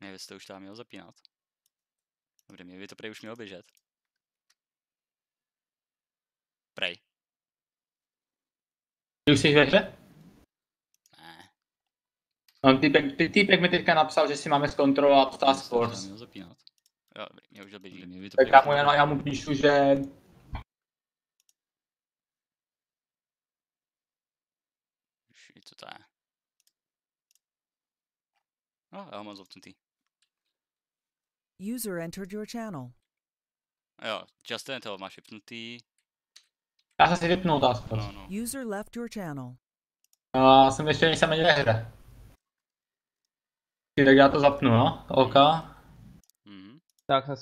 Mě byste už tam měl zapínat. Dobře, mě by to prej už mělo běžet. Prej. Ty už jsi ve hře? Ne. No, týpek mi teďka napsal, že si máme zkontrolovat Task Force. Měl zapínat. Jo, mě už to běží. Mě by to Tak já mu píšu, že... Co to je? No, já mám zapnutý. User entered your channel. Jo, just ten toho máš vypnutý. Já jsem si vypnul Task Force. No. User left your channel. No, já jsem ještě nejsem ani ve hře. Tak já to zapnu, no, OK.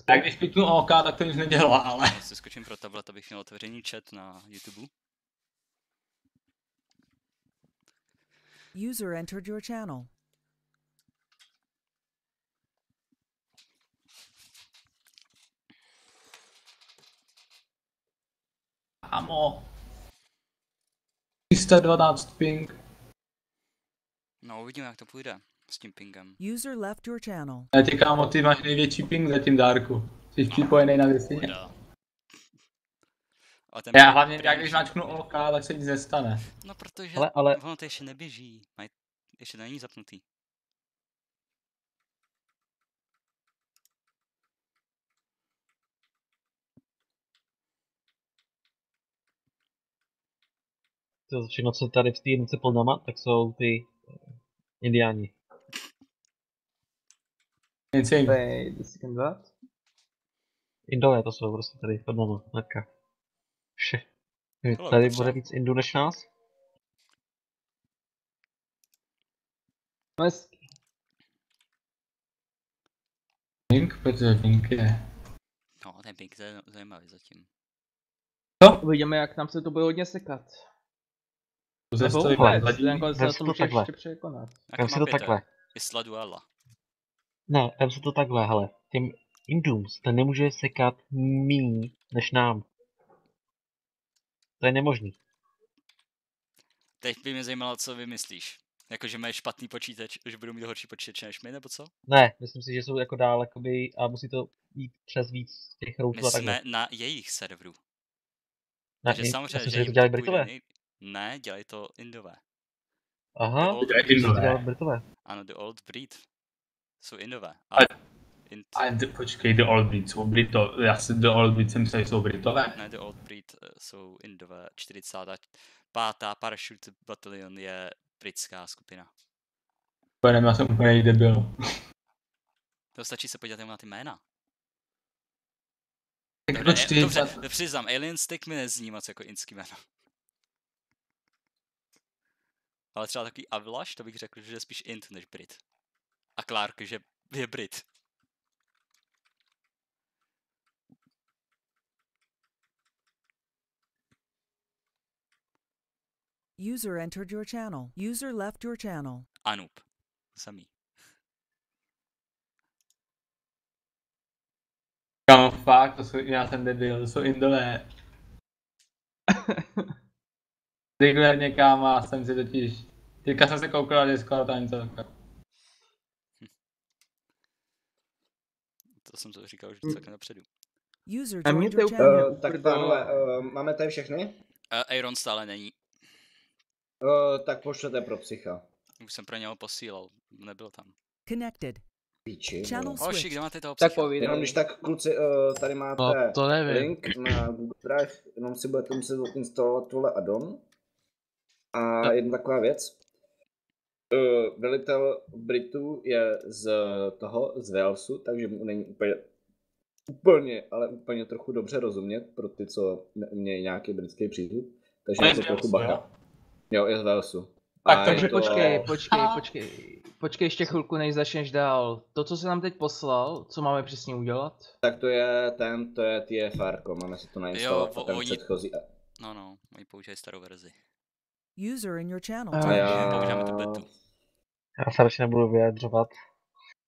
Tak když kliknu OK, tak to nic nedělá, ale... Já si skočím pro tablet, abych měl otevřený chat na YouTube. User entered your channel. Amo. 312 ping. No, uvidíme, jak to půjde s tím pingem. User left your channel. Já ti kámo, ty máš největší ping zatím, Darku. Jsi připojený na věci. Já hlavně, jak když mačknu OK, tak se nic nestane. No protože ale... ono to ještě neběží. Ještě to není zapnutý. To všechno, co tady v té jednotce pod náma, tak jsou ty indiáni. Indové to jsou prostě tady pod náma, hnedka. Tady bude víc Indů než nás? Ping, protože ping je... No, ten ping je zajímavý zatím. Co? Uvidíme, jak nám se to bude hodně sekat. Vem si to takhle. Isla duela. Ne, vem si to takhle, hele. Těm Indům se nemůže sekat míň než nám. To je nemožný. Teď by mě zajímalo, co vymyslíš. Jakože mají špatný počítač, že budou mít horší počítač než my, nebo co? Ne, myslím si, že jsou jako dál jakoby, a musí to jít přes víc těch routů a takhle. My jsme na jejich serveru. Ne, takže samozřejmě, že to dělají Britové. Ne, dělají to Indové. Aha, dělají Britové. Ano, the old breed. Jsou Indové. Počkej, the old breed jsou Britové. Já si the old breed jsem myslel, že jsou Britové. Ne, the old breed jsou Indové. 45. Parachute batalion je britská skupina. Já jsem úplně debil. To stačí se podívat na ty jména. Dobře, přiznám, Alien Stick mi nezní moc jako indský jméno. Ale třeba takový Avlash, to bych řekl, že je spíš Int než Brit. A Clark, že je Brit. User entered your channel. User left your channel. Anup. Samý. Kámo, fakt, to jsou, já jsem debil, to jsou Indové. Regulérně kámo, jsem si totiž... Teďka jsem se koukal na Discord a něco takové. To jsem to říkal už takhle napředu. A mě to tak pánové, máme tady všechny? Aaron stále není. Tak pošlete pro psycha. Už jsem pro něho posílal, nebyl tam. Connected. Píči. Hoši, kde máte toho psycha? Tak povídej. Jenom když tak kluci, tady máte link na Google Drive, jenom si budete muset instalovat tuhle addon. A jedna taková věc. Velitel Britů je z Walesu, takže mu není úplně trochu dobře rozumět pro ty, co umějí nějaký britský přístup. Takže je to trochu bacha. Jo, je z Walesu. Takže počkej ještě chvilku, než začneš dál. To, co se nám teď poslal, co máme přesně udělat? Tak to je TFR, máme si to nainstalovat a ten předchozí. No, oni používají starou verzi. User in your channel. Používáme tu betu. Já se radši nebudu vyjadřovat.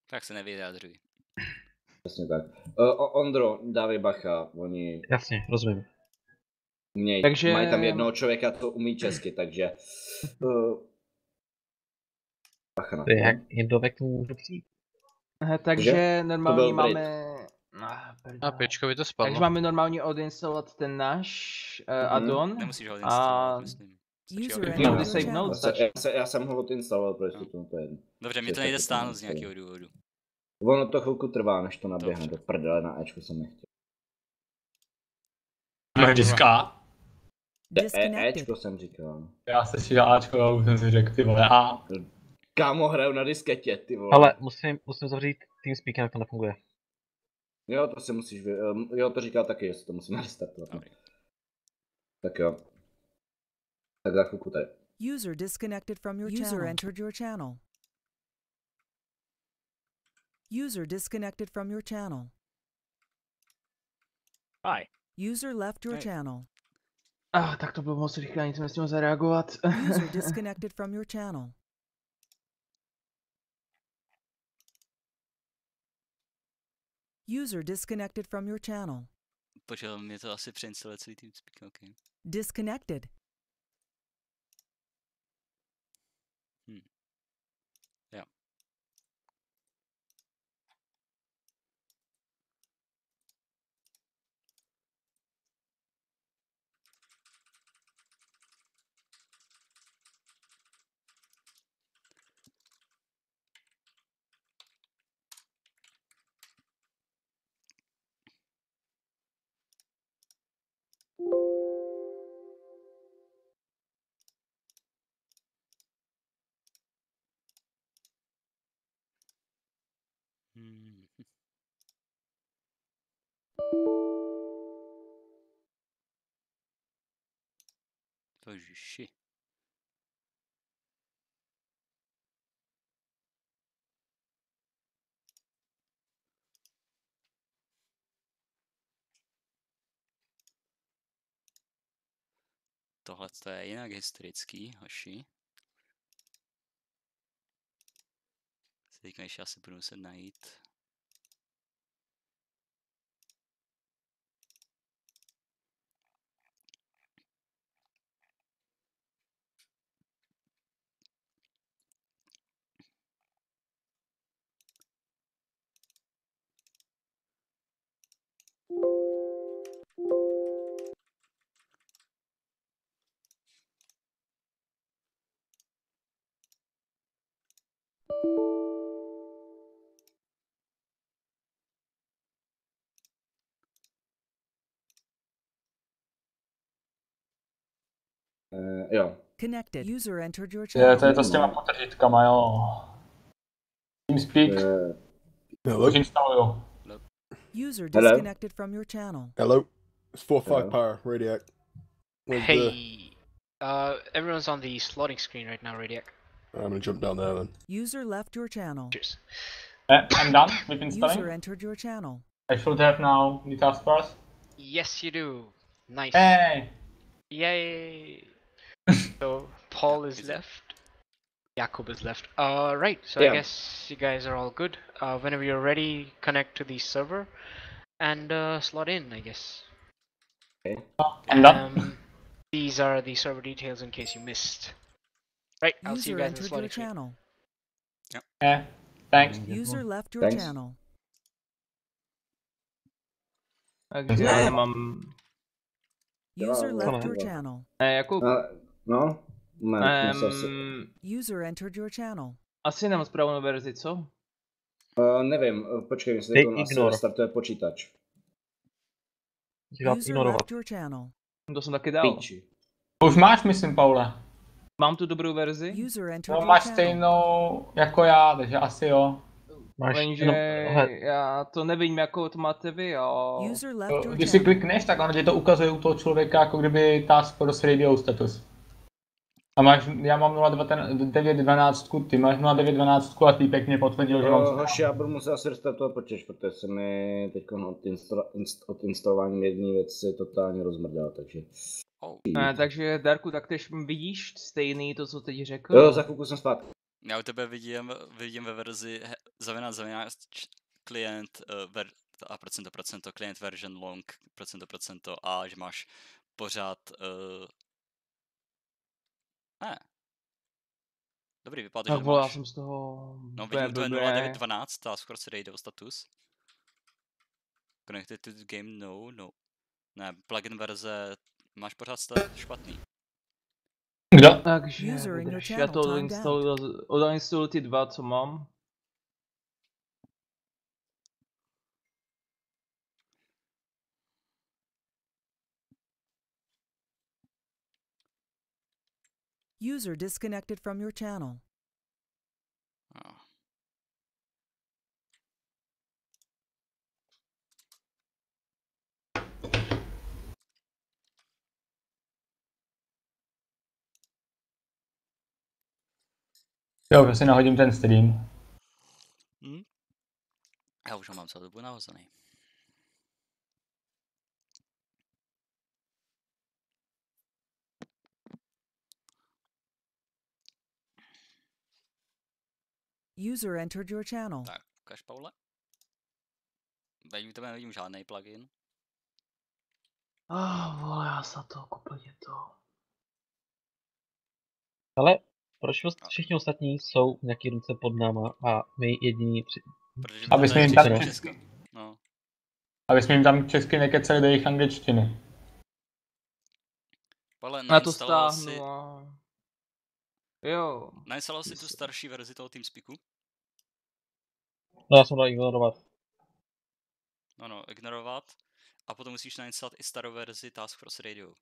Tak se nevyjadřuj. Přesně tak. Ondro, dávej bacha, oni... Jasně, rozumím. Mají tam jednoho člověka, co umí česky, takže... Bacha na to. Jak Indové k tomu můžu přijít? Takže normálně máme... A pěčkovi to spadlo. Takže máme normálně odinstalovat ten náš addon. Nemusíš ho odinstalovat, myslím. Já jsem ho odinstaloval, protože to je jedno. Dobře, mě to nejde stáhnout z nějakého důvodu. Ono to chvilku trvá, než to naběhne do prdele, na Ečku jsem nechtěl. Máš diska? Ečko jsem říkal. Já se si dal Ačko, já už jsem si řekl, ty vole, A. Kámo, hraju na disketě, ty vole. Ale musím zavřít TeamSpeak, jak to nefunguje. Jo, to si musíš, jo, to říká taky, jestli to musíme restartovat. Tak jo. Tak za chvilku tady. User disconnected from your channel. User entered your channel. User disconnected from your channel. Hi. User left your channel. Tak to bylo moc rychle, nic nesměl zareagovat. User disconnected from your channel. User disconnected from your channel. Počkej, mě to asi přeinstaluje celý TeamSpeak, ok. Disconnected. Jo. Ježiši. Tohle je jinak historický, hoši. Teďka ještě asi budu muset najít. Jo. Connected. User entered your Je, channel. to je to s těma potržítkama, jo. TeamSpeak. Už instaluju. User disconnected from your channel. Hello. It's 4-5 power, Radiac. Hey. Everyone's on the slotting screen right now, Radiac. I'm gonna jump down there then. User left your channel. Cheers. I'm done with installing. User entered your channel. I should have now the taskbars. Yes, you do. Nice. Hey! Yay. So Paul is left. Jakub is left. Right. So Yeah. I guess you guys are all good. Whenever you're ready, connect to the server and slot in, I guess. Okay. I'm done. These are the server details in case you missed. Right. I'll see you User guys in the entered your slotting screen. channel. Yeah, thanks. User left your Thanks. channel. Takže já mám... User left your channel. Jakub? No? User entered your channel. Asi nemám správnou verzi, co? Nevím, počkej, jestli to asi restartuje počítač. User left your channel. To jsem taky dal. Píči. Už máš, myslím, Paule. Mám tu dobrou verzi? User entered No, your máš channel. stejnou jako já, takže asi jo. Lenže já to nevím, jakou to máte vy, jo. User left your Když si channel. klikneš, tak ono ti to ukazuje u toho člověka, jako kdyby task force radio status. A máš, já mám 0912, ty máš 0912 a týpek mě potvrdil, že mám... Hoši, já budu muset asi restartovat počítač, protože se mi teď od instalování jedné věci totálně rozmrdal, takže... Takže Darku, tak tež vidíš stejný to, co teď řekl? Jo, za chvilku jsem zpátky. Já u tebe vidím ve verzi zavináč klient a procento klient version long procento a že máš pořád Dobrý, vypadá, Tak že vole, já máš. jsem z toho... No vidím, to je 0912, Task Force Radio status. Connected to the game, no. Ne, plugin verze, máš pořád špatný. Kdo? Takže, User in your vydrž, já channel to timed odinstaluji ty dva, co mám. User disconnected from your channel. Oh. Jo, že si nahodím ten stream. Já už ho mám celou dobu nahozený. User entered your channel. Tak, ukaž, Paule. Tebe nevidím žádný plugin. Vole, já se to úplně to. Ale proč všichni ostatní jsou v nějaký ruce pod náma a my jediní Protože Aby jsme jim tam... Česko. No. Aby jsme jim tam česky nekeceli do jejich angličtiny. Paule, Na to stáhnu a... Jo. Nainstaloval si tu starší verzi toho TeamSpeaku? No, já jsem dal ignorovat. No, ignorovat. A potom musíš nainstalovat i starou verzi Task Force Radio.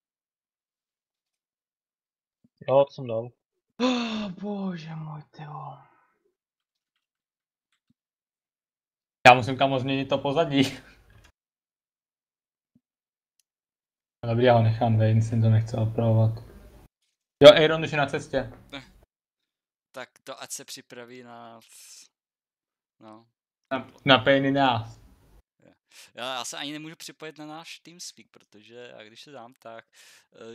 Jo, to jsem dal. Bože můj, tyjo. Já musím kamo změnit to pozadí. Dobrý, já ho nechám vejít, nic to nechce opravovat. Jo, Aaron už je na cestě. Tak to ať se připraví na... No. Na painy nás. Já se ani nemůžu připojit na náš TeamSpeak, protože já když se dám, tak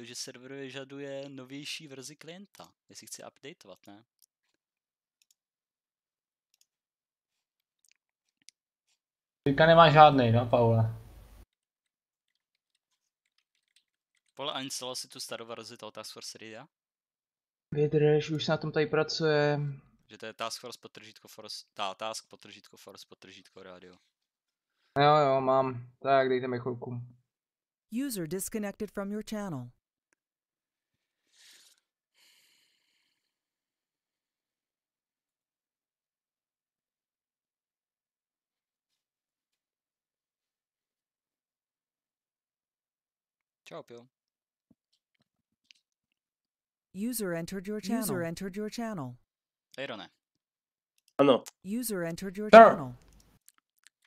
že server vyžaduje novější verzi klienta, jestli chci updateovat, ne? Teďka nemá žádnej, no, Paula. Paula, a instaloval si tu starou verzi toho Task Force Radio? Vydrž, už se na tom tady pracuje. Že to je Task Force _Force, Task _Force Radio. Jo, mám. Tak, dejte mi chvilku. User disconnected from your channel. Čau, Pio. User entered your channel. Ejrone. Ano. User entered your Sir. channel.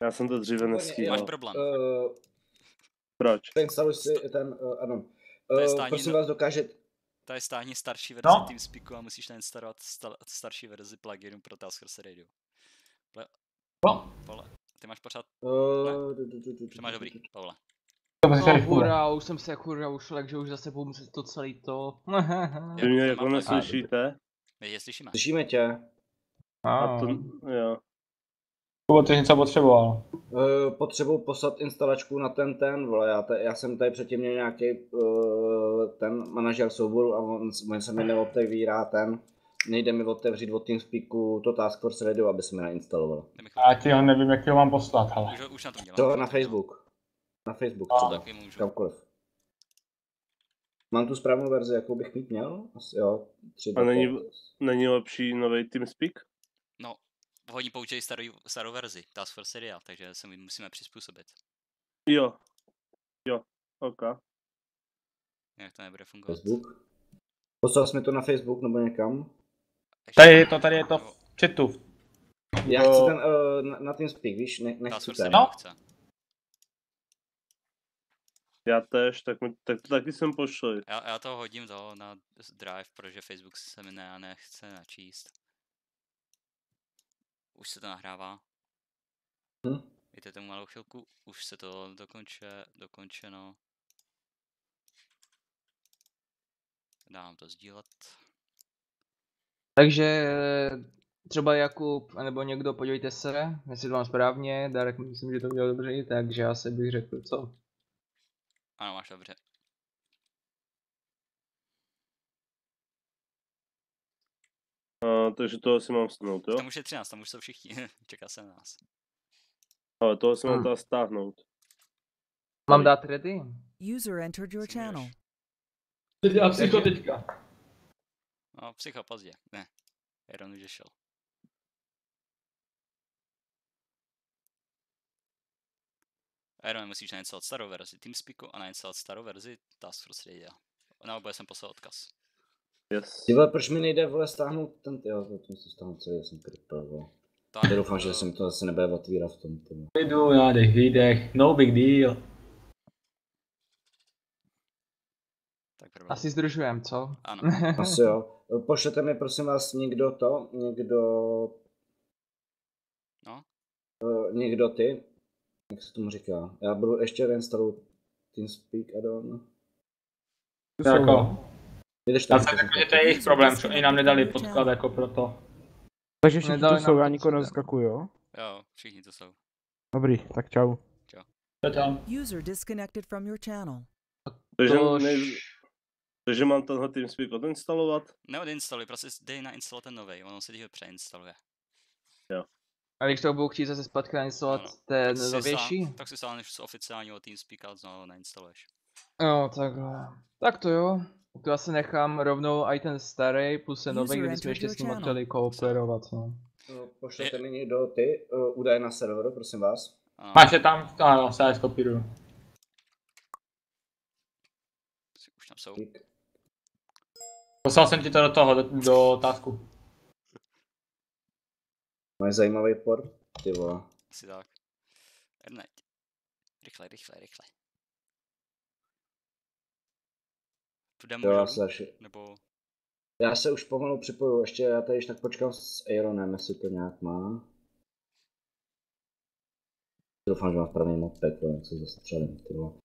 Já jsem to dříve nestíhal. Máš problém. Proč? Instaluj si ten, ano. Prosím vás, dokáže... To je stáhni starší verzi TeamSpeaku a musíš nainstalovat starší verzi pluginu pro Task Force Radio. Paula, ty máš pořád... Ne? Máš dobrý, Paula. Hurá, už jsem se hurá ušel, takže už zase budu muset to celý to. Vy mě jako neslyšíte? My je slyšíme. Slyšíme tě. A to, jo. Kubo, ty něco potřeboval. Potřebuji poslat instalačku na ten, vole, já jsem tady předtím měl nějaký ten manažer souboru a on se mi neotevírá nejde mi otevřít od TeamSpeaku to Task Force Radio, aby se mi nainstaloval. Já ti ho nevím, jak ti ho mám poslat, ale. Už na tom dělám. To na Facebook. Na Facebook třeba, kamkoliv. Mám tu správnou verzi, jakou bych mít měl? Asi jo, 3. A není lepší nový TeamSpeak? No, oni používají starou verzi, Task Force Radio, takže se musíme přizpůsobit. Jo, ok. Jak to nebude fungovat? Facebook? Poslal jsi mi to na Facebook nebo někam? Tady je to v chatu. Já chci ten na TeamSpeak, víš, nechci ten. No. Já tež, tak to taky jsem pošli. Já to hodím na Drive, protože Facebook se mi nechce načíst. Už se to nahrává. Víte tomu malou chvilku, už se to dokončeno. Dám to sdílet. Takže třeba Jakub, nebo někdo, podívejte se, jestli to mám správně, Darek myslím, že to udělal dobře, takže já se bych řekl, co? Ano, máš dobře. Takže toho si mám stnout, jo? Tam už je 13, tam už jsou všichni, čeká se na nás. Ale toho si mám teda stáhnout. Mám dát ready? User entered your channel. Ty dělá psycho teďka. No, psycho, pozdě, ne. Iron už šel. Iron musíš nainstalovat starou verzi TeamSpeaku a nainstalovat starou verzi Task Force Radio. Na oboje jsem poslal odkaz. Yes. Tyhle, proč mi nejde vole stáhnout ten, jo, to musím stáhnout celý, já jsem krypel, vole. Já doufám, že jsem to asi nebude otvírat v tom. Jdu, nádech, výdech, no big deal. Asi zdržujem, co? Ano. Asi jo. Pošlete mi prosím vás někdo No? Někdo ty, jak se tomu říká. Já budu ještě reinstalovat TeamSpeak add-on. Jako. Já jsem řekl, že to je jejich problém, že oni nám nedali podklad jako proto. Takže všichni tu jsou, já nikoho nezaskakuju, jo? Jo, všichni tu jsou. Dobrý, tak čau. Čau. User disconnected from your channel. Takže mám tenhle TeamSpeak odinstalovat? Neodinstaluj, prostě dej nainstalovat ten novej, ono se ho přeinstaluje. Jo. A když to budu chtít zase zpátky nainstalovat ten novější? Tak si stáhneš z oficiálního TeamSpeaka a znovu nainstaluješ. Jo, takhle. Tak to jo. To asi nechám rovnou i ten starý plus ten nový, kdyby jsme ještě s ním chtěli kooperovat, no. Pošlete mi někdo ty údaje na serveru, prosím vás. Máš je tam? Ano, se skopíruju. Už tam jsou. Poslal jsem ti to do toho, do tasku. Máš zajímavý port? Ty vole. Asi tak. Ernest. Rychle. Půjdem nebo... Já se už pomalu připoju, ještě já tady tak počkám s Aaronem, jestli to nějak má. Doufám, že má správný modpack, jak se zastřelím, ty vole.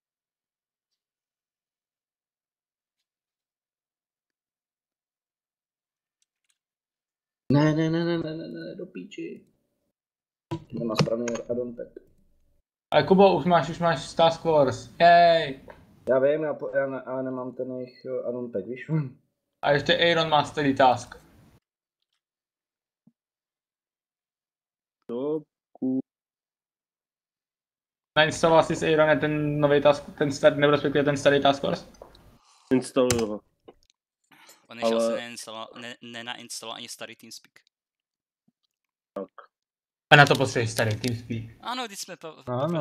Ne, do píči. Nemá správný add-on pack. Ale Kubo, už máš Task Force, jej! Já vím, ale nemám ten jejich add-on pack, víš? A ještě Aaron má steady task. Nainstaloval jsi s Aaronem ten nový task, nebo respektive ten starý Task Force? Instaluju ho. On ještě asi nenainstaloval ani starý TeamSpeak. Tak. A na to potřebuješ starý TeamSpeak. Ano, když jsme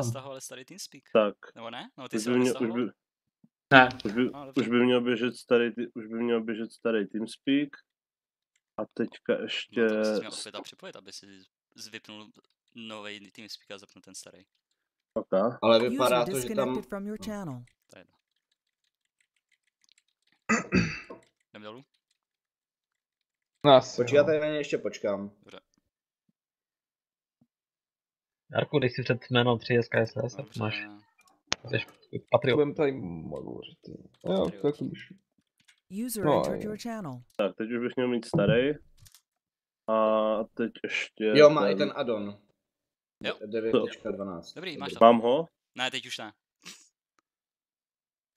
stahovali starý TeamSpeak. Tak. Nebo ne? No, ty jsi ho nestahoval? Ne. Už by měl běžet starý TeamSpeak. A teďka ještě... No, to jsi měl opět připojit, aby si vypnul nový TeamSpeak a zapnul ten starý. Okay. Ale vypadá to, že tam... To je jedno. Jdem dolů? Počkej, já tady na ně ještě počkám. Dobře. Darku, dej si před jméno 3 SKSS, tak máš. Jsi patriot. Budem tady mluvíš. Jo, tak už. Tak, teď už bych měl mít starý. A teď ještě... Jo, má i ten add-on. Jo. 9.12. Dobrý, máš to. Mám ho? Ne, teď už ne.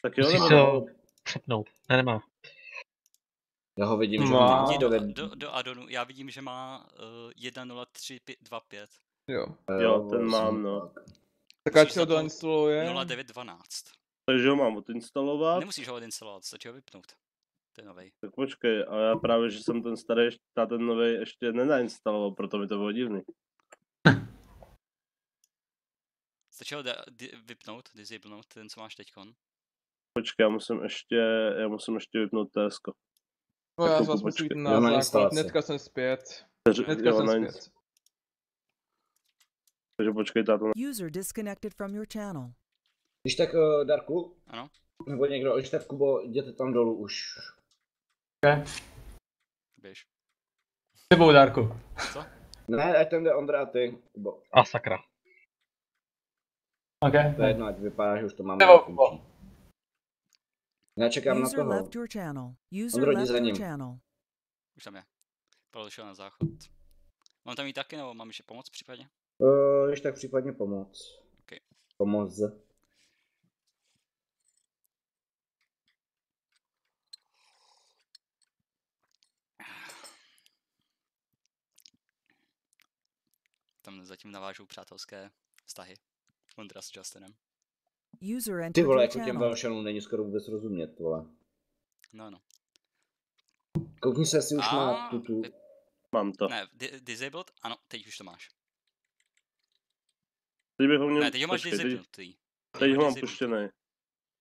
Tak jo, musíš to přepnout. Ne, nemá. Já ho vidím, že má. Do addonu, já vidím, že má 1.0325. Jo, ten mám, no. Tak ať se ho doinstaluje. 0912. Takže ho mám odinstalovat. Nemusíš ho odinstalovat, stačí ho vypnout. To je novej. Tak počkej, ale já právě, že jsem ten starý a ten nový ještě nenainstaloval, proto mi to bylo divný. Stačí ho vypnout, disablenout, ten co máš teďkon. Počkej, já musím ještě vypnout TSK. No já vás musím jít na základ, hnedka jsem zpět. Takže počkej, táto... User disconnected from your channel. Když tak, Darku? Ano? Nebo někdo, když tak, Kubo, jděte tam dolů už. Ok. Běž. Tebou, Darku. Co? Ne, ať tam jde Ondra a ty, Kubo. A sakra. Ok. To je jedno, ať vypadá, že už to máme. Tebou, Kubo. Já čekám na toho. Ondro, jdi za ním. Už tam je. Pavel šel na záchod. Mám tam jít taky, nebo mám ještě pomoct případně? Když tak případně pomoc. Okay. Pomoc. tam zatím navážou přátelské vztahy. Ondra s Justinem. User Ty entered vole, your jako těm channel. Welšanům není skoro vůbec rozumět, vole. No. Koukni se, jestli už má tu. Mám to. Ne, disabled? Ano, teď už to máš. Teď bych ho měl... Ne, teď ho máš počkej, disabled. Teď ho mám puštěný.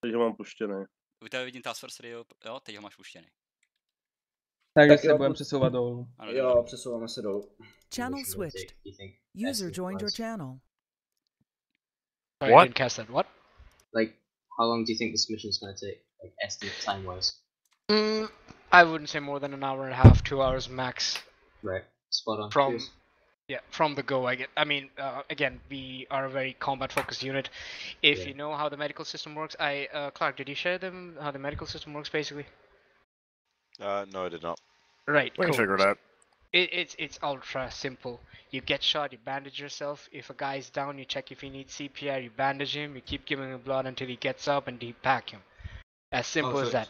Teď ho mám puštěný. U tebe vidím Task Force Radio, jo, teď ho máš puštěný. Takže se budeme přesouvat dolů. Jo, přesouváme se dolů. Channel switched. User joined your channel. Sorry, What? I didn't catch that. What? Like, how long do you think this mission's gonna take? Like, estimate time-wise? I wouldn't say more than an hour and a half, 2 hours max. Right, spot on. From Cheers. yeah, from the go. I mean, again, we are a very combat-focused unit. If Yeah. you know how the medical system works, Clark, did you share them how the medical system works, basically? No, I did not. Right. We can figure it out. It's ultra simple. You get shot, you bandage yourself. If a guy's down, you check if he needs CPR, you bandage him, you keep giving him blood until he gets up, and depack him. As simple as that.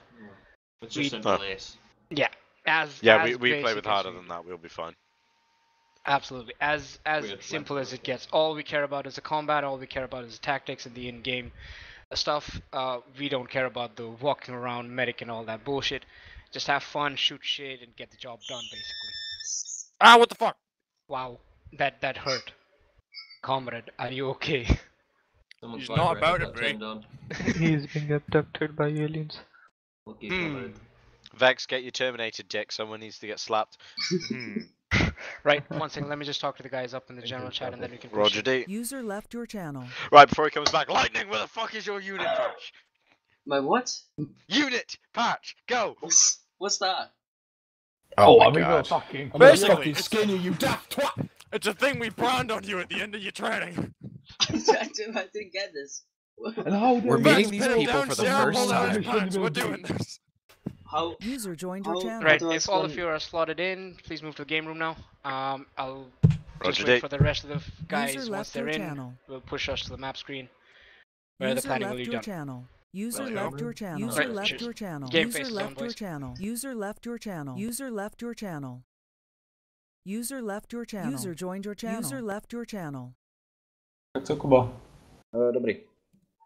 It's just We- simple ace. Yeah. We play basic with as harder you- than that. We'll be fine. Absolutely. As Weird simple went as it gets. All we care about is the combat, all we care about is the tactics and the in-game stuff. We don't care about the walking around medic and all that bullshit. Just have fun, shoot shit, and get the job done, basically. Ah, what the fuck? Wow. That hurt. Comrade, are you okay? Someone's He's not vibrator about got it, bro. turned on. He's being abducted by aliens. Lucky comrade. Vex, get your Terminated dick. Someone needs to get slapped. Right, one second, let me just talk to the guys up in the general chat and then we can push Roger it. D. User left your channel. Right, before he comes back, Lightning, where the fuck is your unit patch? My what? Unit patch, go! What's that? Oh, my I mean, God. fucking. I'm gonna Basically, fucking skin you, you daft twat! It's a thing we brand on you at the end of your training. I didn't get this. We're meeting these people for the first time. We're doing this. How? User joined your channel. Right, if all of you are slotted in, please move to the game room now. I'll just Roger wait D. for the rest of the guys. User Once left they're your in, channel. we'll push us to the map screen where the User planning left will be your done. channel. User Welcome. left your channel. User Right, left cheers. your channel. Game User faces on, left your boys. channel. User left your channel. User left your channel. User left your channel. User joined your channel. User left your channel. Tak co, Kuba? Dobrý.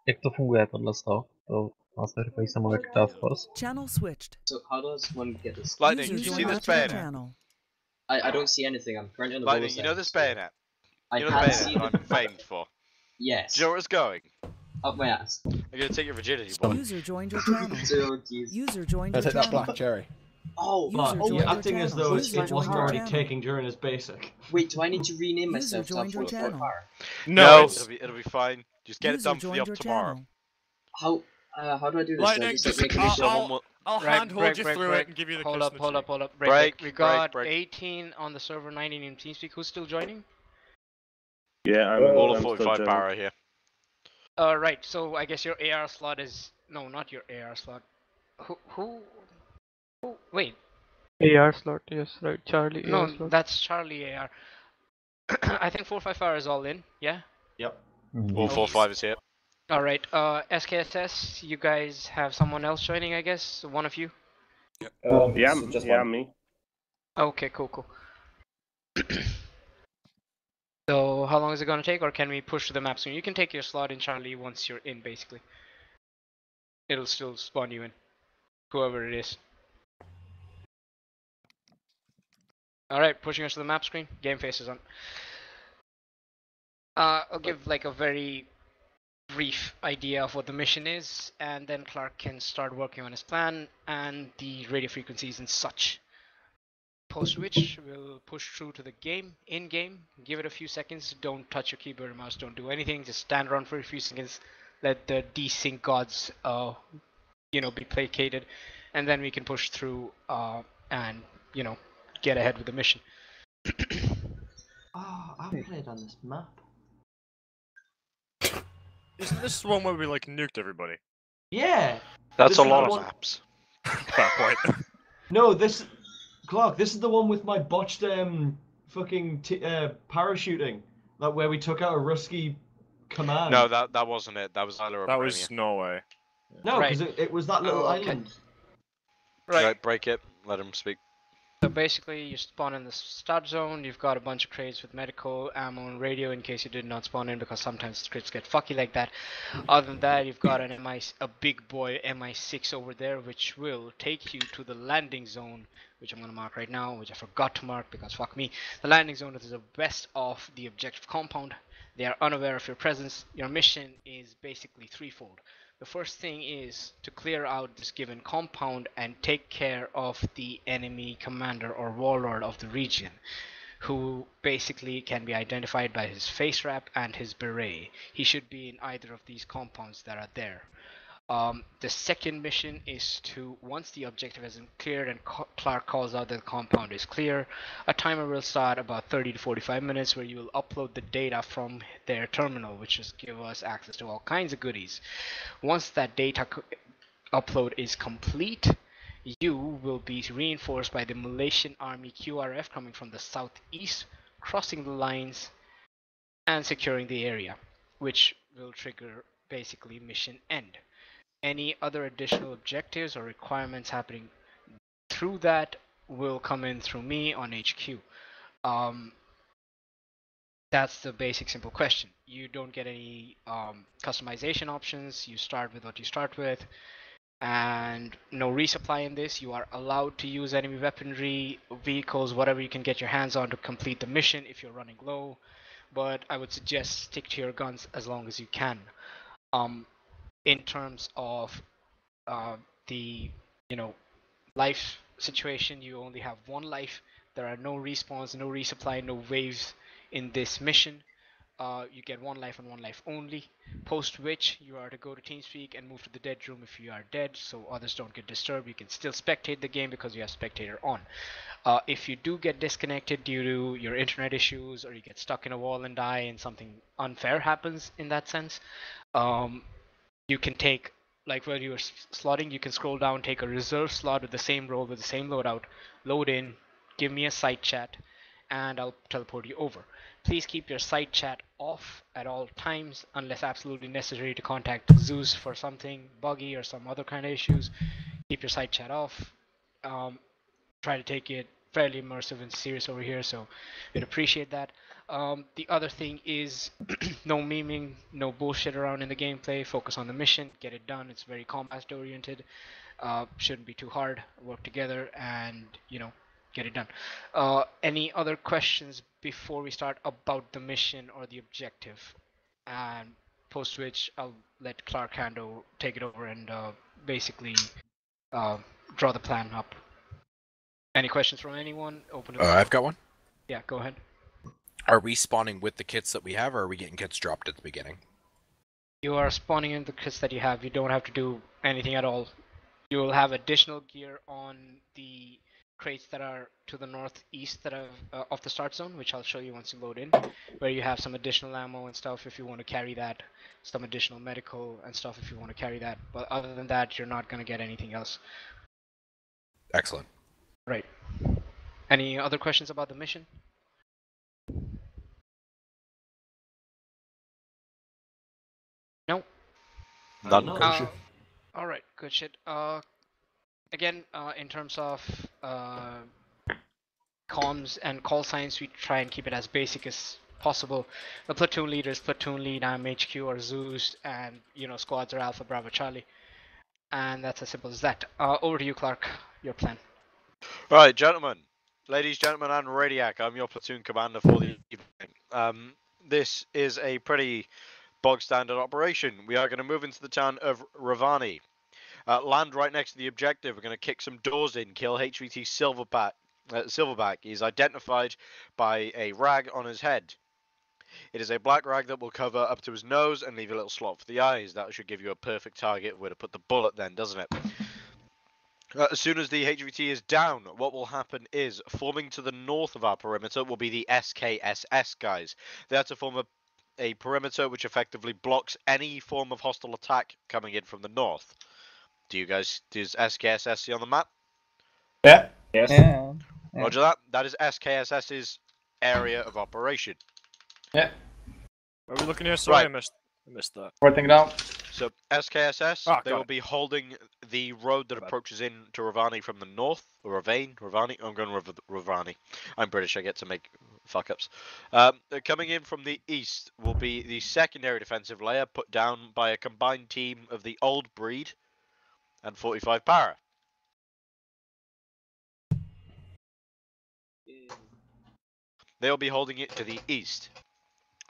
Jak to funguje tohle to? To vlastně říkají samo jak Task Force. Channel switched. So how does one get this? Lightning, User you see joined this your bayonet? channel. I don't see anything. I'm currently on the Lightning, bonus you know end, this so bayonet? I You know the can't see bayonet the I'm famed for? Yes. Do you know where it's going? Up my ass. I'm gonna take your virginity, boy. User joined your channel. Oh jeez. User joined I your take that channel. black cherry. Oh, User oh, joined You're your acting as channel. though User it joined wasn't your already channel. taking during his basic. wait, do I need to rename User myself to joined your 44 channel. power? No, it's- it'll be fine. Just get it User done for the joined up your tomorrow. channel. How do I do this? Do I Lightning, just, like, just- make a I'll- mission? I'll- I'll handhold you through it and give you the Hold up, Christmas hold tree. up, hold up. Break, We got break. 18 on the server, 19 in TeamSpeak. Who's still joining? Yeah, All I'm of still 45 joining. power here. Right, so I guess your AR slot is... No, not your AR slot. Who wait, AR slot, yes, right. Charlie no, AR slot. that's Charlie AR. I think 455 is all in, yeah? Yep. All 45 is here. Alright, SKSS, you guys have someone else joining, I guess? One of you? Yeah, Just yeah, one. me. Okay, cool. So, how long is it gonna take, or can we push to the map soon? You can take your slot in Charlie once you're in, basically. It'll still spawn you in. Whoever it is. Alright, pushing us to the map screen. Game face is on. I'll give like a very brief idea of what the mission is, and then Clark can start working on his plan and the radio frequencies and such. Post which we'll push through to the game, in-game, give it a few seconds, don't touch your keyboard or mouse, don't do anything, just stand around for a few seconds, let the desync gods, be placated, and then we can push through, and, get ahead with the mission. Oh, I've played on this map. Isn't this the one where we like nuked everybody? Yeah! That's This a is lot the of one- maps. Fair point. No, Clark, this is the one with my botched fucking parachuting. Like where we took out a Rusky command. No, that wasn't it. That was Isla of That was Bremia. Norway. No, Right. because it was that little Oh, okay. island. Right, break it. Let him speak. So basically, you spawn in the start zone, you've got a bunch of crates with medical, ammo, and radio in case you did not spawn in, because sometimes the crates get fucky like that. Other than that, you've got a big boy MI6 over there, which will take you to the landing zone, which I'm going to mark right now, which I forgot to mark because fuck me. The landing zone is the west of the objective compound. They are unaware of your presence. Your mission is basically threefold. The first thing is to clear out this given compound and take care of the enemy commander or warlord of the region, who basically can be identified by his face wrap and his beret. He should be in either of these compounds that are there. The second mission is to, once the objective has been cleared and Clark calls out that the compound is clear, a timer will start about 30 to 45 minutes where you will upload the data from their terminal, which is give us access to all kinds of goodies. Once that data upload is complete, you will be reinforced by the Malaysian Army QRF coming from the southeast, crossing the lines and securing the area, which will trigger basically mission end. Any other additional objectives or requirements happening through that will come in through me on HQ. That's the basic simple question. You don't get any customization options. You start with what you start with, and no resupply in this. You are allowed to use enemy weaponry, vehicles, whatever you can get your hands on to complete the mission if you're running low, but I would suggest stick to your guns as long as you can. In terms of the life situation, you only have one life. There are no respawns, no resupply, no waves in this mission. You get one life and one life only, post which you are to go to TeamSpeak and move to the dead room if you are dead, so others don't get disturbed. You can still spectate the game because you have spectator on. If you do get disconnected due to your internet issues, or you get stuck in a wall and die and something unfair happens in that sense, you can take, like where you were slotting, you can scroll down, take a reserve slot with the same role, with the same loadout, load in, give me a site chat, and I'll teleport you over. Please keep your site chat off at all times unless absolutely necessary to contact Zeus for something buggy or some other kind of issues. Keep your site chat off. Try to take it fairly immersive and serious over here, so we'd appreciate that. The other thing is no memeing, no bullshit around in the gameplay. Focus on the mission, get it done. It's very combat oriented. Shouldn't be too hard. Work together and get it done. Any other questions before we start about the mission or the objective? And post which I'll let Clark Hando take it over and basically draw the plan up. Any questions from anyone? Open it. I've got one. Yeah, go ahead. Are we spawning with the kits that we have, or are we getting kits dropped at the beginning? You are spawning in the kits that you have. You don't have to do anything at all. You will have additional gear on the crates that are to the northeast that are of the start zone, which I'll show you once you load in, where you have some additional ammo and stuff if you want to carry that, some additional medical and stuff if you want to carry that. But other than that, you're not going to get anything else. Excellent. Right. Any other questions about the mission? No? None. Alright, good shit. Again, in terms of comms and call signs, we try and keep it as basic as possible. The platoon leader is platoon lead, I'm HQ or Zeus, and squads are Alpha, Bravo, Charlie. And that's as simple as that. Over to you, Clark. Your plan. Right, gentlemen, ladies, gentlemen, and Radiac, I'm your platoon commander for the evening. This is a pretty bog standard operation. We are going to move into the town of Ravani. Land right next to the objective. We're going to kick some doors in, kill HVT Silverback. He's identified by a rag on his head. It is a black rag that will cover up to his nose and leave a little slot for the eyes. That should give you a perfect target where to put the bullet then, doesn't it? As soon as the HVT is down, what will happen is, forming to the north of our perimeter will be the SKSS guys. They have to form a perimeter which effectively blocks any form of hostile attack coming in from the north. Does SKSS see on the map? Yeah. Yes. Yeah. Roger that. That is SKSS's area of operation. Yeah. Are we looking here? Sorry, Right. I missed that. Writing down. So SKSS, Ah, they got will it. be holding the road that approaches in to Ravani from the north, or Ravani. I'm going Ravani. I'm British. I get to make fuck ups. Coming in from the east will be the secondary defensive layer put down by a combined team of the old breed and 45 para. They'll be holding it to the east.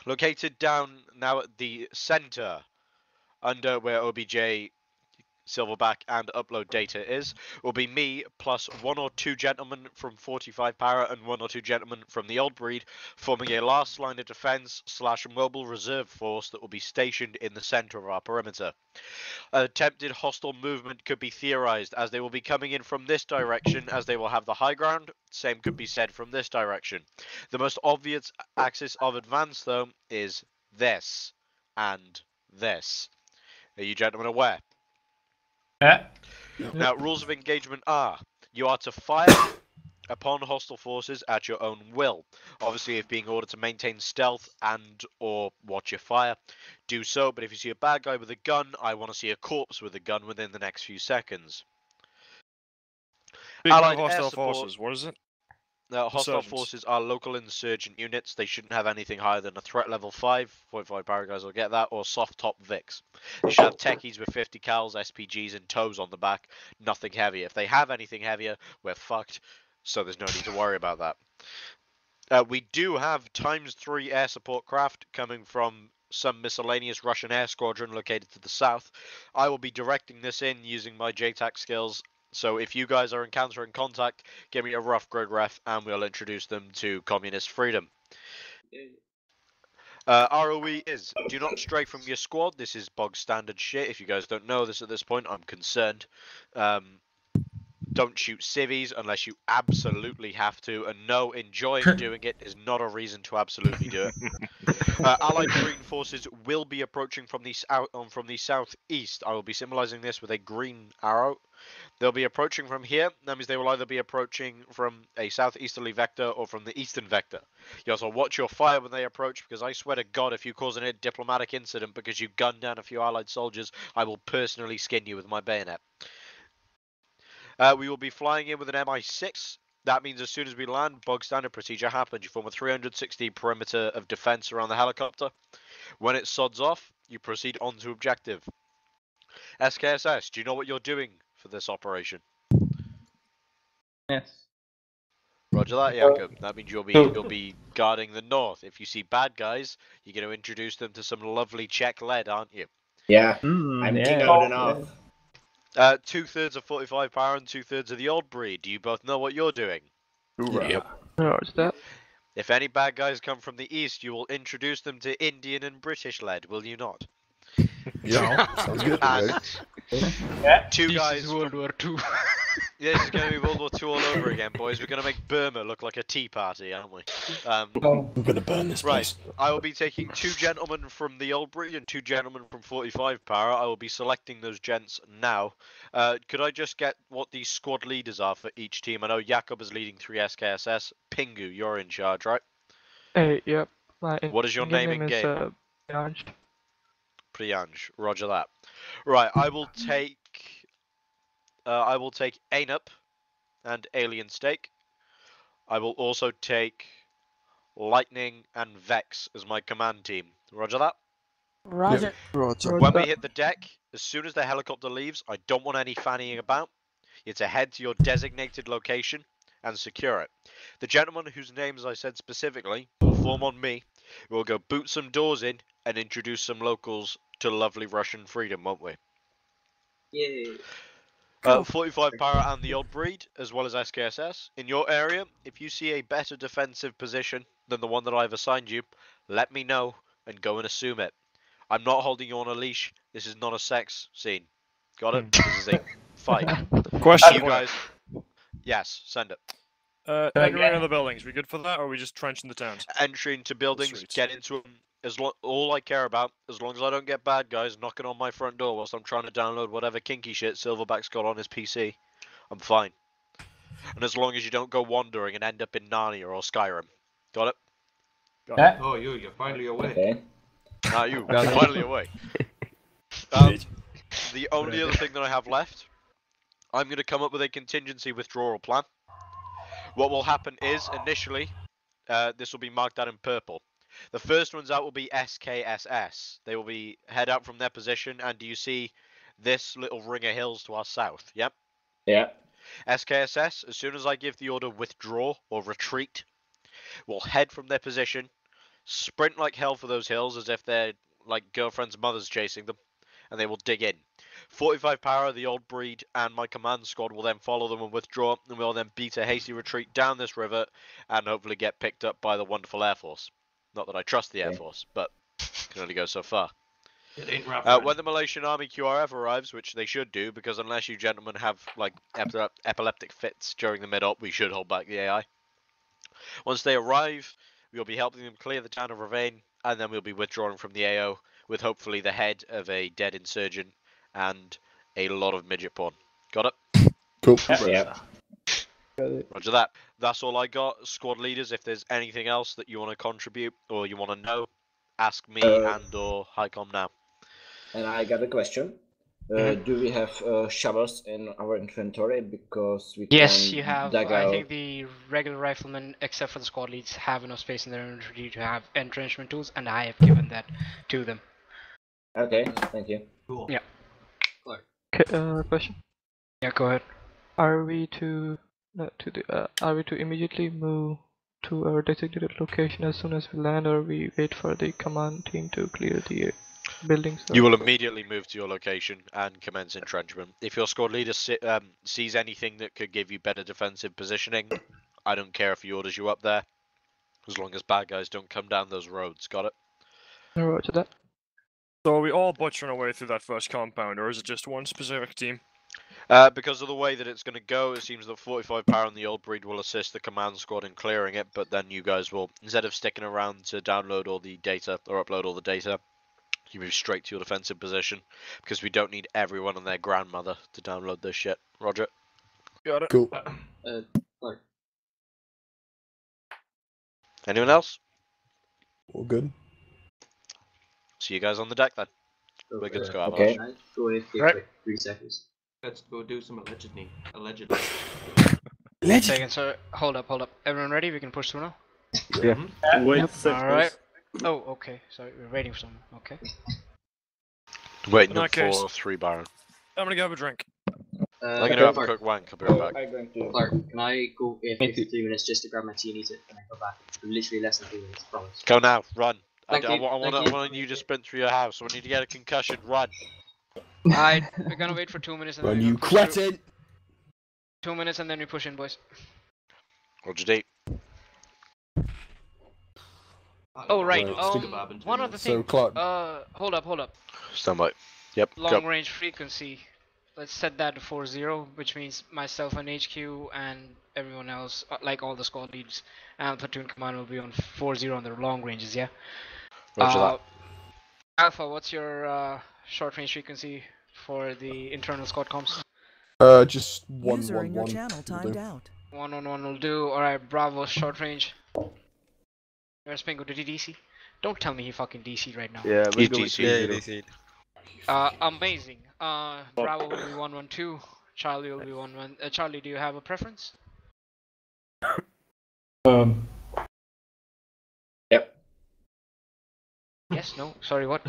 Located down now at the center, under where OBJ, Silverback and upload data is, will be me plus 1 or 2 gentlemen from 45 para and 1 or 2 gentlemen from the old breed, forming a last line of defense / mobile reserve force that will be stationed in the center of our perimeter. Attempted hostile movement could be theorized, as they will be coming in from this direction, as they will have the high ground. Same could be said from this direction. The most obvious axis of advance, though, is this and this. Are you gentlemen aware? Yeah. Now, rules of engagement are: you are to fire upon hostile forces at your own will. Obviously, if being ordered to maintain stealth and or watch your fire, do so. But if you see a bad guy with a gun, I want to see a corpse with a gun within the next few seconds. Speaking of Allied air hostile support- forces, what is it? Hostile Insurgents. forces are local insurgent units. They shouldn't have anything higher than a threat level 5. 45 para guys will get that, or soft top Vics. They should have techies with 50 cals, SPGs, and toes on the back. Nothing heavier. If they have anything heavier, we're fucked. So there's no need to worry about that. We do have ×3 air support craft coming from some miscellaneous Russian air squadron located to the south. I will be directing this in using my JTAC skills. So if you guys are encountering contact, give me a rough grid ref and we'll introduce them to communist freedom. ROE is: do not stray from your squad. This is bog standard shit. If you guys don't know this at this point, I'm concerned. Don't shoot civvies unless you absolutely have to, and no, enjoying doing it is not a reason to absolutely do it. Allied green forces will be approaching from the southeast. I will be symbolizing this with a green arrow. They'll be approaching from here. That means they will either be approaching from a southeasterly vector or from the eastern vector. You also watch your fire when they approach, because I swear to God, if you cause a diplomatic incident because you gunned down a few Allied soldiers, I will personally skin you with my bayonet. We will be flying in with an MI6. That means as soon as we land, bog standard procedure happens. You form a 360 perimeter of defense around the helicopter. When it sods off, you proceed on to objective. SKSS, do you know what you're doing for this operation? Yes. Roger that, Jakob. That means you'll be guarding the north. If you see bad guys, you're going to introduce them to some lovely Czech lead, aren't you? Yeah, I'm king of the north. 2/3 of 45 power and 2/3 of the old breed. Do you both know what you're doing? Yep. What's that? If any bad guys come from the east, you will introduce them to Indian and British lead, will you not? Yeah, sounds good. And two This guys. is World War II. Yeah, this is going to be World War II all over again, boys. We're going to make Burma look like a tea party, aren't we? I'm gonna burn this Right, place. I will be taking 2 gentlemen from the old breed and 2 gentlemen from 45 para. I will be selecting those gents now. Could I just get what the squad leaders are for each team? I know Jakob is leading 3 SKSS. Pingu, you're in charge, right? Yep. What is your name in game? Is Priyansh. Priyansh, roger that. Right, I will take Ainup and Alien Steak. I will also take Lightning and Vex as my command team. Roger that? Roger. Roger. When we hit the deck, as soon as the helicopter leaves, I don't want any fannying about. You're to head to your designated location and secure it. The gentleman whose names I said specifically will form on me. We'll go boot some doors in and introduce some locals to lovely Russian freedom, won't we? Yeah. 45 para and the old breed, as well as SKSS. In your area, if you see a better defensive position than the one that I've assigned you, let me know and go and assume it. I'm not holding you on a leash. This is not a sex scene. Got it? This is a fight. Question. You guys. Yes, send it. Entering into the buildings. We good for that, or are we just trenching the towns? Entry into buildings, Streets. get into them. All I care about, as long as I don't get bad guys knocking on my front door whilst I'm trying to download whatever kinky shit Silverback's got on his PC, I'm fine. And as long as you don't go wandering and end up in Narnia or Skyrim. Got it? Oh, you're finally awake. Okay. Nah, you're finally awake. The only other thing that I have left, I'm going to come up with a contingency withdrawal plan. What will happen is, initially, this will be marked out in purple. The first ones out will be SKSS. They will be head out from their position, and do you see this little ring of hills to our south? Yep. Yeah. SKSS, as soon as I give the order withdraw or retreat, will head from their position, sprint like hell for those hills as if they're like girlfriends' mothers chasing them, and they will dig in. 45 power, the old breed, and my command squad will then follow them and withdraw, and we'll then beat a hasty retreat down this river, and hopefully get picked up by the wonderful Air Force. Not that I trust the Air Force, but can only go so far. When the Malaysian Army QRF arrives, which they should do, because unless you gentlemen have like epileptic fits during the mid-op, we should hold back the AI. Once they arrive, we'll be helping them clear the town of Ravane, and then we'll be withdrawing from the AO, with hopefully the head of a dead insurgent and a lot of midget porn. Got it? Cool. Yeah. Roger that. That's all I got. Squad leaders, if there's anything else that you want to contribute or you want to know, ask me and or HiCom now. And I got a question. Do we have shovels in our inventory? Because we Yes, can you have. dig I out... think the regular riflemen, except for the squad leads, have enough space in their inventory to have entrenchment tools, and I have given that to them. Okay, thank you. Cool. Yeah. Question. Yeah, go ahead. Are we to immediately move to our designated location as soon as we land, or we wait for the command team to clear the buildings? You will immediately move to your location and commence entrenchment. If your squad leader sees anything that could give you better defensive positioning, I don't care if he orders you up there, as long as bad guys don't come down those roads. Got it? Roger that. So are we all butchering our way through that first compound, or is it just one specific team? Because of the way that it's going to go, it seems that 45 power and the old breed will assist the command squad in clearing it, but then you guys will, instead of sticking around to download all the data or upload all the data, you move straight to your defensive position, because we don't need everyone and their grandmother to download this shit. Roger. Got it. Cool. Anyone else? All good. See you guys on the deck then. We're good to go. Okay. Right. 3 seconds. Let's go do some allegedly. Second, so hold up. Everyone ready? We can push through now? Yeah. Wait a second. Alright. Oh, okay. Sorry, we're waiting for someone. Okay. Waiting In that for case, 3 Baron. I'm gonna go have a drink. I'm gonna have a quick wank. I'll be right back. I'm going to... Clark, can I go in 53 minutes just to grab my tea and eat it, and I go back? Literally less than 3 minutes, promise. Go now. Run. Thank you, I thank want you to sprint through your house. I want you to get a concussion. Run. Alright, we're gonna wait for 2 minutes and Run, then you we're gonna push through. cretin! 2 minutes and then we push in, boys. Roger D. Oh, right. Right. One other So, thing. Clark. Hold up. Stand by. Yep. Long Go. range frequency. Let's set that to 40, which means myself and HQ and everyone else, like all the squad leads and platoon command, will be on 40 on their long ranges, yeah? Roger that. Alpha, what's your short range frequency for the internal squad comms? Just User in your 111. channel timed out. 111 will do. Alright, Bravo, short range. Where's Pingo? Did he DC? Don't tell me he fucking DC'd right now. Yeah, He's we're going DC. to... Amazing. Bravo will be 112. Charlie will be 11. Charlie, do you have a preference? Yep. Yes, no, sorry, what?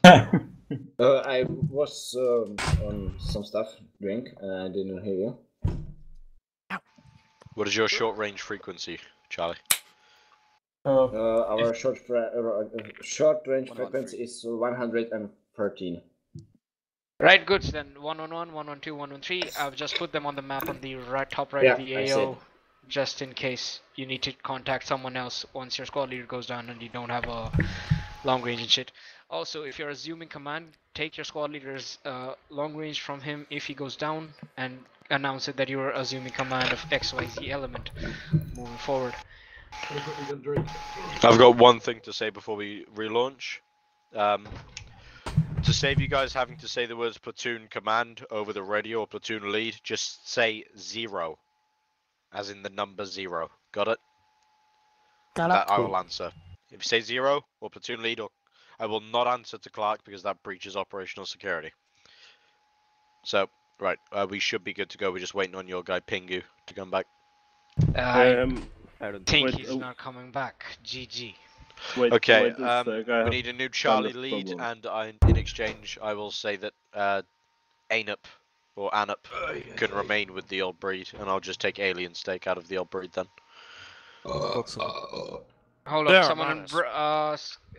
I was on some stuff, drink, and I didn't hear you. What is your short range frequency, Charlie? Our short range frequency is 113. Right, good. Then 111, 112, 113. I've just put them on the map on the top right of the AO, just in case you need to contact someone else once your squad leader goes down and you don't have a long range and shit. Also, if you're assuming command, take your squad leader's long range from him if he goes down and announce it that you are assuming command of XYZ element moving forward. I've got one thing to say before we relaunch. To save you guys having to say the words platoon command over the radio or platoon lead, just say 0. As in the number 0. Got it? Got it. I will answer. If you say 0 or platoon lead or I will not answer to Clark because that breaches operational security. So, right, we should be good to go. We're just waiting on your guy Pingu to come back. I don't think he's not coming back. GG. Okay, we need a new Charlie lead, and in exchange, I will say that Anup or Anup can remain with the old breed, and I'll just take alien stake out of the old breed then. Hold up,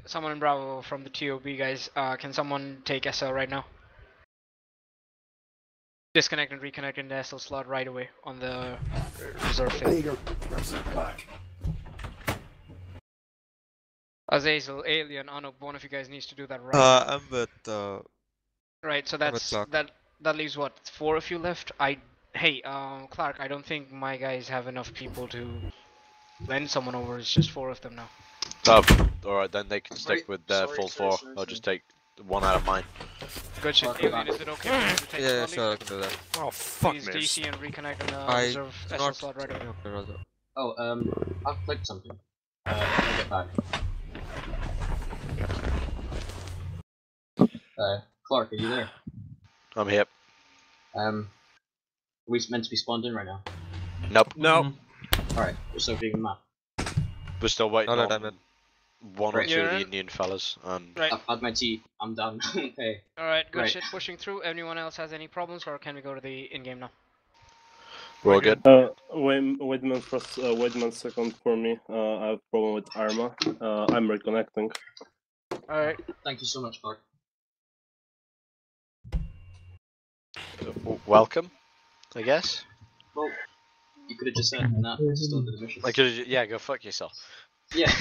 someone in Bravo from the TOB guys. Can someone take SL right now? Disconnect and reconnect in the SL slot right away on the reserve field. There you go. Azazel, Alien, Anup, one of you guys needs to do that right. I'm with. Right, so that's that leaves what, 4 of you left. Hey, Clark, I don't think my guys have enough people to lend someone over. It's just 4 of them now. Oh, all right, then they can stick with their full 4. I'll just take 1 out of mine. Good shit. Alien, is it okay for you to take Yeah, sure, I can do that. Oh fuck, Please DC and reconnect on the I reserve SL slot right away. Oh, I've clicked something. I'll get back. Clark, are you there? I'm here. Are we meant to be spawned in right now? Nope. No. Alright, we're still getting the map. We're still waiting on done. 1 or 2 of the Indian fellas. And Right. I've had my tea. I'm done. Okay. Alright, good shit. Pushing through. Anyone else has any problems, or can we go to the in-game now? we're all good. Wait a second for me. I have a problem with Arma. I'm reconnecting. Alright. Thank you so much, Clark. Welcome, I guess. Well, you could have just said, nah, still did the mission. I could have, yeah, go fuck yourself. Yeah.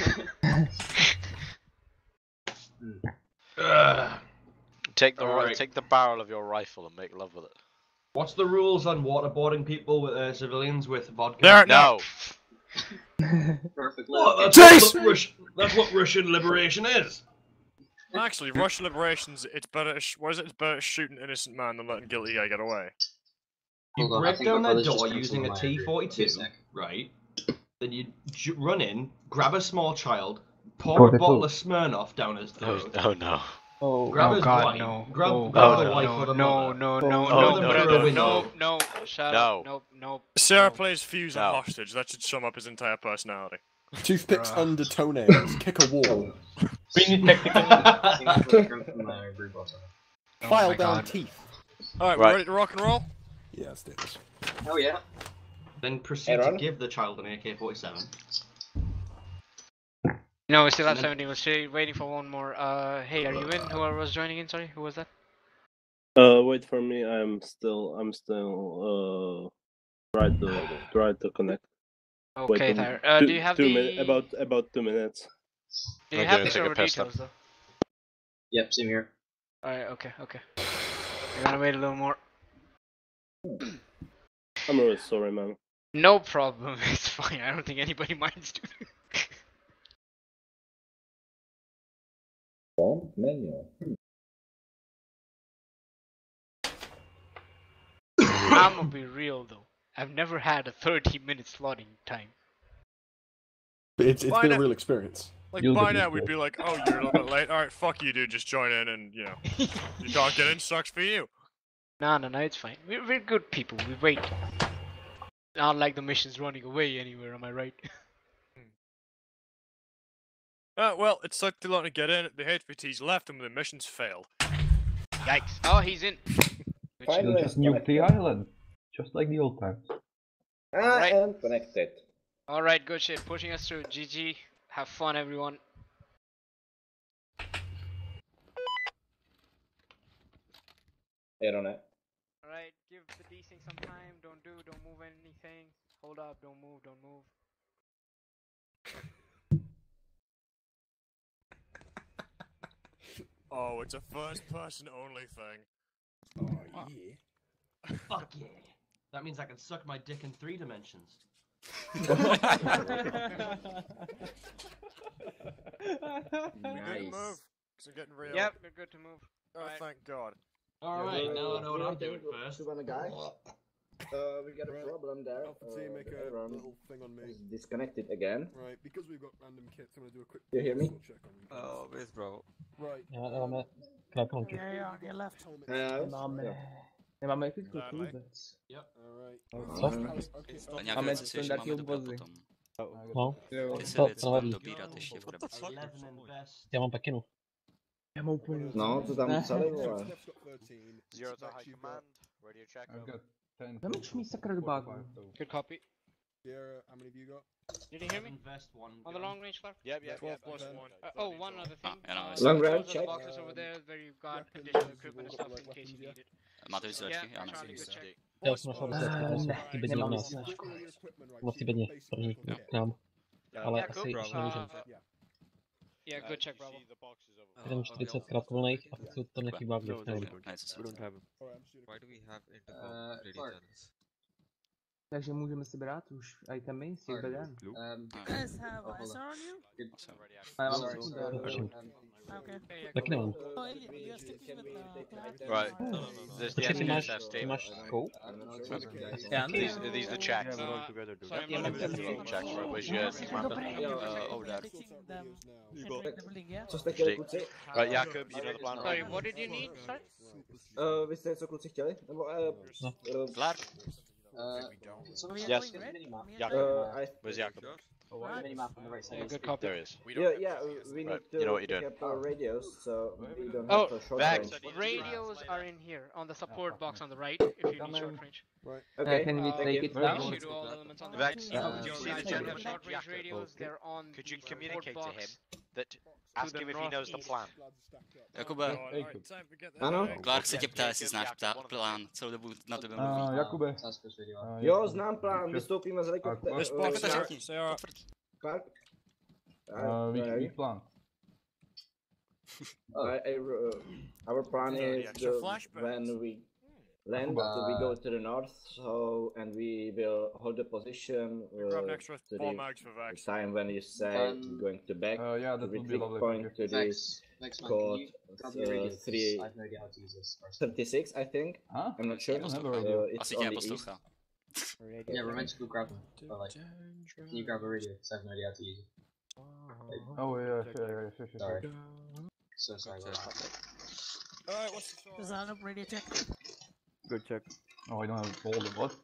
Take the barrel of your rifle and make love with it. What's the rules on waterboarding people with civilians with vodka? There, no. Perfect. That's what Russian liberation is. Actually, Russian liberations, it's better. What is it? It's better shooting an innocent man than letting guilty guy get away. You break down their door using a T-42, right? Then you run in, grab a small child, pour a bottle of Smirnoff down his throat. Oh no. Grab his God, wife. no. Grab the wife or the no, mother. no, shut up, nope. Sarah plays Fuse and hostage. That should sum up his entire personality. Toothpicks under toenails, kick a wall. File down teeth. Alright, we're ready to rock and roll? Yeah, let's do this. Oh yeah. Then proceed to give the child an AK-47. No, we still have 17. We're still waiting for one more. Hey, are you in? Whoever was joining in, sorry, who was that? Wait for me. I'm still try to connect. Okay, there. Do you have about 2 minutes? Do you have the server details though? Yep, same here. Alright, okay. We're gonna wait a little more. I'm really sorry, man. No problem, it's fine. I don't think anybody minds. Menu. I'm gonna be real though. I've never had a 30-minute slotting time. But it's been a real experience. Like by now we'd be like, oh, you're a little bit late. Alright, fuck you, dude. Just join in, and you know, you can't get in. Sucks for you. No, it's fine. We're good people. We wait. Not like the mission's running away anywhere. Am I right? Well, it's took too long to get in. The HVT's left, and the mission's failed. Yikes! Oh, he's in. We'll just nuke the island, just like the old times. I am connected. Alright, good shit. Pushing us through. GG. Have fun, everyone. Hit on it. Alright, give the desync some time. Don't move anything. Hold up, don't move. Oh, it's a first-person only thing. Oh yeah. Fuck yeah. That means I can suck my dick in 3 dimensions. Nice. So getting real. Yep, we're good to move. Oh, thank God. Alright, now I know what I'm doing first. We got a problem there. Alpha team, make a little thing on me. Is disconnected again. Right, because we've got random kits, I'm gonna do a quick. You hear me? Check on you. Oh, where's bro? Right. Já máme krátkonky. Yeah, on your left. Nemáme epickou vůbec. Co? Nějaké věci si ještě máme dobrat potom. No, Ty si to věci budeme dobírat ještě v krabici. já mám pakinu. Já mám úplně. No, to tam psali, vole. Zero to high command. Radio check. Nemáš mi sakra do bágu. Good copy. Yeah, how many have you got? Did you hear me? Invest one. On the long range, Clark? Yep, yep, 12 yep. plus 1. Oh, one other thing. Long range, Those are the check. boxes over there where you've got additional equipment and stuff in case you need it. Máte vysílačky? Já Charlie, nevím. good check. Já jsem našel ty bední u nás. Moc ty bední, první k nám. Ale asi už nemůžeme. Yeah, good check, Bravo. Jenom 40 krátkovlných a pak jsou tam nějaký bágy. We don't have them. Why do we have intercom radio channels? Takže můžeme si brát už itemy z těch beden. Guys have eyes on you? A já mám sekundární. Okay. Taky nemám. Oh, you're sticking with the clan? Right. There's the Počkej, NCSS ty team. máš scope? These are the checks. Sorry, Yeah, I'm the little checks. Right, where's your commander? Over there. Co jste chtěli, kluci? Right, Jakub, you know the plan, Sorry, right? what did you need? Sorry? Vy jste něco, kluci, chtěli? Nebo, Clark? Yes. Where's Jakub? Yeah, good copy. There he is. Yeah, we need to You know what you're pick doing. up our radios, so we don't Oh, have to short back. range. Radios are in here on the support box on the right if you need short range. Okay. Can we take it I'll down? shoot all elements on the Vex, right. did you see the Guys gentleman have short range Jakub? radios, they're on Could you the communicate support to him box. that ask him if he knows the plan? Jakube, Ano? Clark se tě ptá, jestli znáš plán. Celou dobu na tebe mluví. Jakube. Jo, znám plán, vystoupíme z helikoptéru. Clark? Víš plán. Our plan is when we land, we go to the north, so and we will hold the position Grab an extra to 4 the mags for Vex. time when you say you're going to back. Yeah, that we would be lovely. point to this code 36, I think. Huh? I'm not sure. It's Asi on tě the east. neposlouchá. Yeah, we're meant to go grab them. But like, can you grab a radio? Because I have no idea how to use it. Oh yeah, sure. Sorry. So sorry about that. Alright, what's the score? Is that a radio check? Good check. Oh, I don't have all the what?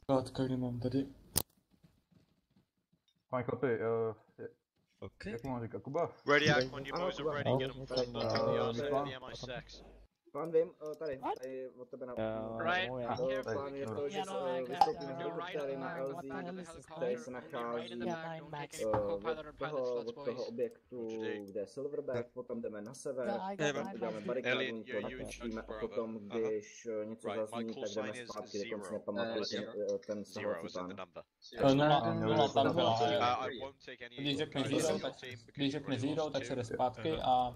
Látka, kde mám tady? Fajn chlapi, Okay. jak mám říkat, Kuba? Radiac, when you boys are ready, get them from the MI6. Plán vím, tady od tebe na... Right, Plán je to, že no, vystoupíme z helikoptéry na LZ, který se nachází od toho objektu, kde je Silverback, potom jdeme na sever, uděláme barikádu, to napustíme a potom, když něco zazní, tak jdeme zpátky, dokonce nepamatuju ten stahovací plán. Nula tam byla. Když řekne zero, tak se jde zpátky a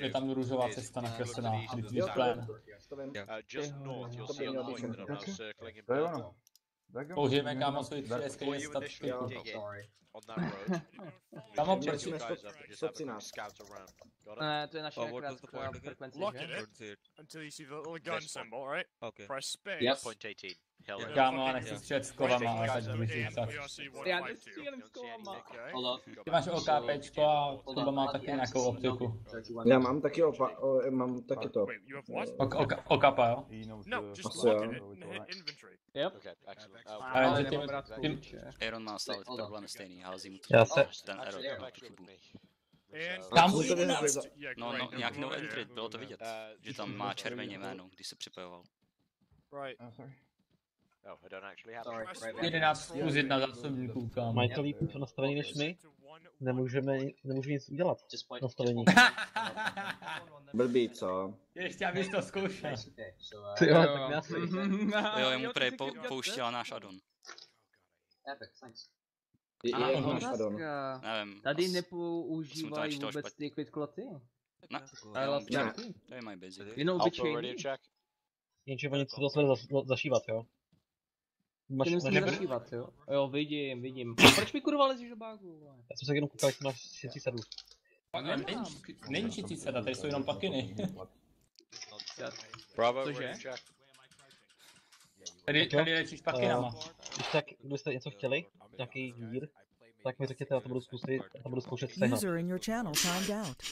je tam růžová cesta nakreslená. Plán. Just north, you'll see on the point that I'm now circling in To je purple. ono. Použijeme kámo svůj 3SK Before you statistiku. initially dig it on that road, Kámo, you proč? two guys have to just have a quick scout around. Got it? Ne, to je naše Oh, what was the krátká point again? frekvence, Look že? at it until you see the little gun This one. symbol, right? Okay. Press space. Yep. Point 18. Hell yeah. Kámo, a nechci střílet s kovama, ale tak blíží tak. Já nestřílím s kolama. Hold on. Ty máš OKPčko a Kuba má taky nějakou optiku. Já mám taky mám taky to. Wait, you have what? Okapa, jo? No, just Asi look jo. at it and hit inventory. Yep. Okay, excellent. Ale Ale že nemám rád kouče. Aaron má stále ty problémy stejný, hází mu to Já se- ten error Actually, tam Vex chybu. with me. And Tam Co to je? yeah, No, great, nějak no right entry, here. bylo to vidět, že tam má červeně jméno, když se připojoval. Right. Oh, I don't actually have Sorry, it. right back. 11 plus 1 zásobníků, kámo. Mají to líp nastavení než my? Nemůžu nic udělat. Just point. Nastavení. Blbý, co? Ještě abys to zkoušel. Okay, so Ty jo, tak já si. Jo, jemu prej pouštěla náš addon. epic, thanks. Je máš addon. Nevím. Tady Jsem nepoužívají to načítal vůbec špatně. ty quick kloty? Ne, Ale jenom vlastně ne. taky. to je my busy. Jenom Alpha radio obyčejný. check. Jenže oni to zase zašívat, jo? Máš, Ty musíš máš, zašívat, jo? Jo, vidím. Proč mi kurva lezíš do bágu? já jsem se jenom koukal, jestli máš šicí sadu. Není šicí sada, tady jsou jenom pakiny. Bravo, Cože? ready check. Tady lečíš pakinama. Když tak, kdybyste něco chtěli, nějaký dír, tak mi řekněte, já to budu zkusit, já to budu zkoušet sehnat. User in your channel timed out.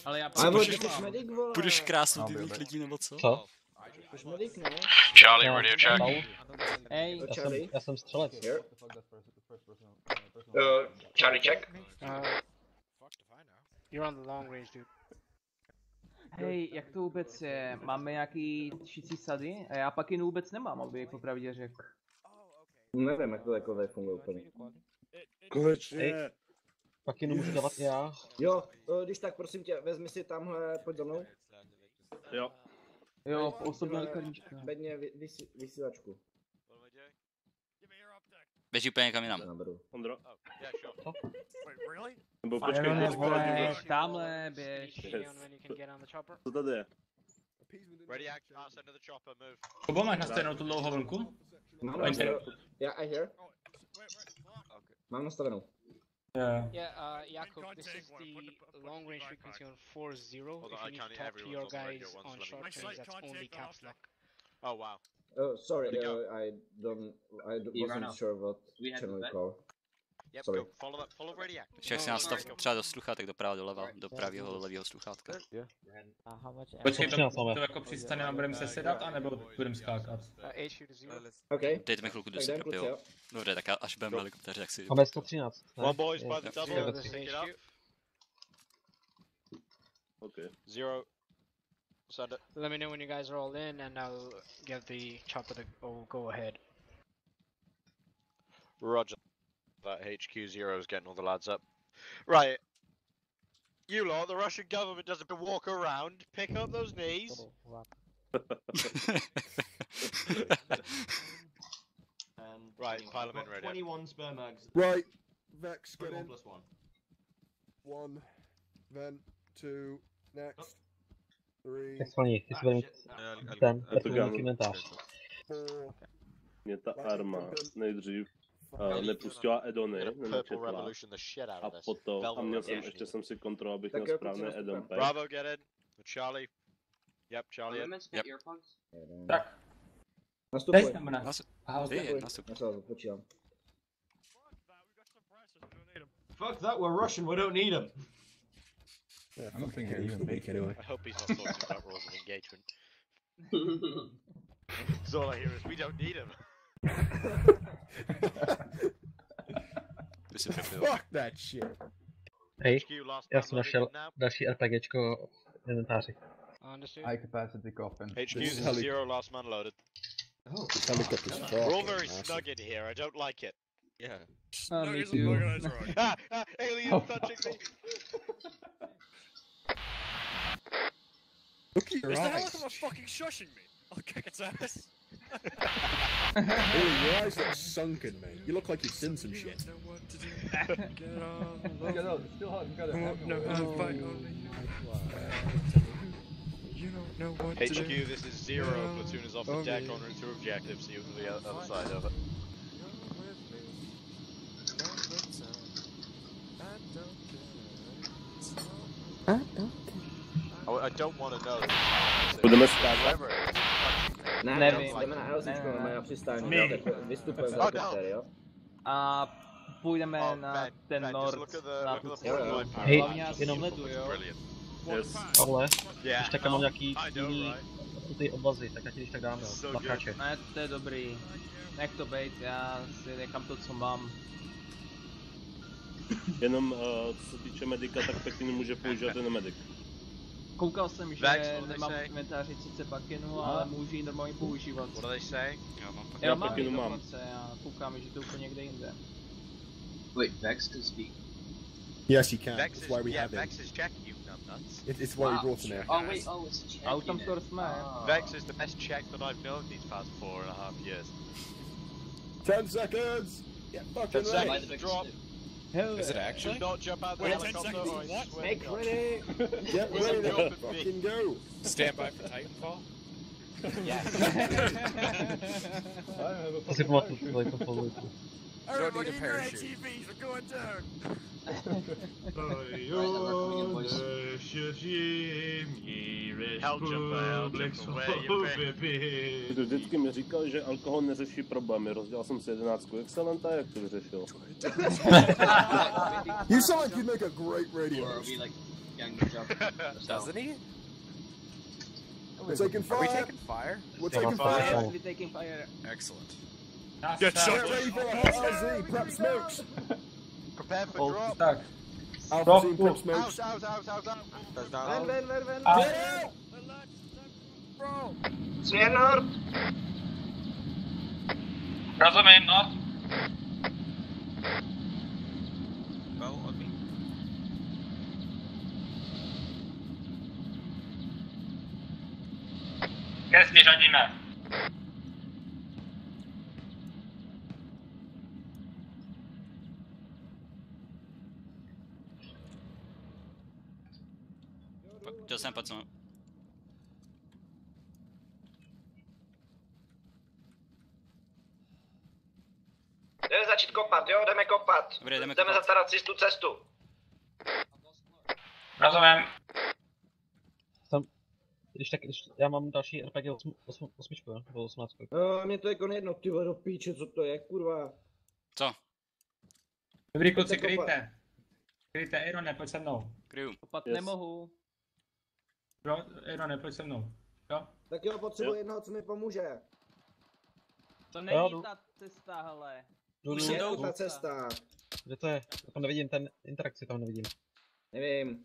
Ale já Budeš krásnout ty lidí nebo co? Co? Charlie, radio check. Hej, Já jsem střelec. Charlie check. You're on the long range, dude. hej, jak to vůbec je? Máme nějaký šicí sady? A já pak jen vůbec nemám, aby popravdě řekl. Nevím, jak to takové funguje úplně. Konečně. Pak jenom můžu dávat já. Jo, když tak prosím tě, vezmi si tamhle, pojď za mnou. Jo. Jo, osobní lékaříčka. Bedně vysílačku. Běž úplně někam jinam. Ondro. Co? Nebo počkej, Tamhle běž. Co tady je? Ready, act, send to the chopper, move. Kubo, máš nastavenou tu dlouhou vlnku? Yeah, I hear. Mám nastavenou. Yeah, Jakub, this is the long range frequency on 40. If you need to talk to your guys on short range, that's only caps lock. Oh wow. Sorry, I wasn't sure what channel you call. Yep, Sorry. go. Follow radio act. Ještě jak si nastav třeba do sluchátek, doprava doleva, do pravého levého sluchátka. Počkej, to jako přistane a budeme se sedat, anebo budeme skákat? Okay. Dejte mi chvilku do jo. Dobře, tak až budeme v helikoptéře, tak si... Máme 113. One boys by the double, pick it up. Okay. Zero. Send it. Let me know when you guys are all in, and I'll give the chopper the go ahead. Roger. That HQ0 is getting all the lads up. Right. You lot, the Russian government doesn't walk around, pick up those knees. And Right, pile them in ready. 21 sperm eggs. Right, Vex, get 1 in. plus 1. 1, then 2, next. 3. Tak splní, ty si budeme ten, inventář. 4. Mě ta arma nejdřív nepustila edony, nenečetla. A potom, a měl jsem, ještě jsem si kontroloval, abych měl správný edon pack. Bravo, get in. Charlie. Yep, Charlie. Yep. Tak. Nastupuj. Nastupuj. Počítám. Fuck that, we're Russian, we don't need them. Yeah, I don't think I even make anyway. I hope he's not talking about rules of engagement. Because all I hear is, we don't need him. Fuck that shit. Hej, já jsem našel další RPGčko v inventáři. High capacity coffin. HQ 0, last man loaded. Oh, helicopter's We're all very snug in here, I don't like it. Yeah. Me too. Alien touching me! Look at your Is the eyes. helicopter fucking shushing me? I'll kick its ass. Really, your eyes look sunken, mate. You look like you've seen some shit. HQ, this is 0, platoon is off the deck on route to objective, see you on the other side of it. I don't want to know. Budeme stát. Ne, jdeme na LCčko, jdeme na přistání, vystupujeme z helikoptéry, jo? A půjdeme na ten nord, na tu cestu. Hej, Hlavně jenom ledu, jo? Pavle, když tak mám nějaký jiný ty obvazy, tak já ti když tak dám, jo, machače. Ne, to je dobrý. Nech to bejt, já si nechám to, co mám. Jenom co se týče medika, tak Pekin může používat ten medic. Koukal jsem, že nemám v inventáři sice pakinu, ale můžu ji normálně používat. What do they say? Já mám ji dokonce, já koukám, že to je úplně někde jinde. Wait, Vex can speak. Yes, he can. Vex That's why we have him. Vex is checking you, numbnuts. It's why we brought him here. Oh wait, oh it's checking. Autem skoro jsme. Vex is the best check that I've known these past 4.5 years. 10 seconds! Get 10 fucking ready! seconds, drop. Is it actually? Do not jump out the Wait, 10 helicopter seconds, or I what? swear Make to God. ready! Get ready! Fucking go! Stand by for Titanfall? To si pamatuju, to pamatuju. Everybody in your ATVs are going down. Vždycky mi říkal, že alkohol neřeší problémy. Rozdělal jsem si 11 excelenta, jak to vyřešil? You sound like you'd make a great radio. Doesn't he? We're taking fire. Are we taking fire? We're taking fire. We're taking fire. Excellent. Get ready for a hot LZ. Prep smokes. Prepare for drop. Tak. Alpha team prep smokes. Out. That's down. Ven. Bro. Směr nord. Rozumím, no. Well, on me. Kesky řadíme. Chtěl jsem pacnout. Jdeme začít kopat, jo? Jdeme kopat. Dobrý, jdeme Jdeme kopat. zatarat si tu cestu. Rozumím. Když já mám další RPG 8, jo? Nebo 18. Mně to jako jedno, ty vole, do píče, co to je, kurva. Co? Dobrý kluci, kryjte. Kryjte, Irone, pojď se mnou. Kryju. Kopat nemohu. Irone, pojď se mnou. Jo? Tak jo, potřebuji jednoho, co mi pomůže. To není ta cesta, hele. Už je ta cesta. Kde to je? Já tam nevidím, ten interakci tam nevidím. Nevím.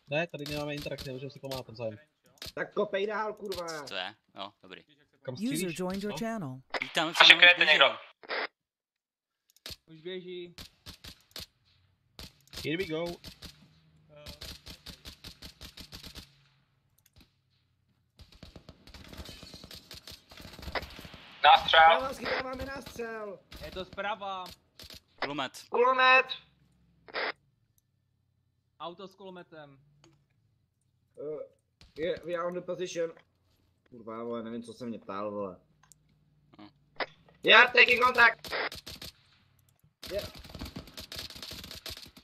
Ne, tady nemáme interakci, můžeme si pomáhat tam zájem. Tak kopej dál, kurva. To je? Jo, dobrý. Kam User střílíš? joined your channel. Vítám, Ještě kryjete někdo. Už běží. Here we go. Nástřel. Schytáváme nástřel. Je to zprava. Kulomet. Kulomet. Auto s kulometem. We are on the position. Kurva, vole, nevím, co se mě ptal, vole. Yeah, taking contact. Yeah.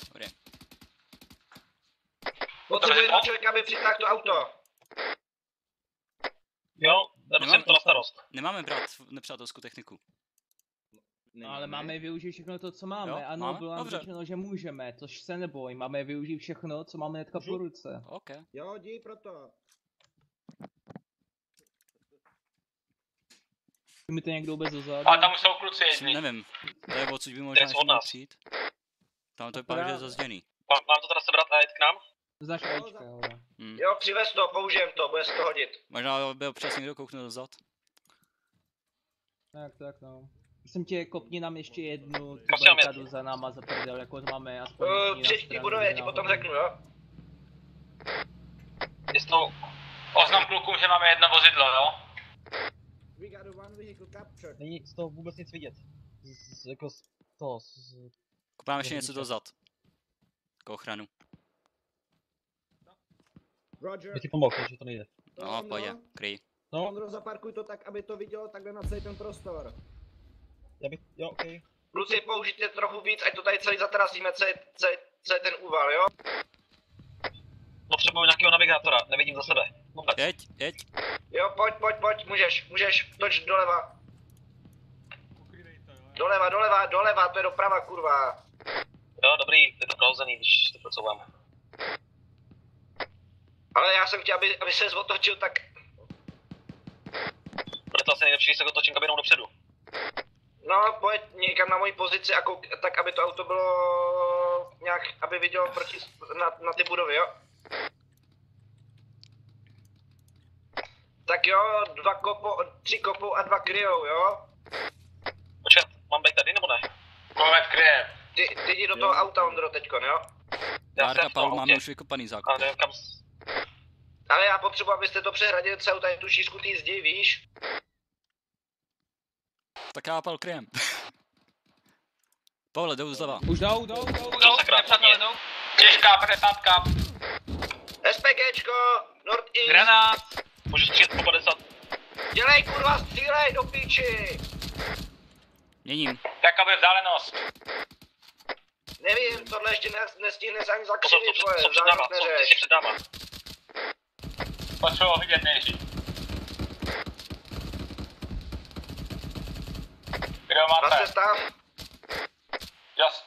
Dobrý. Potřebuji jednoho člověka, aby přitáhl to auto. Jo, dám si to na starost. Nemáme brát nepřátelskou techniku. No, ale máme využít všechno to, co máme. Jo, Ano, máme? bylo nám Dobře. řečeno, že můžeme, což se neboj. Máme využít všechno, co máme hnedka po ruce. OK. Jo, jdi proto. Mi to někdo vůbec dozadu. Ale tam jsou kluci jedni. Nevím. To je odsud by možná ještě měl přijít. Tam to vypadá, že je zazděný. Mám to teda sebrat a jít k nám? Znaš Ačka, ale. Jo, přivez to, použijem to, bude se to hodit. Možná by občas někdo kouknul dozad. Tak no. Jsem tě, kopni nám ještě jednu, tu Prosím, barikadu za náma za prdel, jako máme aspoň Při té budově, ti potom řeknu, jo? Jistou oznam klukům, že máme jedno vozidlo, jo? Není z toho vůbec nic vidět. Jako z toho, Kupáme ještě něco dozad. Jako ochranu. Roger. Já ti pomohl, že to nejde. No, pojď, kryj. No. Ondro, zaparkuj to tak, aby to vidělo takhle na celý ten prostor. Jo, OK. Kluci, použijte trochu víc, ať to tady celý zatrasíme, celý ten úval, jo? Potřebuji nějakého navigátora, nevidím za sebe. Jeď. Jo, pojď, můžeš, toč doleva. Doleva, to je doprava, kurva. Jo, dobrý, je to prohozený, když to posouváme. Ale já jsem chtěl, aby se otočil, tak... Bude to asi nejlepší, když se otočím kabinou dopředu. No, pojď někam na moji pozici a tak, aby to auto bylo nějak, aby vidělo proti, na ty budovy, jo? Tak jo, 3 kopou a 2 kryjou, jo? Počkat, mám být tady nebo ne? Komet kryje. Ty jdi do toho auta, Ondro, teďkon, jo? Dárka, Paul, máme už vykopaný základ. Ale nevím kam... Ale já potřebuji, abyste to přehradili celou tady tu šířku té zdi, víš? Tak já Paul kryjem. Pavle, jdou zleva. Už jdou, nepřátelé jdou. Těžká 50. SPGčko, North East. Granát. Můžu střílet po 50. Dělej kurva, střílej do píči! Měním. Jaká bude vzdálenost? Nevím, tohle ještě nestihneš ani zakřivit, tvoje, vzdálenost neřeš. Před náma. Potřebuji ho vidět nejdřív. Kdo máte? Zase tam. Just.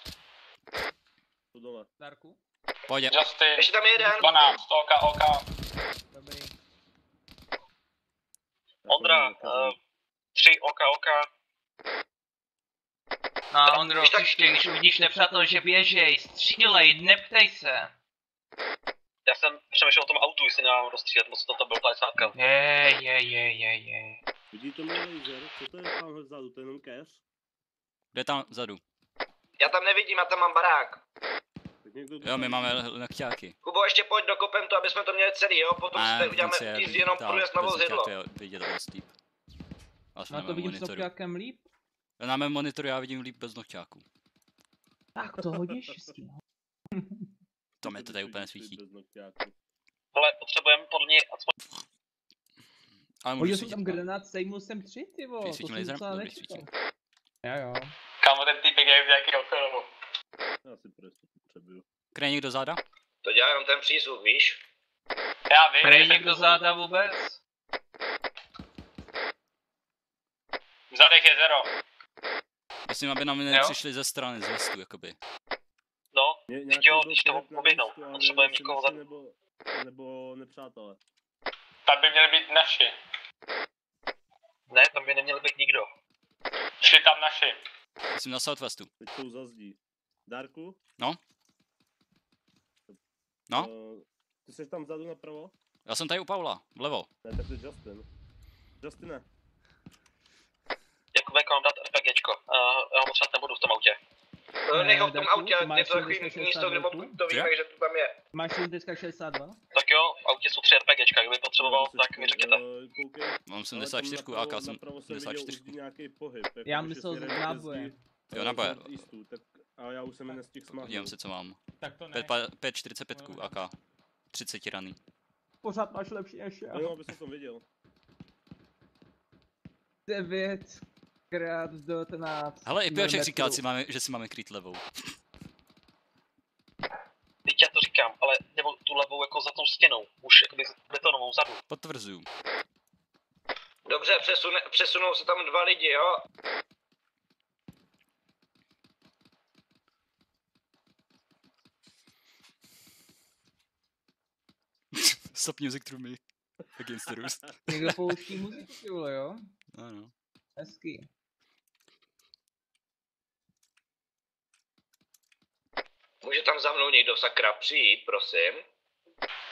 Darku? Pojď. Justin. Ještě tam jeden. 12, OK. Dobrý. Ondra, 3, OK. No, Ondro, když uvidíš nepřátel, že běžej, střílej, neptej se. Já jsem přemýšlel o tom autu, jestli nemám rozstřílet, moc to byl 50. Je. Vidíte můj laser? Co to je tamhle vzadu? To je jenom cash? Kde tam vzadu? Já tam nevidím, já tam mám barák. Jo, my máme nechťáky. Kubo, ještě pojď do kopentu, aby jsme to měli celý, jo? Potom si tady uděláme utíz jenom průjezd na vozidlo. Vidět dost líp. Já to vidím s nokťákem líp? Na mém monitoru já vidím líp bez nochťáků. Tak to hodně štěstí. To mě to tady úplně svítí. Ale potřebujeme podle mě aspoň... Ale hodil jsem tam granát, sejmul jsem 3, ty vole, to jsem docela nečekal. Jo. Kámo, ten týpek je z nějakého filmu. Já si prostě potřebuju. Kryje někdo záda? To dělá jenom ten přízvuk, víš? Já vím. Kryje někdo záda vůbec? Zadech je 0. Myslím, aby nám nepřišli ze strany, z vestu, jakoby. No, teď jo, když to oběhnou, potřebujeme někoho za... Nebo nepřátelé. Tam by měli být naši. Ne, tam by neměli být nikdo. Šli tam naši. Myslím na southwestu. Teď jsou za zdí. Darku? No? No? Ty jsi tam vzadu napravo? Já jsem tady u Paula, vlevo. Ne, tak to je Justin. Justine. Jakube, mám dát RPGčko. Já ho třeba nebudu v tom autě. Nech ho v tom autě, je to takový místo, kde to víme, že to tam je. Máš 72? Tak jo, v autě jsou 3 RPGčka, kdyby potřeboval, tak mi řekněte. Mám 74, AK jsem 74. Já myslel z náboje. Jo, náboje. A já už jsem je nestihl smáhnout. Dívám se, co mám. 5,45 AK. 30 raný. Pořád máš lepší než já. Jo, abys to viděl. 9 krát 19. Hele, i Pioček říká, že si máme krýt levou. Teď já to říkám, ale nebo tu levou jako za tou stěnou, už jakoby betonovou vzadu. Potvrzuju. Dobře, přesunou se tam 2 lidi, jo? Stop music through me. Against the rules. Někdo pouští muziku, ty vole, jo? No. Hezký. Může tam za mnou někdo sakra přijít, prosím?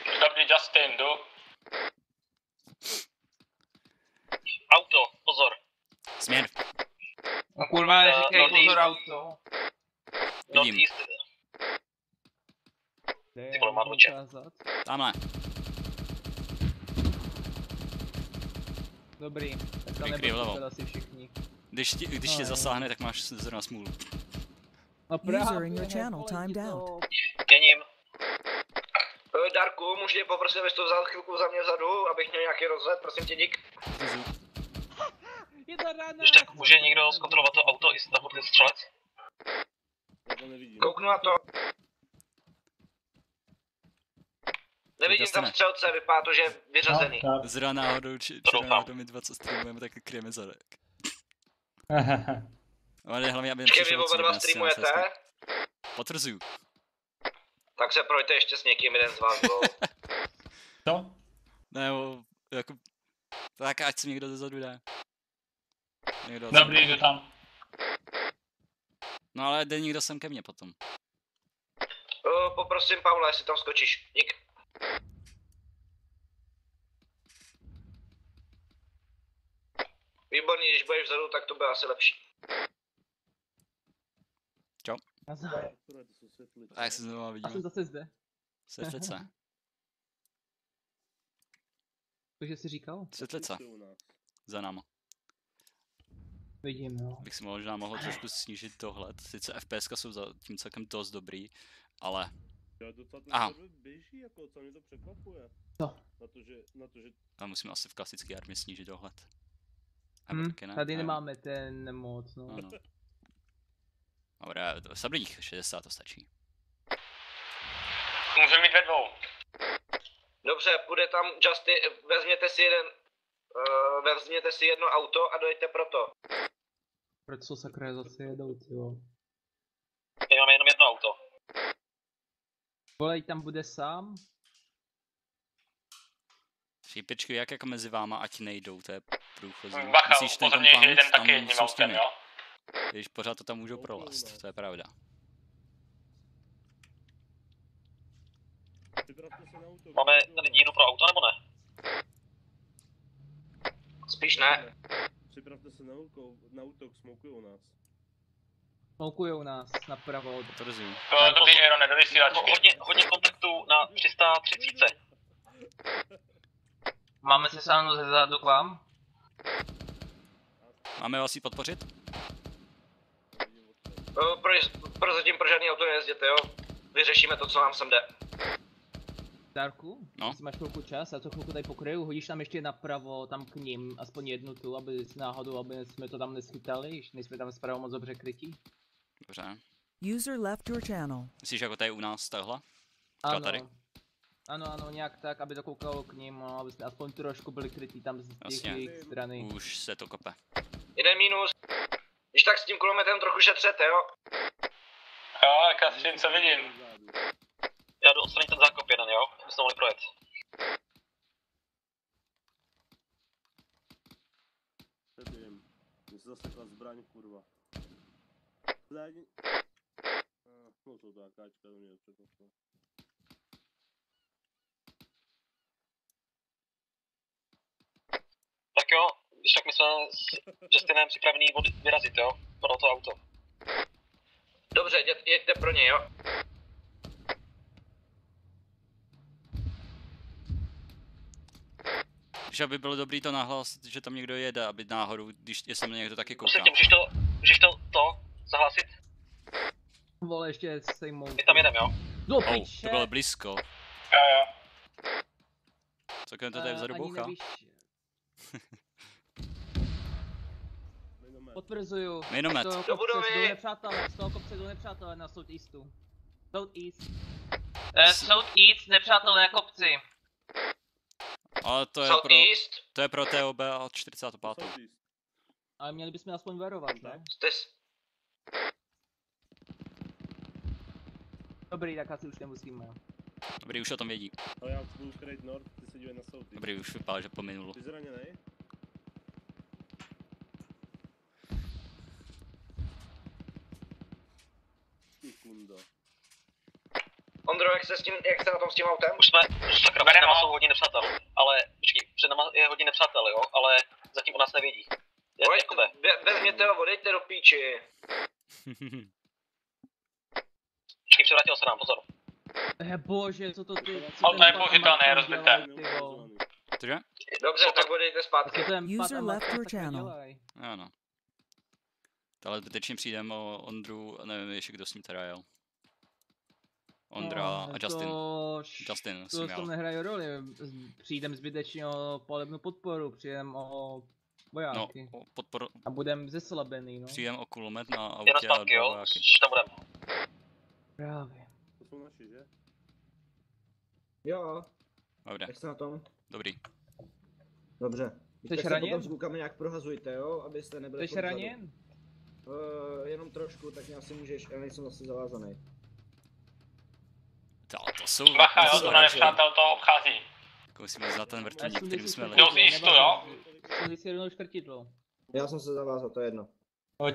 Dobrý, Justin, jdu. Auto, pozor. Směr. A kurva, neříkej pozor auto. Vidím. Ty vole, má dvoče. Tamhle. Dobrý, tak tam nebudou asi všichni. Když tě zasáhne, tak máš zrovna smůlu. User in your channel timed out. Měním. Darku, můžu tě poprosit, abys to vzal chvilku za mě vzadu, abych měl nějaký rozhled, prosím tě, dík. Je to rána. Když tak může někdo zkontrolovat to auto, jestli tam bude střelec? Kouknu na to. Nevidím tam střelce, vypadá to, že je vyřazený. Zra náhodou, my 20 streamujeme, tak kryjeme zadek. Ale hlavně, aby vy oba dva streamujete? Potvrzuju. Tak se projďte ještě s někým, jeden z vás dvou. Co? Ne, jako... Tak ať si někdo zezadu dá. Dobrý, jdu tam. No ale jde někdo sem ke mně potom. Poprosím Paula, jestli tam skočíš. Dík. Výborný, když budeš vzadu, tak to bude asi lepší. Čau. A jak se znovu vidíme? A jsem zase zde. Světlice. Takže jsi říkal? Světlice. Za náma. Vidím, jo. Bych si možná mohl trošku snížit dohled. Sice FPSka jsou za tím celkem dost dobrý, ale... Aha. Běží, jako, co mě to překvapuje. Co? Na to, že... A musíme asi v klasické armě snížit dohled. Taky ne? Tady nemáme ten moc, no. Ano. Dobrá, sablík 60 to stačí. Můžeme mít ve dvou. Dobře, půjde tam Justy, vezměte si jedno auto a dojďte pro to. Proč jsou sakra zase jedou, tyjo? My máme jenom jedno auto. Volej tam bude sám? Šípečky, jak jako mezi váma, ať nejdou, to je průchozí. Bacha, pozorně, že jeden taky jedním autem, jo? Když pořád to tam můžou prolézt, to je pravda. Máme tady díru pro auto, nebo ne? Spíš ne. Připravte se na útok, smokujou nás. Smokujou nás napravo. To rozumím. Dobrý, Aero, nedovysílačky. Hodně kontaktů na 330. Máme se sáhnout ze zádu k vám? Máme vás jí podpořit? Prozatím pro žádný auto nejezděte, jo? Vyřešíme to, co nám sem jde. Darku? No? Jestli máš chvilku čas, já to chvilku tady pokryju, hodíš tam ještě napravo, tam k ním, aspoň jednu tu, aby náhodou, aby jsme to tam neschytali, nejsme tam zprava moc dobře krytí. Dobře. User left your channel. Myslíš jako tady u nás takhle? Ano. Tady? Ano, nějak tak, aby to koukalo k ním, no, aby jsme aspoň trošku byli krytí tam z těch jejich strany. Už se to kope. Jeden mínus. Když tak s tím kulometem trochu šetřete, jo? Jo, tak já si co vidím. Já jdu odstranit ten zákop jeden, jo? Byste mohli projet. Přebijím. Mně se zasekla zbraň, kurva. Zadní... No jsou to akáčka, to mě překvapilo. Tak jo, když tak my jsme s Justinem připravený vyrazit, jo? Pro to auto. Dobře, jeďte pro ně, jo? Že by bylo dobrý to nahlásit, že tam někdo jede, aby náhodou, když jestli na někdo taky kouká. Prosím tě, můžeš to zahlásit? Vole, ještě sejmou. My tam jedem, jo? To bylo blízko. Jo. Co když to tady vzadu bouchá? Potvrzuju. Minomet. Z toho kopce jdou nepřátelé, z toho kopce jdou nepřátelé na southeastu. Southeast. Southeast, nepřátelé na kopci. Ale to je pro TOB a 45. Ale měli bychom aspoň varovat, ne? Dobrý, tak asi už nemusíme. Dobrý, už o tom vědí. Ale já budu krejt North, ty se dívej na South. Dobrý, už vypadá, že pominulo. Ty zraněnej? Ty kundo. Ondro, jak jste na tom s tím autem? Už sakra, před náma jsou hodně nepřátel. Ale, počkej, před náma je hodně nepřátel, jo? Ale zatím o nás nevědí. Vezměte ho, odejďte do píči. Počkej, převrátil se nám, pozor. Bože, co to ty... Auto je použitelné, je rozbité. Cože? Dobře, tak odejďte zpátky. User left your channel. Ano. Ale zbytečně přijdeme o Ondru, nevím ještě kdo s ním teda jel. Ondra a Justin. Justin to tom nehraje roli, přijdem zbytečně o palebnou podporu, přijdem o vojáky. No, o podporu... A budem zeslabený, no. Přijdem o kulomet na autě a dva vojáky. Tam budem. Právě. To jsou naši, že? Jo. Dobré. Jak jste na tom? Dobrý. Dobře. Jsi raněn? Potom s klukami nějak prohazujte, jo? Abyste nebyli... Jsi raněn? Jenom trošku, tak mě asi můžeš, já nejsem zase zavázaný. To jsou... Bacha, jo, to na nepřátel to obchází. Musíme znát ten vrtulník, který jsme jdou z jistu, jo? Jsem si jednou škrtidlo. Já jsem se zavázal, to je jedno.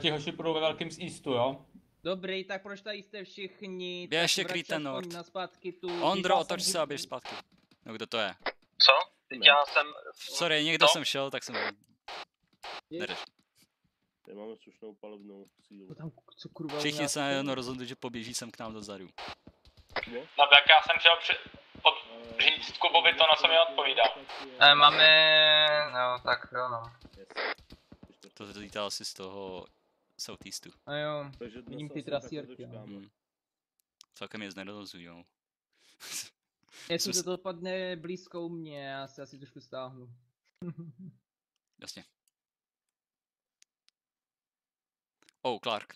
Ti hoši půjdou ve velkým z eastu, jo? Dobrý, tak proč tady jste všichni? Běž kryjte Nord. Tu... Ondro, otoč se a běž zpátky. No kdo to je? Co? Já jsem... Sorry, někdo jsem šel, tak jsem... Neřeš. Tady máme slušnou palebnou sílu. Všichni se najednou rozhodli, že poběží sem k nám dozadu. No tak já jsem chtěl říct Kubovi to, na co mi odpovídá. Máme... no tak jo no. To zlítá asi z toho Southeastu. A jo, vidím ty trasírky. Celkem je znedozujou. Jestli to dopadne blízko u mě, já se asi trošku stáhnu. Jasně. Oh, Clark.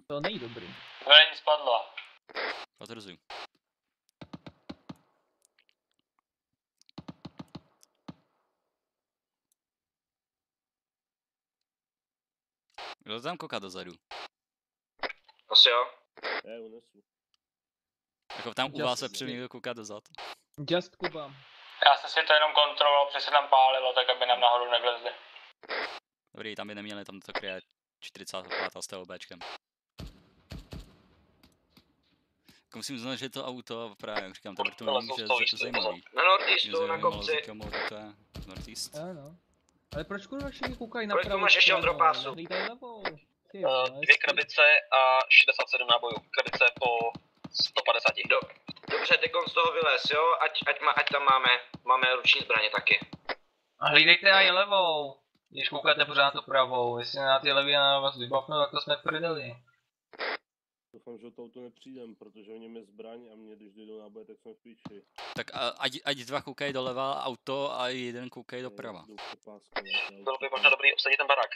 To není dobrý. Velení spadlo. Potvrzuji. Kdo tam kouká dozadu? Asi jo. Já je unesu. Jako tam u vás vepředu někdo kouká dozad. Just Kuba. Já jsem si to jenom kontroloval, protože se tam pálilo, tak aby nám nahoru nevlezli. Dobrý, tam by neměli, tam to kryje 45. s TOBčkem. Musím znát, že to auto, právě jak říkám, to vrtulník, že je zajímavý. Na northeastu, na kopci. To je northeast. Ano. Ale proč kurva všichni koukají napravo? Kolik tu máš ještě od dropásu? Hlídají levou. 2 krabice a 67 nábojů. Krabice po 150. Dobře, Dekon z toho vylez, jo? Ať tam máme ruční zbraně taky. A hlídejte i levou. Když koukáte pořád tu pravou. Jestli na ty levý na vás vybavnou, tak to jsme prdeli. Doufám, že to auto nepřijdem, protože oni mě zbraň a mě, když dojdou náboje, tak jsem v píči. Tak ať dva koukají doleva auto a jeden koukají doprava. Bylo by možná dobrý obsadit ten barák.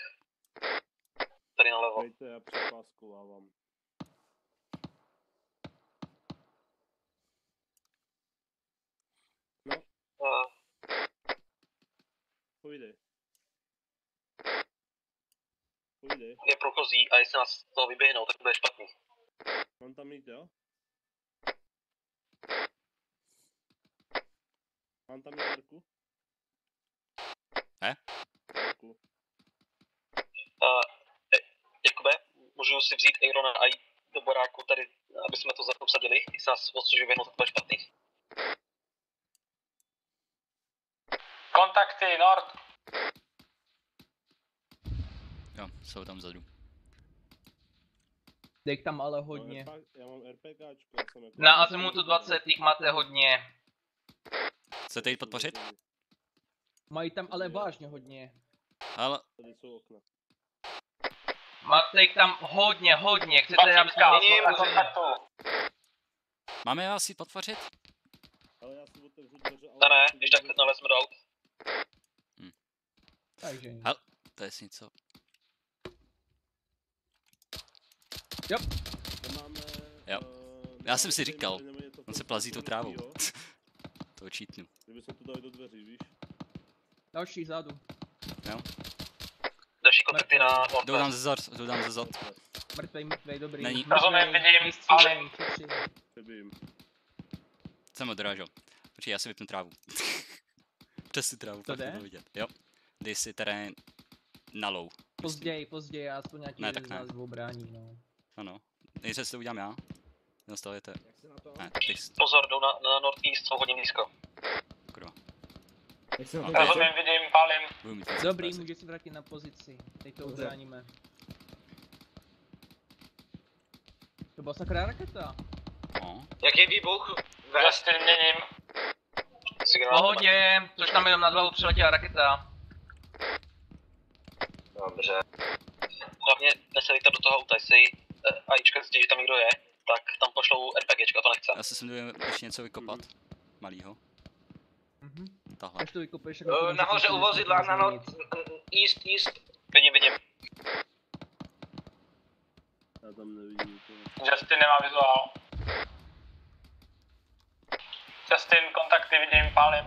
Tady nalevo. Dejte, já přepáskovávám. No. Povídej. Je průchozí a jestli nás z toho vyběhnou, tak to bude špatný. Mám tam jít, jo? Mám tam jít, Darku? Ne? Darku. Jakube, můžu si vzít Aerona a jít do baráku tady, aby jsme to obsadili, jestli nás odsud vyběhnou, tak to bude špatný. Kontakty, Nord! Jo, jsou tam vzadu. Dej tam ale hodně. Já mám RPKčko, já jsem jako... Na azimutu 20 jich máte hodně. Chcete jít podpořit? Mají tam ale vážně hodně. Ale... Tady jsou okna. Máte jich tam hodně. Chcete, aby Máme vás jít podpořit? Ale já si otevřu dveře, ale... Ne, když tak nalezme do aut. Takže... Hele, to je něco. Yep. Jo. Já jsem si říkal, on se plazí tou trávou. To čítnu. Kdyby se tu dali do dveří, víš? Další zádu. Jo. Další kontakty na... Jdou tam ze zad. Mrtvej, dobrý. Není. Rozumím, vidím, ale... Jsem odrážel. Počkej, já si vypnu trávu. Přes tu trávu, pak to vidět. Jo. Dej si terén na low. Později, aspoň nějaký jeden z nás obrání, no. Ano. Nejdřív si to udělám já. Nastavujete. Ne, pozor, jdou na northeast, jsou hodně blízko. Kurva. Rozumím, vidím, pálím. Dobrý, může si vrátit na pozici. Teď to ubráníme. To byla sakra raketa. No. Jaký výbuch? Vlastně měním. Pohodě, což tam jenom na hlavu přiletěla raketa. Dobře. Hlavně neselíte do toho auta, jestli AIčka zjistí, že tam někdo je, tak tam pošlou RPGčka, to nechce. Já si sem jdu ještě něco vykopat. Malýho. Tahle. Až to vykopeš, nahoře u vozidla, na noc, east. Vidím. Já tam nevidím. Justin nemá vizuál. Justin, kontakty, vidím, pálím.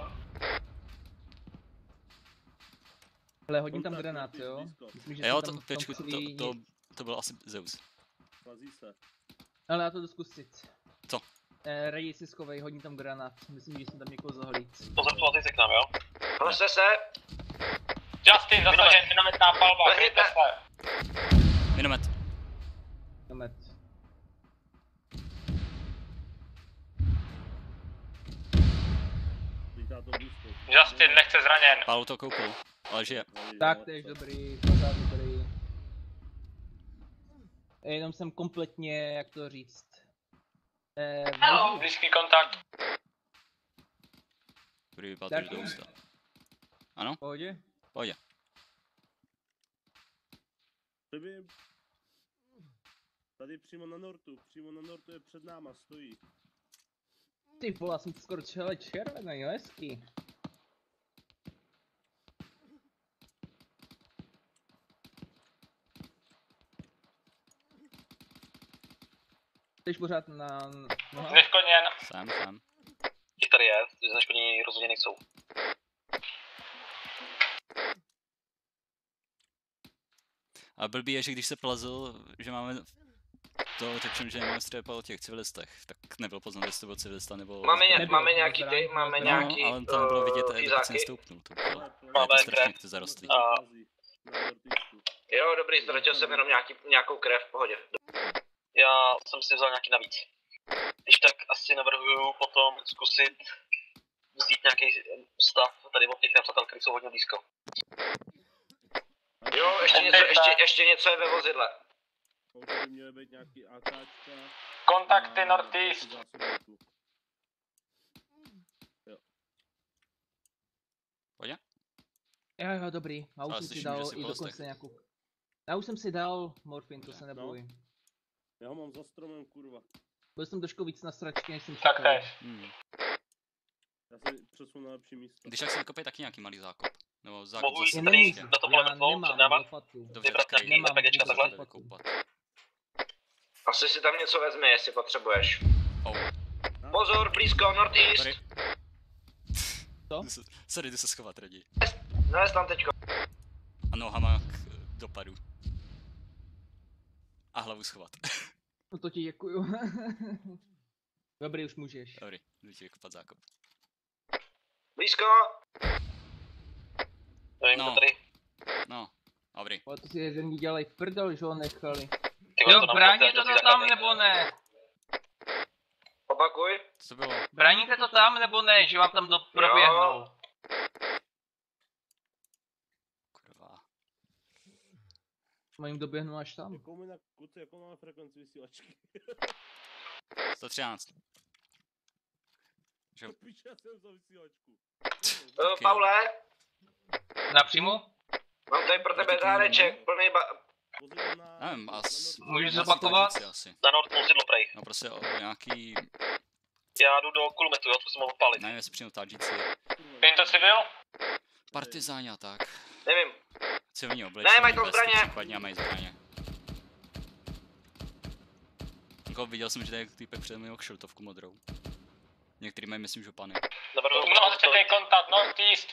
Ale hodím tam granát, jo? Myslím, že jo, to byl asi Zeus. Plazí se. Ale já to jdu zkusit. Co? Raději si schovej, hodím tam granát. Myslím, že jsem tam někoho zahlít. Pozor, plazí se k nám, jo? Hleďte se! Justin, zasažen minometná palba, kryjte se! Minomet. Justin, nechce zraněn. Pálu to koupil, ale žije. Tak, to je dobrý, pořád dobrý. Jenom jsem kompletně, jak to říct. Blízký kontakt. Dobrý, vypadá to do ústa. Ano? Pohodě? Pohodě. Tady přímo na nortu je před náma, stojí. Ty vole, jsem skoro červený, hezký. Jsi pořád na... Zneškodněn. Jsem. Těch tady je, zneškodnění rozhodně nejsou. A blbý je, že když se plazil, že máme to řečeno, že máme střepa o těch civilistech, tak nebyl poznat, jestli to byl civilista nebo... Máme nějaký ty, máme nějaký ale to nebylo vidět, když jsem stoupnul, to bylo strašně ty zarostlý. Jo, dobrý, ztratil jsem jenom nějakou krev, v pohodě. Já jsem si vzal nějaký navíc. Když tak asi navrhuju potom zkusit vzít nějaký stav tady od těch nepřátel, který jsou hodně blízko. Jo, ještě něco je ve vozidle. Měly být nějaký AKčka. Kontakty Northeast. Pojď? Jo, dobrý. Já už jsem si dal i dokonce nějakou... Já už jsem si dal morfin, to se neboj. Já ho mám za stromem, kurva. Byl jsem trošku víc na sračky, než jsem čekal. Tak tež. Já se přesunu na lepší místo. Když tak si vykopej taky nějaký malý zákop. Nebo zákop mohu zase. jít tady na to pole mrtvou před náma? Dobře, vybrat nějaký RPGčka takhle? Asi si tam něco vezme, jestli potřebuješ. Pozor, blízko, northeast. Co? Sorry, jdu se schovat raději. Nalez tam teďko. A nohama k dopadu. A hlavu schovat. No to ti děkuju. Dobrý, už můžeš. Dobrý, jdu ti vykopat zákop. Blízko. No, dobrý. Ale to si jeden dělej prdel, že ho nechali. Jo, bráníte to tam nebo ne? Opakuj. Co bylo? Bráníte to tam nebo ne, že vám tam proběhnou? Kurva. Mám jim doběhnu až tam. Jakou na kuce, jakou máme frekvenci vysílačky? 113. Že... Píče, já jsem za vysílačku. Paule? Napřímo? Mám tady pro tebe dáreček, plný Nevím, můžeš zopakovat? Na Nord vozidlo prej. No prostě o nějaký... Já jdu do kulometu, jo, zkusím ho odpálit. Nevím, jestli přímo tadžíci. Vím to civil? Partizáni a tak. Nevím. Civilní oblečení. Ne, mají to zbraně. Případně a mají zbraně. Jako viděl jsem, že tady týpek přede mnou kšiltovku modrou. Některý mají, myslím, župany. U mnoho začekej kontakt Northeast.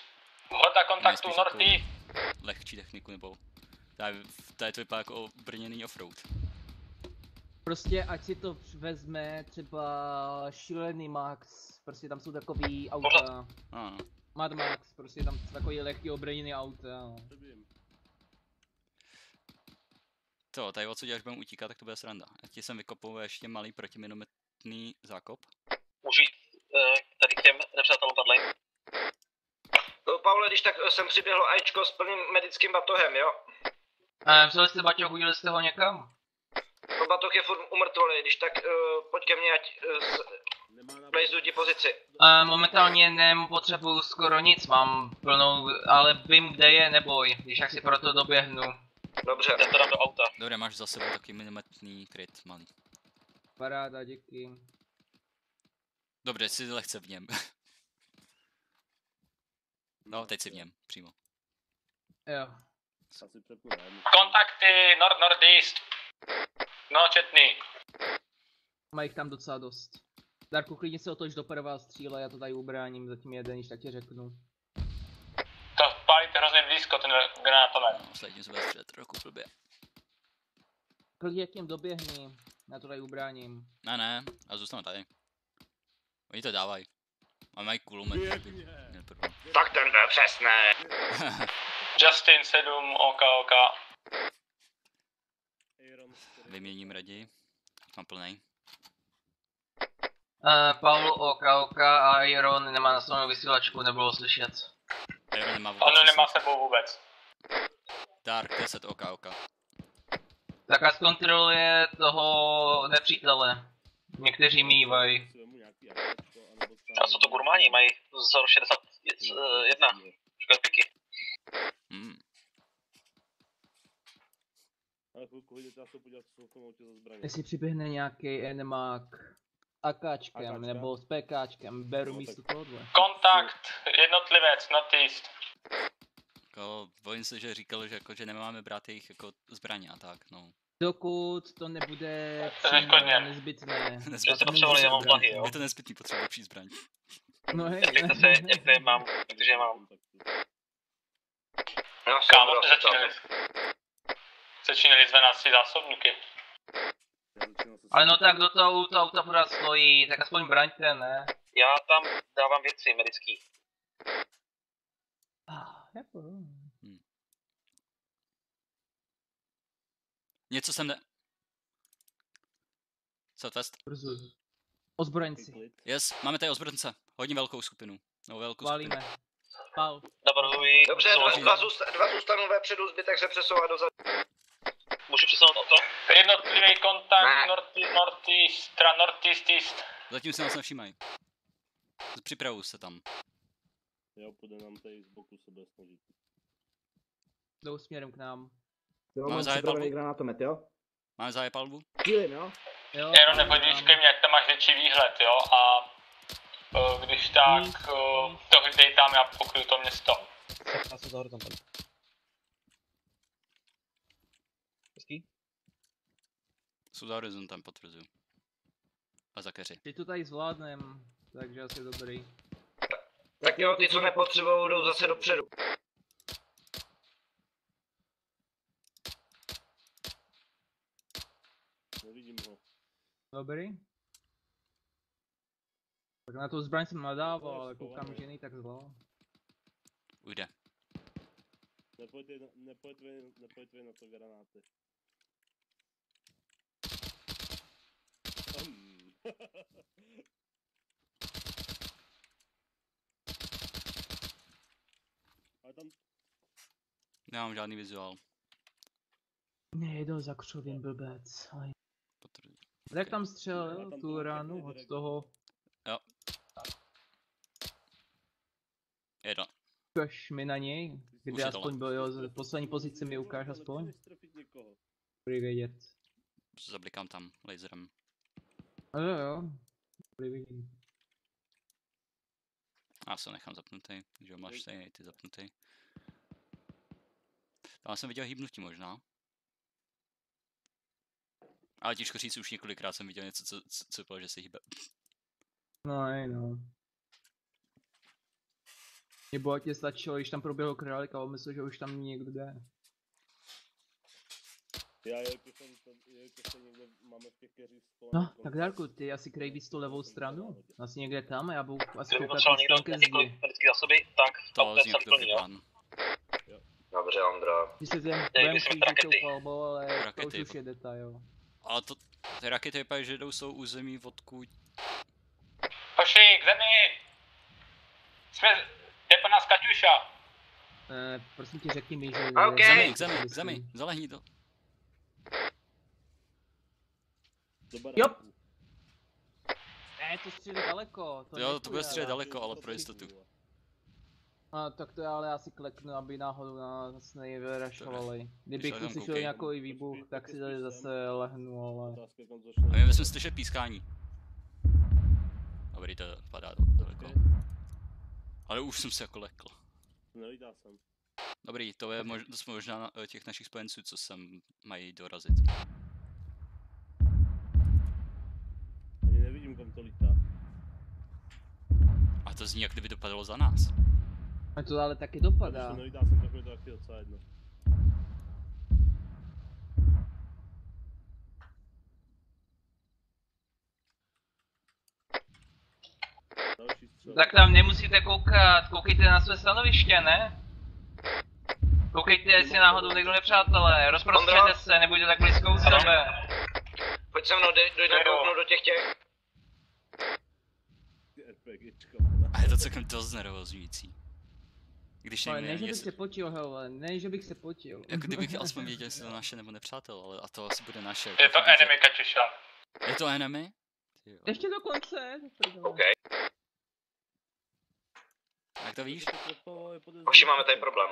Hoda kontaktu Northeast. Lehčí techniku nebo... Tady to vypadá jako brněný offroad. Prostě ať si to vezme třeba šílený Max, prostě tam jsou takový auta. Mad Max, prostě tam jsou takový lehký obrněný auta. To, tady odsud, až budeme utíkat, tak to bude sranda. Já ti jsem vykopal ještě malý protiminometný zákop. Můžu jít tady k těm nepřátelům padlým? Pavle, když tak jsem přiběhlo Ačko s plným medickým batohem, jo? Vzali jste baťoch, hodili jste ho někam? No batoh je furt umrtvolý, když tak pojď ke mně, ať blejzu ti pozici. Momentálně nepotřebuju skoro nic, mám plnou, ale vím kde je, neboj, když tak si proto doběhnu. Dobře. Já to dám do auta. Dobře, máš za sebou taky minometný kryt malý. Paráda, díky. Dobře, si lehce v něm. No, teď si v něm, přímo. Jo. Kontakty Northeast. No, četný. Mají jich tam docela dost. Darku, klidně se otoč doprava a stříle, já to tady ubráním, zatím jeden, když tak ti řeknu. To pálíte hrozně blízko, ten granátomet. No, ostatně se bude střílet trochu blbě. Klidně k něm doběhni, já to tady ubráním. Ne, já zůstanu tady. Oni to dávají. A mají kulomet. Tak ten byl přesný. Justin 7, OK. Vyměním raději. Mám plnej. Paul OK a Iron nemá na svou vysílačku, nebylo slyšet. Iron nemá vůbec. On nemá sebou vůbec. Dark 10 OK. Tak a zkontroluje toho nepřítele. Někteří mývají. A co to gurmáni, mají vzor 61. Šklepíky. Jestli přiběhne nějaký enemák AKčkem nebo s PKčkem, beru místo tohohle. Kontakt, jednotlivec, Northeast. Jako, bojím se, že říkal, že, jako, že nemáme brát jejich jako zbraně a tak, no. Dokud to nebude nezbytné. Je to nezbytný, potřebuji lepší zbraň. No hej. Zeptejte se, jak to je mám, protože je mám. Kámo, začínali jsme nás si zásobníky. Ale no tak do toho auta pořád stojí, tak aspoň braňte, ne? Já tam dávám věci medický. Něco jsem ne... Southwest. Ozbrojenci. Yes, máme tady ozbrojence. Hodně velkou skupinu. No, velkou Válíme. Pal. Dobře, dva zůstanou vepředu, zbytek se přesouvá dozadu. Můžu přesunout auto? Jednotlivý kontakt, northeast. Zatím se nás nevšímají. Připravuju se tam. Jo, půjde nám tady z boku se bude snažit. Jdou směrem k nám. Máme připravený granátomet, jo? Máme zájem palbu? Cílim, jo? Jenom nepodvíškej mě, jak tam máš větší výhled, jo? A když tak to hlídej tam, já pokryju to město. Tak já se zahodu tam. Hezký? Jsou za horizontem, potvrzuju. A za keři. Ty to tady zvládnem, takže asi dobrý. Tak jo, ty co nepotřebují, jdou zase dopředu. Nevidím ho. Dobrý. Tak na tu zbraň jsem nadával, ale koukám, že nej tak zlo. Ujde. Nepojďte na to granáty. Ale tam... Nemám žádný vizuál. Nejedou za křovým blbec. Jak tam střelil tu ránu od toho? Jo. Jedno. Ukaž mi na něj, kde aspoň byl, jo, z poslední pozice mi ukáž aspoň. Dobrý vědět. Zablikám tam laserem. Jo. Dobrý vědět. Já se nechám zapnutý, že jo, máš stejný ty zapnutý. Tam jsem viděl hýbnutí možná. Ale těžko říct, už několikrát jsem viděl něco, co bylo, že se hýbe. No. Nebo tě stačilo, když tam proběhl králík a on myslel, že už tam někdo jde. Jelikož někde máme v těch keřích skoro. No, tak Darku, ty asi kryj víc tu levou stranu. Asi někde tam a já budu asi koukat na stran ke zdi. Medické zásoby, tak to zní jak dobrý plán. Dobře, Ondra. Když se těm budem křížit tou palbou, ale to už je detail. Ale ty rakety vypadají, že jdou jsou území odkud... Hoši, k zemi! Je po nás Kaťuša! Prosím tě, řekni mi, že... Okay. K zemi, zalehni to. Jo! To střílí daleko. To bude střílet daleko, ale pro jistotu. Tak to já ale asi kleknu, aby náhodou nás nevyrašovali. Kdybych uslyšel nějaký výbuch, tak si tady zase lehnu, ale... A my bychom slyšeli pískání. Dobrý, to padá daleko. Ale už jsem se jako lekl. Nelídá jsem. Dobrý, to jsme možná těch našich spojenců, co sem mají dorazit. Ani nevidím, kam to lítá. A to zní, jak kdyby dopadalo za nás. A to ale taky dopadá. Když nelítá jsem, tak mi to taky docela jedno. Tak tam nemusíte koukat, koukejte na své stanoviště, ne? Koukejte, jestli náhodou někdo nepřátelé, rozprostřete se, nebuďte tak blízko u sebe. Pojď se mnou, dojď nakouknout do těch. A je to celkem dost nervózňující. Když ale ne, že bych se potil, hele, ne, že bych se potil. Jako kdybych alespoň věděl, jestli to naše nebo nepřátel, ale a to asi bude naše. Je to enemy, Kaťuša. Je to enemy? Ještě dokonce. OK. Jak to víš? Už máme tady problém.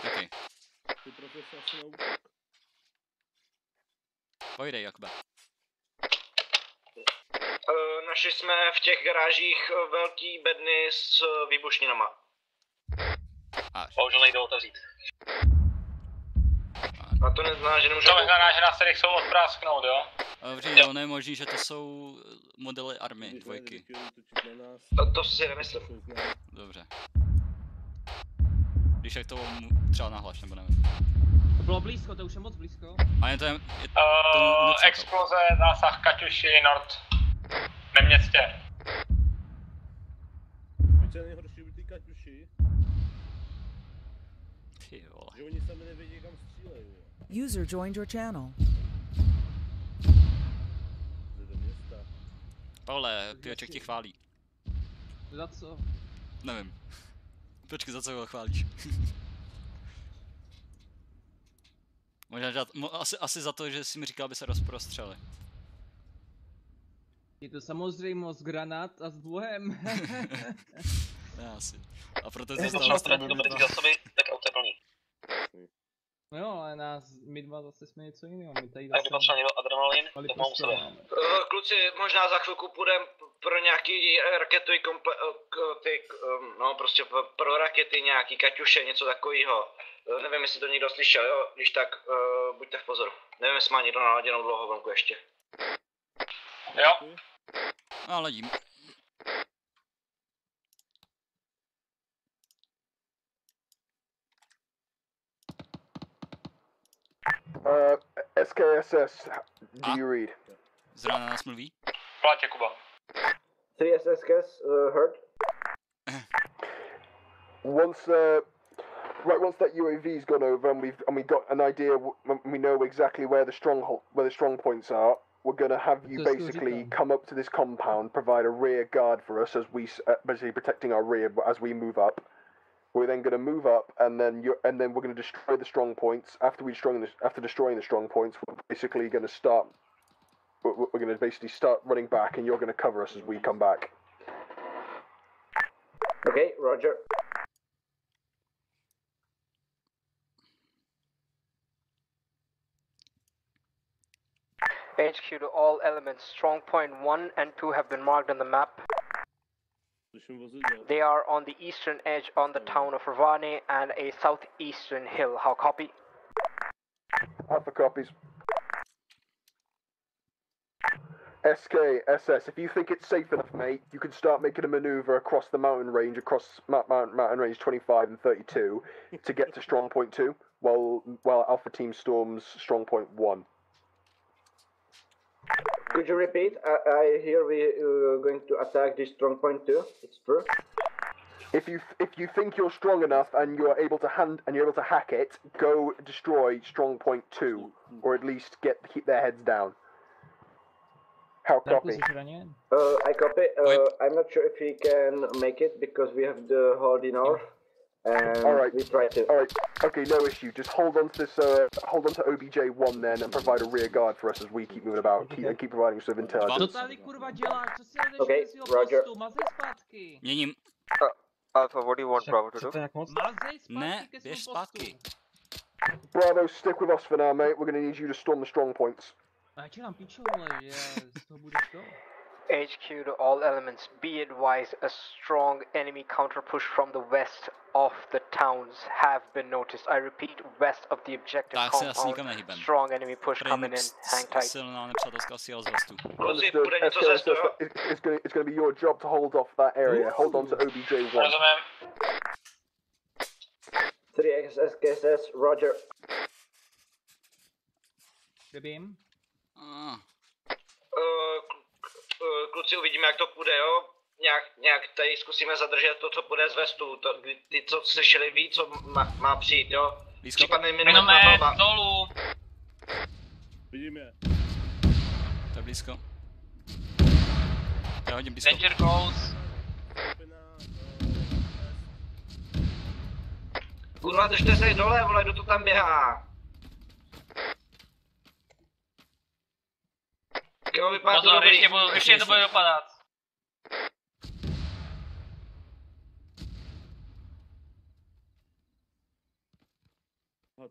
OK. Pojdej, Jakube. Našli jsme v těch garážích velký bedny s výbušninama. Bohužel nejde otevřít. A to neznamená, že nemůžu... To neznamená, že nás tady chcou odprásknout, jo? Dobře, ono je možný, že to jsou modely army, dvojky. To si nemyslím. Dobře. Když jak to třeba nahlaš, nebo nevím. To bylo blízko, to už je moc blízko. A je to exploze, zásah Kaťuši, Nord. Ve městě. Víte, nejhorší u té Kaťuši? Ty vole. Že oni sami nevědí, kam střílejí. User joined your channel. Do města. Pavle, Pioček tě chválí. Za co? Nevím. Počkej, za co ho chválíš? Možná asi za to, že jsi mi říkal, aby se rozprostřeli. Je to samozřejmost granát a s dvojem. Ne, asi. A proto to stalo stratit do britské osoby, tak auto je plný. No jo, ale my dva zase jsme něco jiného. My tady tak by potřeba někdo adrenalin, tak mám u sebe. Kluci, možná za chvilku půjdem pro nějaký raketový no prostě pro rakety nějaký Kaťuše, něco takového. Nevím, jestli to někdo slyšel, jo? Když tak buďte v pozoru. Nevím, jestli má někdo naladěnou dlouho venku ještě. Jo. A ladím. SKSS, do you read? Z rána nás mluví? Plátě, Kuba. 3 SSKs, heard? Once that UAV's gone over and we got an idea, we know exactly where the strong points are. We're gonna have you basically come up to this compound, provide a rear guard for us as we basically protecting our rear as we move up. We're then going to move up, and then we're going to destroy the strong points. After destroying the strong points, we're basically going to start. We're going to basically start running back, and you're going to cover us as we come back. Okay, Roger. HQ to all elements. Strong point 1 and 2 have been marked on the map. They are on the eastern edge on the town of Ravane and a southeastern hill. How copy? Alpha copies. SK, SS, if you think it's safe enough, mate, you can start making a maneuver across the mountain range, across mountain range 25 and 32 to get to strong point 2, while Alpha Team storms strong point 1. Could you repeat? I hear we're going to attack this strong point too. It's true. If you think you're strong enough and you're able to hack it, go destroy strong point 2, or at least keep their heads down. How copy? I copy. I'm not sure if he can make it because we have the hold in north. Alright, we try to. Alright, okay, no issue. Just hold on to this. Hold on to OBJ1 then, and provide a rear guard for us as we keep moving about. Keep providing us with intelligence. Okay, Roger. Měním. Alpha, what do you want Bravo to do? Ne, běž zpátky. Bravo, stick with us for now, mate. We're gonna need you to storm the strong points. HQ to all elements, be advised, a strong enemy counter push from the west of the towns have been noticed. I repeat, west of the objective compound, strong enemy push coming in, hang tight. Silná nepřátelská síla z vestu. It's gonna be your job to hold off that area. Hold on to OBJ1. 3 SKSS, Roger. Vybím. Kluci, uvidíme, jak to půjde, jo? Nějak tady zkusíme zadržet to, co půjde z vestu. Ty, co slyšeli, ví, co má přijít, jo? Případný minové dolů. Vidím je. To je blízko. Já hodím blízko. Danger goes. Kurva, držte se dole, vole, kdo to tam běhá? Jo, vypadá to dobrý. Ještě to bude dopadat.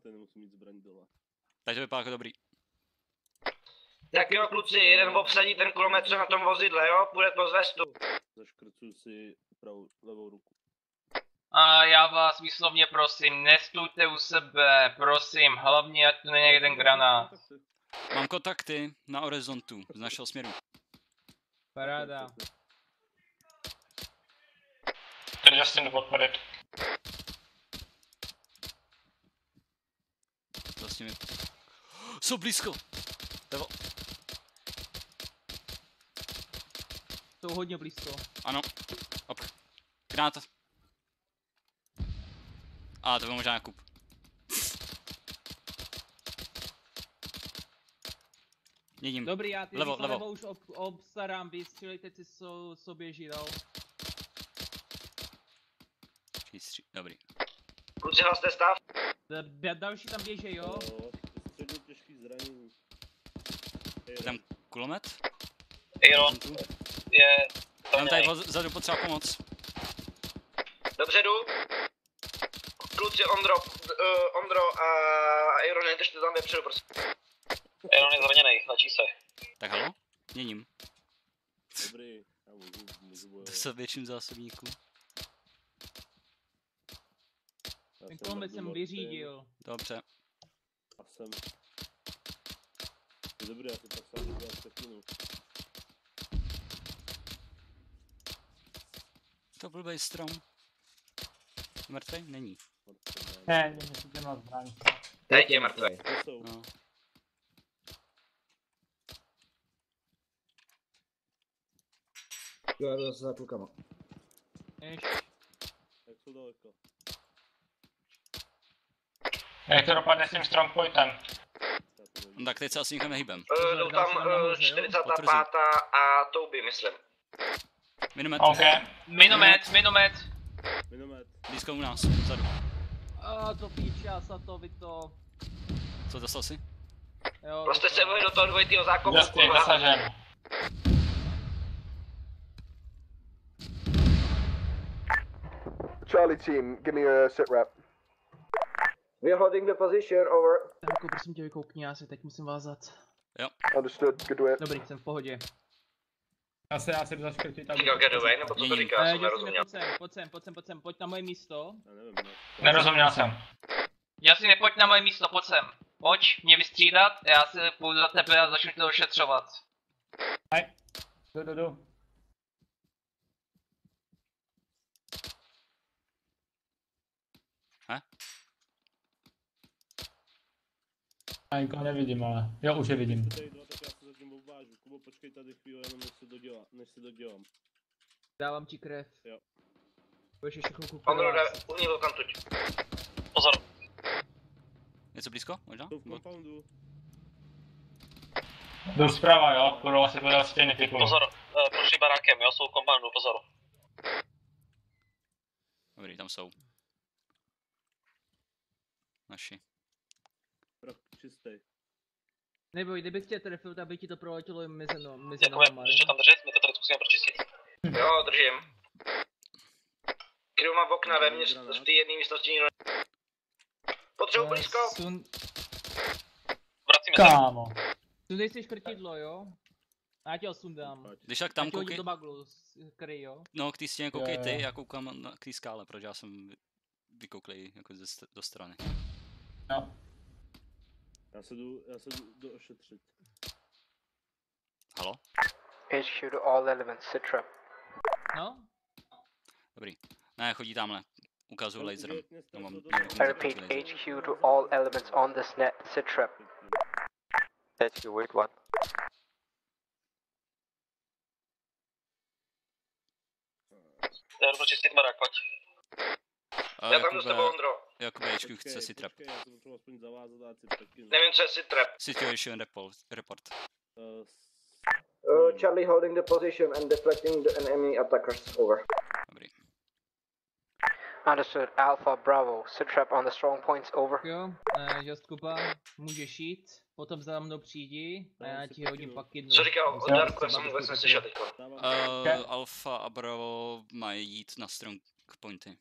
Ten musí mít zbraň dole. Tak to vypadá jako dobrý. Tak jo, kluci, jeden obsadí ten kulomet, co na tom vozidle, jo? Půjde to z vestu. Zaškrcuju si levou ruku. A já vás výslovně prosím, nestůjte u sebe, prosím, hlavně ať tu není jeden granát. Mám kontakty na horizontu z našeho směru. Paráda. Takže s tím jdu podporit. Vlastně mi... Jsou blízko! Devo. Jsou hodně blízko. Ano. Op. Granát. A to byl možná Jakub. Jedím. Dobrý, já ty levo. už obstarám, vystřelejte si, co běží dál. Dobrý. Kluci, hlaste stav. Další tam běží, jo? Středně těžký zranění. Tam kulomet? Aaron je... Tam tady vzadu potřeba pomoc. Dobře, jdu. Kluci, Ondro a Aaron, nedržte tam vepředu, prosím. Aaron je zraněnej, léčí se. Tak halo? Měním. Dobrý, já můžu bojovat. To se větším zásobníků. Ten kulomet jsem vyřídil. Dobře. A jsem... Dobrý, já si tak sám dělám překinu. To blbej strom. Mrtvej? Není. Ne, musíte na zbraň. Teď je mrtvej. No. Já jdu zase za klukama. Jak jsou daleko? Jak to dopadne s tím strong pointem? No tak teď se asi nikam nehybem. Jdou tam 45. a TOB, myslím. Minomet. OK. Minomet. Blízko u nás, vzadu. To píče, Satovi to... Co, dostal si? Jo. Prostě se vojde do toho dvojitýho zákopu. Dostý, dosažen. Charlie team, give me a sit rep. We're holding the position, over. Tanko, prosím tě, vykoukni, já se teď musím vázat. Jo. Understood, good to it. Dobrý, jsem v pohodě. Já se jdu zaškrtit tam. Říkal get away, nebo co to říká, jsem nerozuměl. Pojď na moje místo. Nerozuměl jsem. Jasně, pojď na moje místo, pojď sem. Pojď mě vystřídat, já se půjdu za tebe a začnu tě ošetřovat. Hej, jdu. Já nikoho nevidím, ale... Jo, už je vidím. Tady dva, tak já se zatím obvážu. Kubo, počkej tady chvíli, jenom než se dodělám. Dávám ti krev. Jo. Budeš ještě chvilku Ondro, uhni velkam tuď. Pozor. Něco blízko, možná? Jsou v compoundu. Jdu zprava, jo? Kurva si to dal stejný typu. Pozor, prošli barákem, jo? Jsou v compoundu, pozor. Dobrý, tam jsou. Naši. Čistý. Neboj, kdybych tě trefil, tak by ti to proletělo mezi nohama. Ještě tam držet, my to tady zkusíme pročistit. Jo, držím. Kdo má okna vevnitř v té jedné místnosti? Potřebuji blízko. Vracíme se. Kámo. Sundej si škrtidlo, jo? A já tě ho sundám. Když tak tam koukej... do baglu, kryj, jo? No, k té stěně koukej ty, já koukám k té skále, protože já jsem vykouklej jako do strany. No. Já se jdu doošetřit. Halo? HQ to all elements, sit trap. No? Dobrý. Ne, chodí tamhle. Ukazuju laserem. No, mám I repeat, HQ to all elements on this net, sit trap. HQ, wait one. Já jdu čistit barák, pojď. Já tam jdu s tebou, Ondro. Jakube, HQ chce sit trap. Já se potřebuji aspoň zavázat a cít taky. Nevím, co je sit trap. Situation report. Charlie holding the position and deflecting the enemy attackers, over. Dobrý. Understood, Alpha Bravo, sit trap on the strong points, over. Jo, Just Kuba, můžeš jít, potom za mnou přijdi a já ti hodím pak jednu. Co říkal DarkWolf, jsem vůbec neslyšel teďko. Alpha a Bravo mají jít na strong pointy.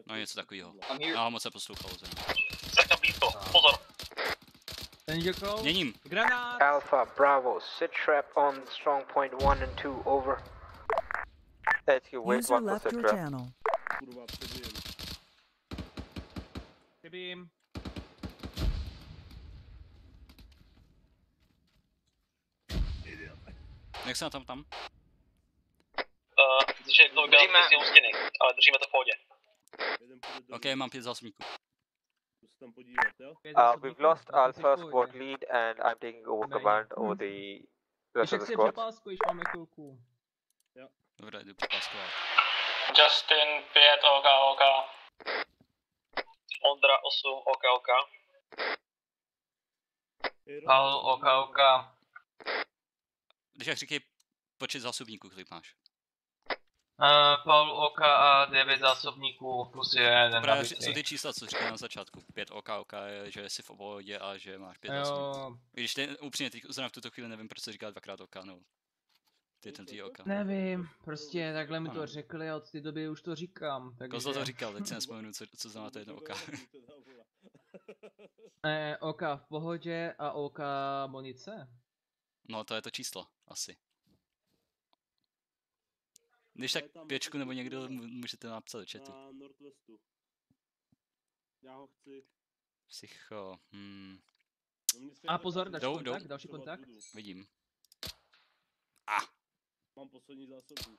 No něco takového. Já ho moc neposlouchal. Tak tam blízko, pozor. Měním. Granát! Alpha Bravo, sit trap on strong point 1 and 2, over. User left your channel. Chybím. Jak se na tam? Držíme si u stěny, ale držíme to v pohodě. OK, mám 5 zásobníků. We've lost our first squad lead and I'm taking over command over the rest of the squad. Máme chvilku. Dobré, jdu přepáskovat. Justin 5, OK. Ondra 8, OK. Paul, OK. Když jak říkej počet zásobníků, kolik máš? Paul, OK a 9 zásobníků plus 1 Právě jsou ty čísla, co říkal na začátku. 5 OK je, že jsi v obvodě a že máš 5 zásobníků. Když ty upřímně, teď v tuto chvíli nevím, proč se říká dvakrát OK, no. Ty ten tý OK. Nevím, prostě takhle mi to řekli a od té doby už to říkám, takže... Kozlo to říkal, teď si nespomenu, co znamená to jedno OK. OK v pohodě a OK munice? No to je to číslo, asi. Když tak 5 nebo někdo můžete napsat do chatu. Já ho chci. Psycho, A pozor, další kontakt. Vidím. Mám poslední zásobu.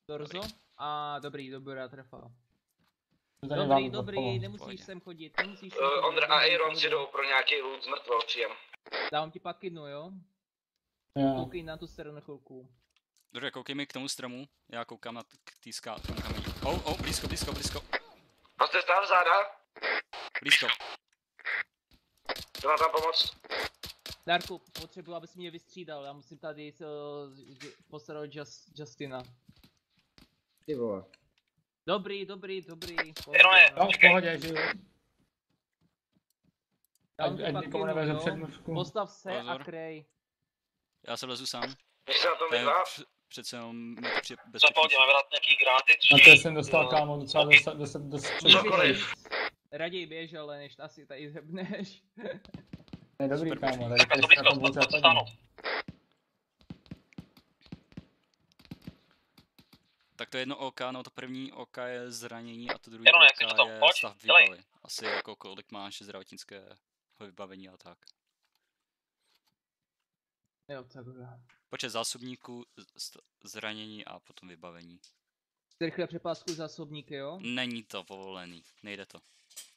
Torzo? A dobrá trefa. Dobrý, nemusíš sem chodit, Ondra a Aaron si jdou pro nějaký loot z mrtvol příjem. Dám ti pak kidnu, jo? Koukej na tu stranu chvilku. Dobře, koukej mi k tomu stromu, já koukám na tý kamení. Blízko. Prostě stáv záda. Blízko. Jdu nám tam pomoct. Darku, potřebuji, abys mě vystřídal, já musím tady postarat Justina. Ty vole. Dobrý. V pohodě, žiju. Ať nikomu nevezu přednostku. Postav se a krej. Já se vlezu sám. Když se na tom vydá? Přece jenom mi to přijde bezpečný. Co pohodě, máme vrát nějaký gráty? Na to jsem dostal kámo docela dost Raději běž, ale než asi tady zhebneš. Ne, dobrý kámo, tady se na tom vůbec zapadí. Tak to jedno OK, no to první OK je zranění a to druhý OK je stav výbavy. Asi jako kolik máš zdravotnického vybavení a tak. Jo, takhle. Počet zásobníků, zranění a potom vybavení. Rychle přepáskuj zásobníky, jo? Není to povolený, nejde to.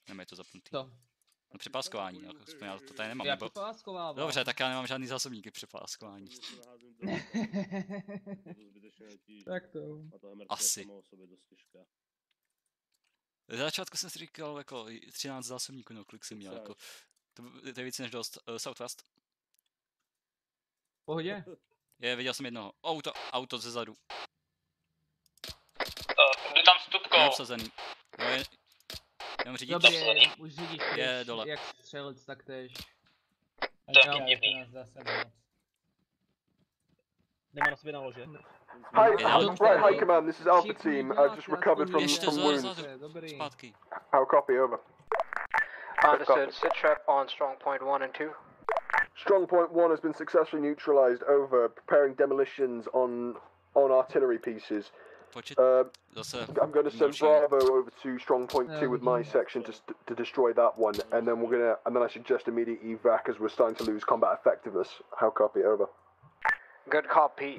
Nemají to zapnutý. To. No přepáskování, jako já to tady nemám. Já přepáskovávám. Dobře, tak já nemám žádný zásobníky přepáskování. Tak to. Asi. Za začátku jsem si říkal jako 13 zásobníků, no kolik jsem měl, jako. To je víc než dost. Southwest. Pohodě? Viděl jsem jednoho. Auto ze zadu. Jdu tam stupkou. Je obsazený. No je... Jenom řidič. Dobrý, už řidič je dole. Jak střelec, tak tež. Nemá na sobě na lože. Hi command, this is Alpha team. I just recovered from wounds. Zpátky. How copy, over. Understood, sit trap on strong point 1 and 2. Strong point 1 has been successfully neutralized, over. Preparing demolitions on artillery pieces. I'm going to send Bravo over to strong point 2 with my section to destroy that one, and then I suggest immediate evac as we're starting to lose combat effectiveness. How copy, over. Good copy.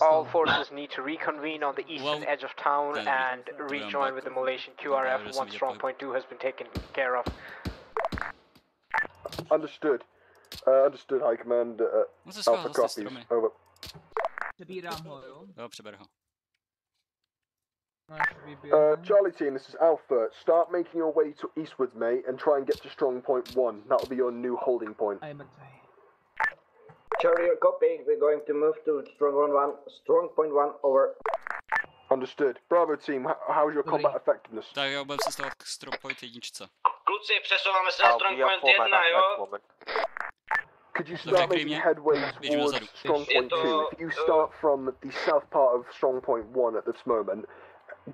All forces need to reconvene on the eastern edge of town and rejoin with the Malaysian QRF once strong point 2 has been taken care of. Understood. Understood, High Command. Alpha copies, over. Přebírám ho, jo? Jo, přeber ho. Charlie team, this is Alpha. Start making your way to eastwards, mate, and try and get to strong point 1. That'll be your new holding point. Charlie, you're copying. We're going to move to strong point 1, over. Understood. Bravo team, how's your combat effectiveness? Tak já budeme se stavovat k strong point 1. Kluci, přesouváme se na strong point 1, jo? Could you start making headway towards strong point 2? If you start from the south part of strong point 1 at this moment,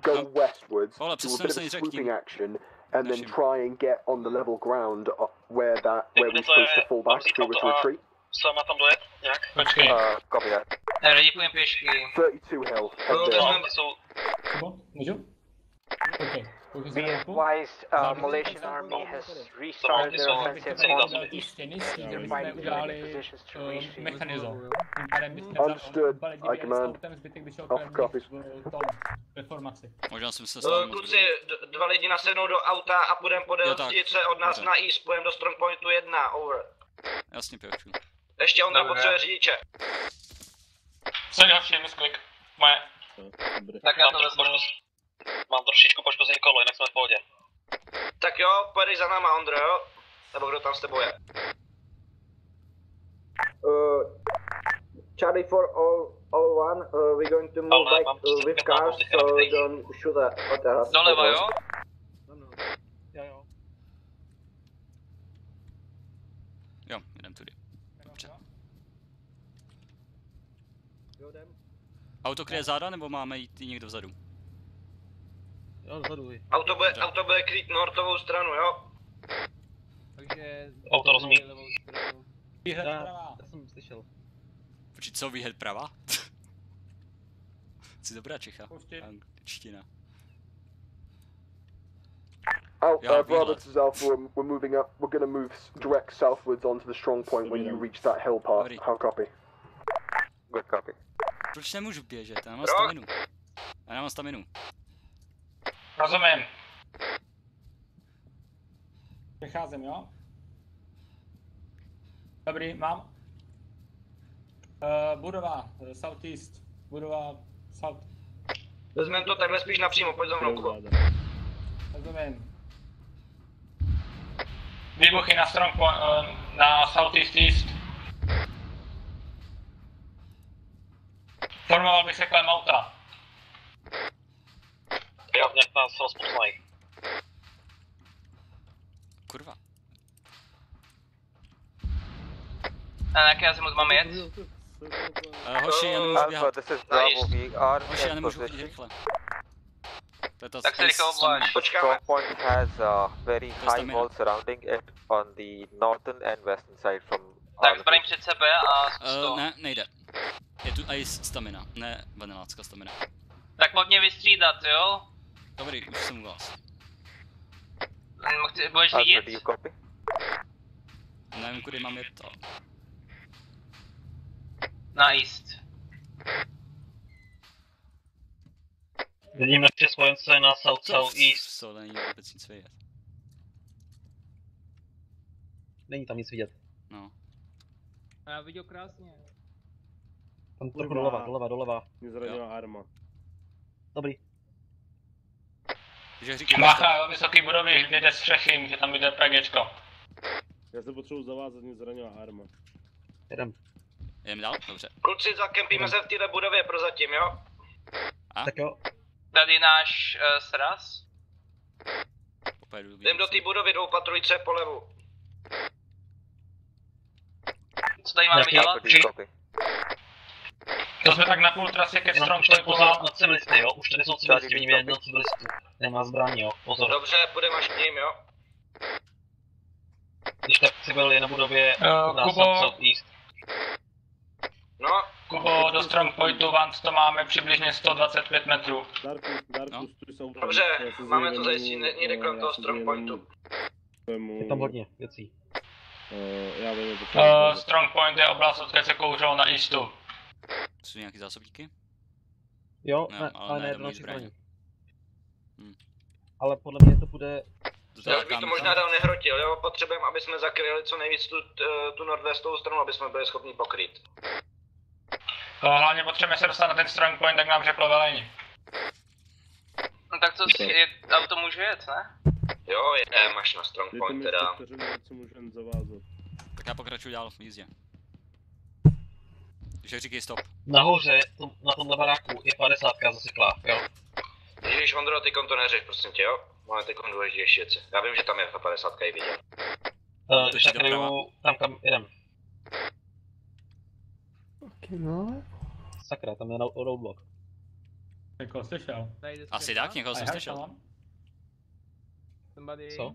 go westwards, do a bit of a swooping action, and then try and get on the level ground where we're supposed to fall back if we were to retreat. s váma tam dojet nějak? Počkej. Copy that. Lidi půjdem pěšky. 32 health. Ty jsou... Můžu? Okay. Be advised, Malaysian army has restarted their offensive on the east. They're fighting to ready positions to reach the Understood. I command. Off copy. Možná jsem se stal. Kluci, 2 lidi nasednou do auta a půjdeme podél silnice od nás na east, půjdeme do strong pointu 1, over. Jasně, pěkču. Ještě Ondra potřebuje řidiče. Co další, misklik? Moje. Tak já to vezmu. Mám trošičku poškozený kolo, jinak jsme v pohodě. Tak jo, pojedeš za náma, Ondro, jo? Nebo kdo tam s tebou je? Charlie for all one, we're going to move back with cars, so don't shoot at us. Doleva, jo? Jo, jdem tudy. Dobře. Auto kryje záda, nebo máme jít někdo vzadu? Jo, vzadu. Auto bude krýt nortovou stranu, jo? Takže... Auto rozumí. Výhled prava. Já jsem slyšel. Počkej, co výhled prava? Jsi dobrá Čecha. Angličtina. Bravo, this is Alpha. We're moving up. We're going to move direct southwards onto the strong point when you reach that hill part. How copy? Good copy. Proč nemůžu běžet? Já mám staminu. Já nemám staminu. Rozumím. Přecházím, jo? Dobrý, mám. Budova, southeast. Budova, south. Vezmeme to takhle spíš napřímo, pojď za mnou, Kubo. Rozumím. Výbuchy na strong na southeast east. Formoval bych se kolem auta. Jo, nějak nás rozpoznají. Kurva. A na jaké azimut máme jet? Hoši, já nemůžu běhat. Hoši, já nemůžu chodit rychle. Tak se rychle obláč. Strong point has a very high wall surrounding it on the northern and western side from... Tak zbraň před sebe a zkus Ne, nejde. Je tu ice stamina, ne vanilácká stamina. Tak pojď mě vystřídat, jo? Dobrý, už jsem u vás. Budeš řídit? Nevím, kudy mám jet. Na east. Vidím naše spojence na southeast. To není vůbec nic vidět. Není tam nic vidět. No. A já viděl krásně. Tam trochu doleva. Mě zranila arma. Dobrý. Bacha, jo, vysoký budovy, jde střechy, může tam být PGčko. Já se potřebuji zavázat, mě zranila arma. Jdem dál? Dobře. Kluci, zakempíme se v této budově prozatím, jo? Tak jo. Tady náš sraz. Jdem do té budovy, jdou patrujce po levu. Co tady máme dělat? To jsme tak na půl trasy ke strong pointu na civilisty, jo? Už tady jsou civilisti, vidíme jedno civilistu. Nemá zbraní, jo? Pozor. Dobře, půjdeme až k ním, jo? Když tak civil je na budově na southeast. No? Kubo, do strong pointu Vans to máme přibližně 125 metrů. Dobře, máme to zajistit někde kolem toho strong pointu. Je tam hodně věcí. Strong point je oblast, odkud se kouřilo na eastu. Jsou nějaký zásobníky? Jo, no, ne, ale ne, dobrý zbraně. Ale podle mě to bude... Já bych to možná dál nehrotil, jo? Potřebujeme, aby jsme zakryli co nejvíc tu nordwestovou stranu, aby jsme byli schopni pokryt. Hlavně potřebujeme se dostat na ten strong point, tak nám řeklo velení. No tak co si, auto může jet, ne? Jo, jedem až na strong point teda. Tak já pokračuju dál v jízdě. Když říkej stop. Nahoře, na tomhle baráku je 50 zaseklá, jo? Ježíš, Ondro, ty to neřeš, prosím tě, jo? Máme ty důležitější věci. Já vím, že tam je ta 50 i viděl. Když zakryju tam, kam jdem. Sakra, tam je roadblock. Někoho slyšel? Asi tak, někoho jsem slyšel. Co?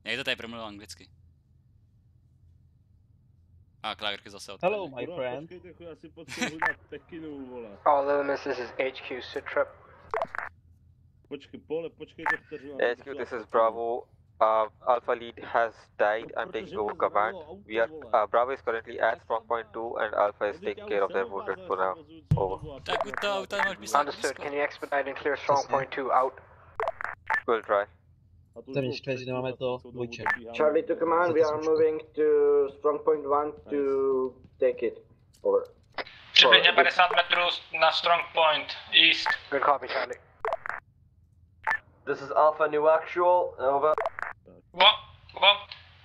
Někdo tady promluvil anglicky. A Clark zase Hello, my friend. All elements, this is HQ, sit trap. HQ, this is Bravo. Alpha lead has died. I'm taking over command. We are Bravo is currently at strong point 2 and Alpha is taking care of their wounded for now. Over. Understood. Can you expedite and clear strong point 2 out? We'll try. Charlie to command, we are moving to strong point 1 to take it. Over. Přibližně 50 metrů na strong point, east. Good copy, Charlie. This is Alpha New Actual, over.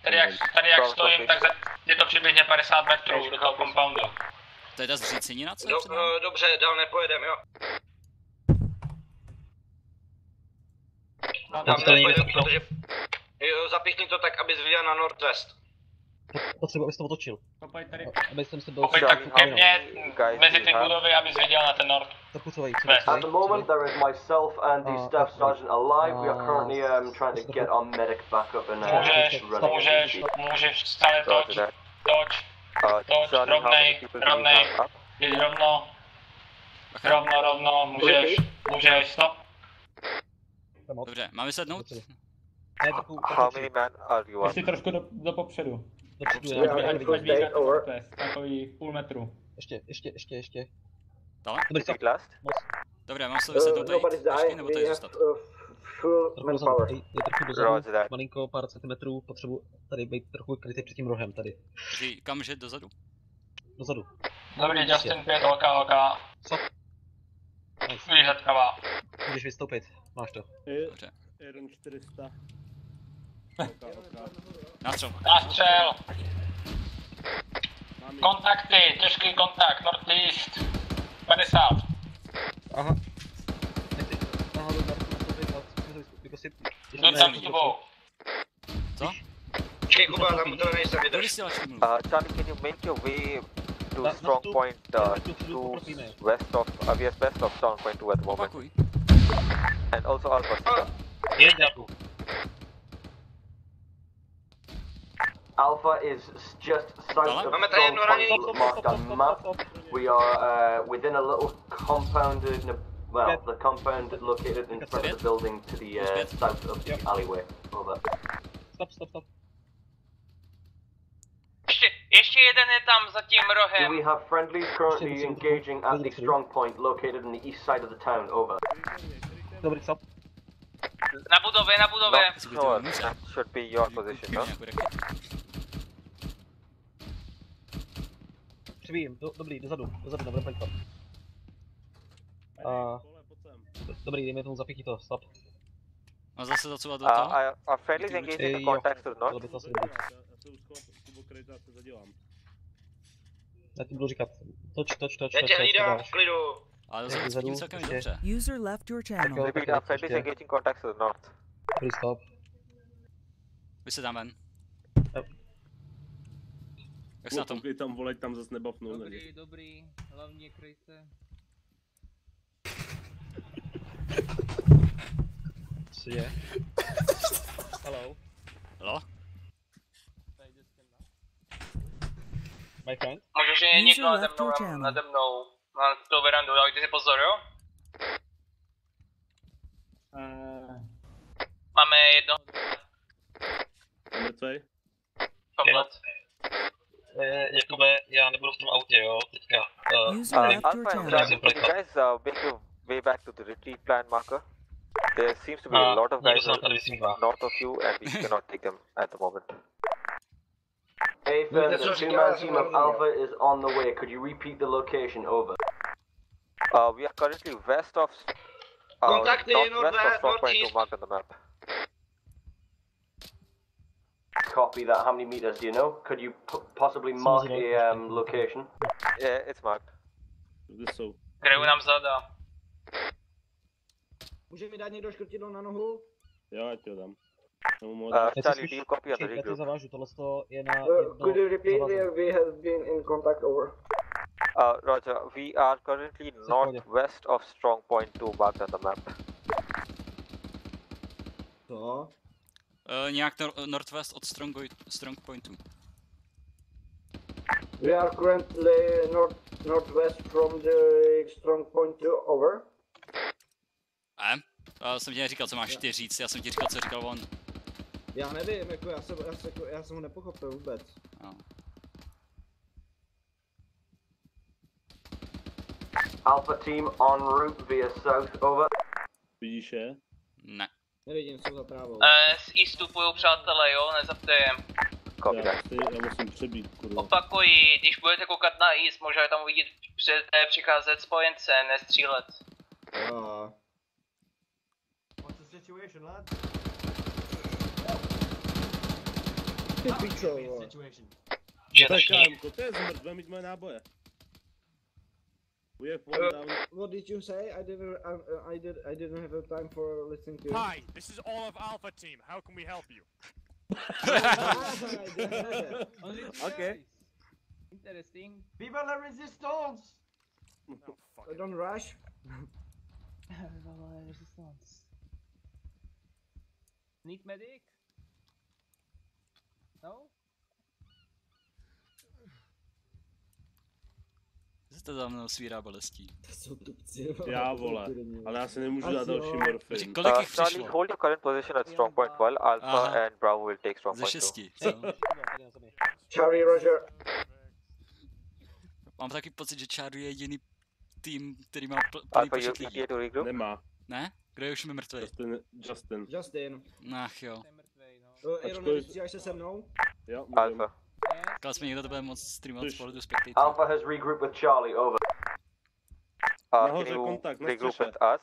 Tady jak stojím, tak je to přibližně 50 metrů do toho compoundu. To je ta zřícenina, co je před Dobře, dál nepojedem, jo. Dál nepojedem, protože zapichni to tak, abys viděl na northwest. Potřebuji, abys to otočil. Aby jsem se byl... Kopej tak ke mně, mezi ty budovy, abys viděl na ten north. At the moment, there is myself and the staff sergeant alive. We are currently trying to get our medic back up and Můžeš stále toč, rovnej, jdi rovno, můžeš, stop. Dobře, máme sednout? How many men are you on? Ještě trošku do popředu. Takový půl metru. Ještě. Dole? Dobré, mám se vysednout tady, nebo tady zůstat? Malinko, pár centimetrů, potřebuji tady být trochu krytý před tím rohem tady. Kam že dozadu? Dozadu. Dobrý, Justin 5, OK. Co? Výsadková. Můžeš vystoupit, máš to. Dobře. 1400. Nástřel. Kontakty, těžký kontakt, northeast. 50. Aha. Jdu tam s tebou. Co? Počkej, Kuba, tam to nejsem, vydrž. Charlie, can you make your way to strong point 2 west of strong point 2 at the moment? And also Alpha. Alpha is just south of strong point marked on map. We are within a little compounded, well, the compound located in front of the building to the south of the alleyway. Over. Stop. Ještě jeden je tam za tím rohem. Do we have friendlies currently engaging at the strong point located in the east side of the town? Over. Dobrý, stop. Na budově. No, that should be your position, no? Přibijím, dobrý, dozadu, dobré plňko. Dobrý, dejme tomu zapětí to, stop. A zase zacovat do toho? Are friendlies engaging the contacts to the north? Já ti budu říkat, toč. Já tě hlídám v klidu. Ale to se vidím celkem dobře. User left your channel. Repeat, are friendlies engaging contacts to the north? Dobrý, stop. Vy se tam ven. Jak se na tom? Tam voleť, tam zase nebafnou. Dobrý, hlavně kryjte. Co je? Hello? My friend? Můžeš je někdo nade mnou, na tou verandu, dávajte si pozor, jo? Máme jednoho. Mrtvej? Komplet. Jakube, já nebudu v tom autě, jo, teďka. Alpha and Charlie, can you guys make your way back to the retreat plan marker? There seems to be a lot of guys north of you and we cannot take them at the moment. Ethan, the two-man team of Alpha is on the way. Could you repeat the location? Over. We are currently west of northwest of strong point 2 marked on the map. Copy that. How many meters do you know? Could you possibly mark a location? Yeah, it's marked. Kryju nám zada. Může mi dát někdo škrtidlo na nohu? Jo, ať to dám. Charlie, do you copy on the regroup? Zavážu, tohle je na Could you repeat where we have been in contact? Over. Roger, we are currently northwest of strong point 2 marked on the map. Co? Nějak northwest od strong pointu. We are currently northwest from the strong point to over. Já jsem ti neříkal, co máš ty říct, já jsem ti říkal, co říkal on. Já nevím, jako já jsem ho nepochopil vůbec. No. Alpha team en route via south, over. Vidíš je? Ne. Nevidím, jsou za právou. Z eastu půjdou přátelé, jo, nezaptejem. Já musím přebít, kurva. Opakuji, když budete koukat na east, můžete tam uvidět přicházet spojence, nestřílet. Jo. What's the situation, lad? Ty pičo, Tak kámko, to je zmrt, budeme mít moje náboje. We have one down. What did you say? I didn't have time for listening to you. Hi, this is all of Alpha Team. How can we help you? Okay. Interesting. Viva la resistance! Don't rush. Viva la resistance. Need medic? No? To za mnou svírá bolestí. To jsou tupci. Já vole, ale já si nemůžu dát další morfin. Kolik jich Charlie, přišlo? hold your current position at strong point 12. Alpha and Bravo will take strong Ze point 2. 6, co? Charlie, Roger. Mám taky pocit, že Charlie je jediný tým, který má plný Alpha, počet you lidí. ETA to regroup? Nemá. Ne? Kdo je už mi mrtvý? Justin. Ach jo. Irone, vystříháš se se mnou? Jo, Alpha. Kal jsme někdo to bude moc streamovat z pohledu spectator. Alpha has regrouped with Charlie, over. Can you regroup with us?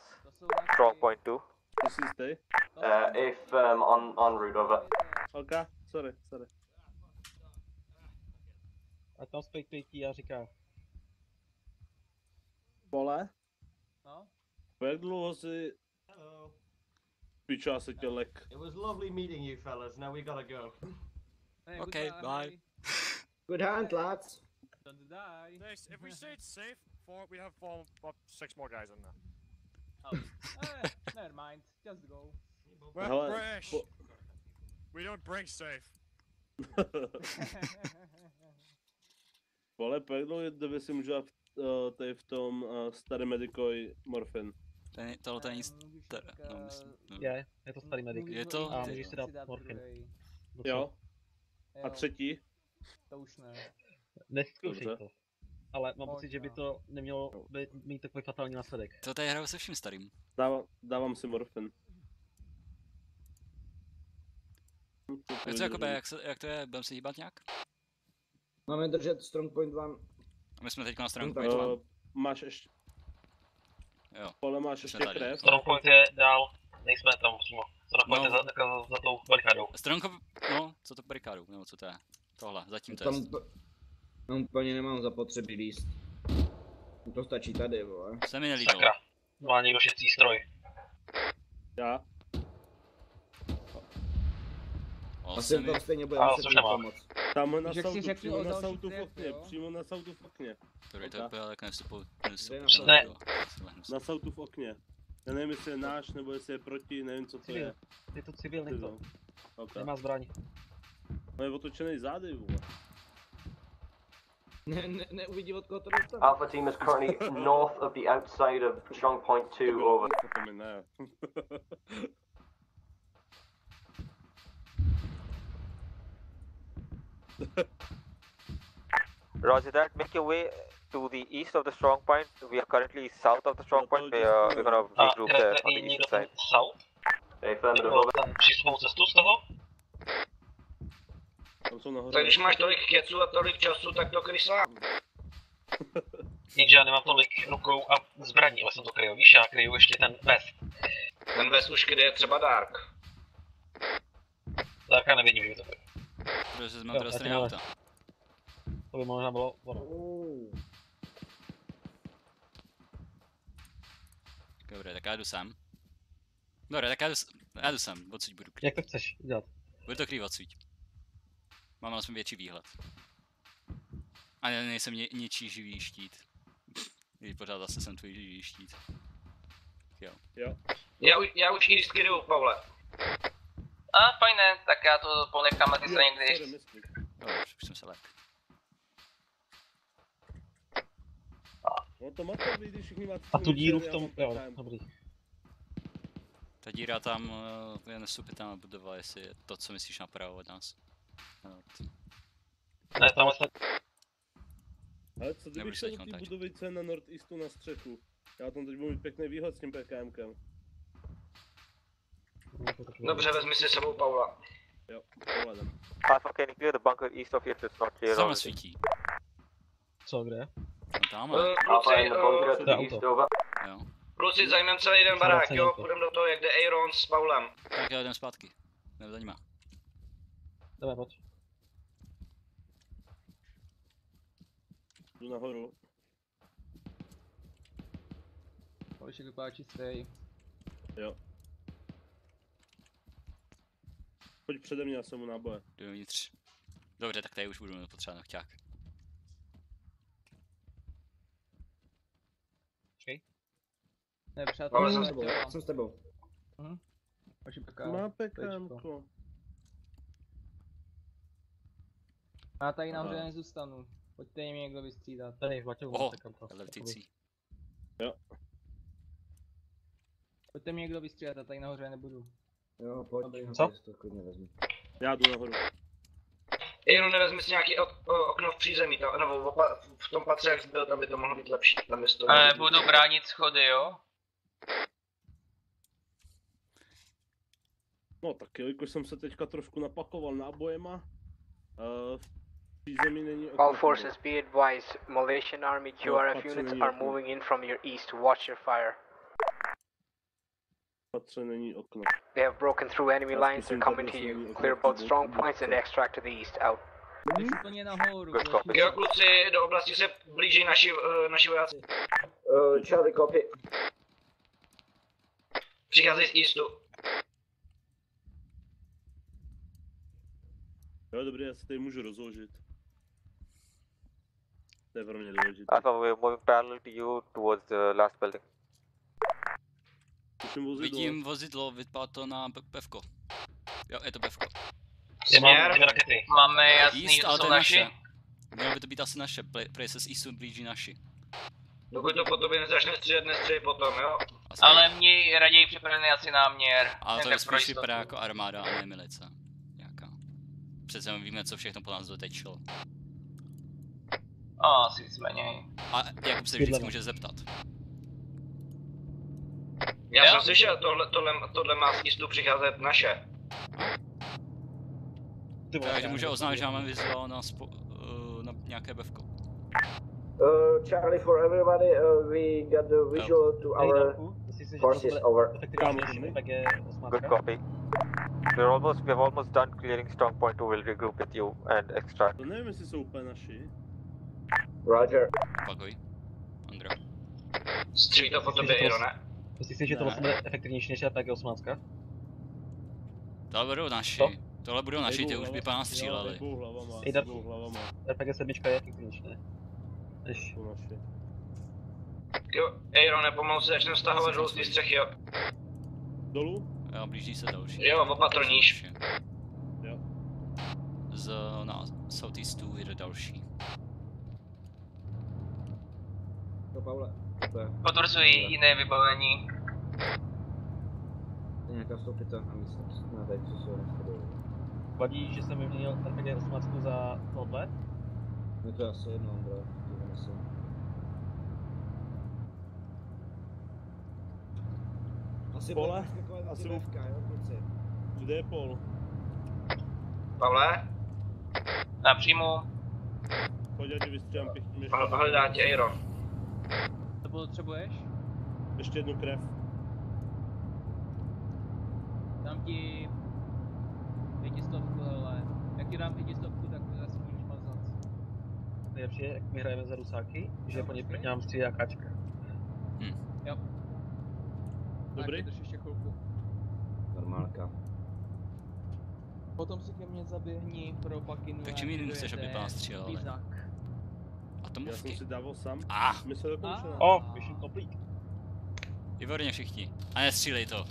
Strong point 2. Musí stay. If on route, over. Okay, sorry. A tam spectatí a říká. Vole? No? Jak dlouho si... Pičo, já se tě lek. It was lovely meeting you fellas, now we gotta go. Hey, Okay, bye. Good hand, lads. Don't die. Thanks. If we stayed safe, we have about 6 more guys in there. Oh. Never mind. Just go. We're British. We don't break safe. Vole, jak dlouho době si můžu dát tady v tom starý medikoj morfin? Tohle to není staré, no myslím. Je to starý medic. Je to? A můžeš si dát morfin. Jo. A třetí? To už ne. Neskoušej to. Ale mám pocit, že by to nemělo mít takový fatální následek. To tady hraju se vším starým. Dávám si morfin. Co Jakobe, jak to je? Budeme se hýbat nějak? Máme držet strong point 1. My jsme teďka na strong point 1. Máš ještě... Jo. Pole máš ještě krev. Strong point je dál, nejsme tam přímo. Strong point je za tou barikádou. No, co to barikádou, nebo co to je? Tohle, zatím to je. Tam úplně nemám zapotřebí líst. To stačí tady, vole. Se mi nelíbilo. Sakra, má někdo šestý stroj. Já. Asi tam stejně bude muset pomoct. Tam přímo na sautu v okně. Dobrý, to vypadá tak nevstupuji. Ne. Na sautu v okně. Já nevím, jestli je náš, nebo jestli je proti, nevím co to je. Je to civil, to. Okay. Nemá zbraň. On je otočený zády, vole. Neuvidí, od koho to dostane. Alpha team is currently north of the outside of strong point 2, over. Roger that. Make your way to the east of the strong point. We are currently south of the strong point. We're gonna regroup there on the east side. South? Affirmative, over. Tam přístupovou cestu z toho? Tak když máš tolik keců a tolik času, tak to kryj sám. Jenže já nemám tolik rukou a zbraní, ale jsem to kryju. Víš, já kryju ještě ten vest. Ten vest už kryje třeba Dark. Darka nevidím, že by to bylo. Protože jsme teda stejné auta. To by možná bylo ono. Dobré, tak já jdu sem. Dobré, tak já jdu sem, odsud budu krýt. Jak to chceš dělat? Budu to krýt odsud. Mám aspoň větší výhled. A nejsem něčí živý štít. Když pořád zase jsem tvůj živý štít. Jo. Já už jí skryju, Pavle. A fajné, tak já to ponechám na ty straně, když... Jo, už jsem se lek. No to máte, když všichni máte... A tu díru v tom, jo, dobrý. Ta díra tam je nesupitelná budova, jestli je to, co myslíš napravo od nás. Ne, tam vlastně... Ale co kdybych šel do té budovy, co je na northeastu na střechu? Já tam teď budu mít pěkný výhled s tím PKMkem. Dobře, vezmi si sebou Paula. Jo, pohledem. Alpha, can you clear the bunker east of here? It's not clear. Tam svítí. Co, kde? Tam. Kluci, Jo. kluci, zajmeme celý jeden barák, jo? Půjdeme do toho, jak jde Aaron s Paulem. Tak jo, jdem zpátky. Nebo za nima. Jdeme, pojď. Jdu nahoru. Polišek vypadá čistý. Jo. Pojď přede mě, já jsem mu náboje. Jdu vnitř. Dobře, tak tady už budu potřebovat nochťák. Počkej. Ne, přátelé, jsem s tebou. Má PKMko. Já tady nahoře nezůstanu. Pojďte jim někdo vystřídat. Tady, Vaťo, letící. Jo. Pojďte mi někdo vystřídat, já tady nahoře nebudu. Jo, pojď. Co? Já jdu nahoru. Jenom nevezmi si nějaký okno v přízemí, nebo v tom patře, jak jsi byl, tam by to mohlo být lepší. Tam je to budu bránit schody, jo? No tak jelikož jsem se teďka trošku napakoval nábojema, v přízemí není okno. All forces be advised, Malaysian Army QRF units are moving in from your east, watch your fire. Patře není okno. They have broken through enemy lines, they're coming to you. Clear both strong points and extract to the east, out. Úplně nahoru. Jo, kluci, do oblasti se blíží naši vojáci. Charlie, copy. Přicházejí z eastu. Jo, dobrý, já se tady můžu rozložit. To je pro mě důležité. Alpha, we're moving parallel to you towards the last building. Vidím vozidlo, vypadá to na pevko. Jo, je to pevko. Máme jasný, East, že ale to jsou je naši. naše. Mělo by to být asi naše, protože se z Eastu blíží naši. Dokud to po tobě nezačne střílet, nestřej potom, jo? Ale mě raději připravený asi náměr. Ale to je spíš vypadá jako armáda a ne milice. Nějaká. Přece víme, co všechno po nás dotečilo. Asi víceméně. A Jakub se vždycky může zeptat. Já jsem slyšel, tohle má z Eastu přicházet naše. Takže může oznámit, že máme vizuál na nějaké bevko. Charlie, for everybody, we got the visual to our forces, over. Good copy. We have almost done clearing strong point 2, we'll regroup with you and extract. To nevím, jestli jsou úplně naši. Roger. Pakuj. Andro. Střílí to po tobě, Irone. Myslíš si, že tohle bude efektivnější než RPG 18? Tohle budou naši. Tohle budou naši, ty už by po nás stříleli. RPG 7 je efektivnější, ne? Než naši. Jo, Irone, pomalu se začneme stahovat dolů z té střechy, jo. Dolů? Jo, blíží se další. Jo, opatrníš. Jo. Na southeastu jde další. To Paule. Potvrzuji jiné vybavení. Nějaká stopita na místnost. No, tady co jsou vadí, že jsem vyměnil RPG 18 za tohle? Je to asi jedno, bro. Asi Pole? Asi bevka, jo, kluci. Kde je Pol? Pavle? Napřímo. Pojď, já ti vystřílám pěkně. Hledá tě Iron. To potřebuješ? Ještě jednu krev. Dám ti 500, hele. Jak ti dám 500, tak to asi můžeš mazat. Nejlepší je, jak my hrajeme za rusáky, že po něj proti nám střílí AKčka. Jo. Dobrý. Tak, ještě chvilku. Normálka. Potom si ke mně zaběhni pro pakinu. Takže mi nechceš, aby po nás stříleli. A to Já jsem si dával sám. Mise dokončená. Mission complete. Výborně všichni. A nestřílej to.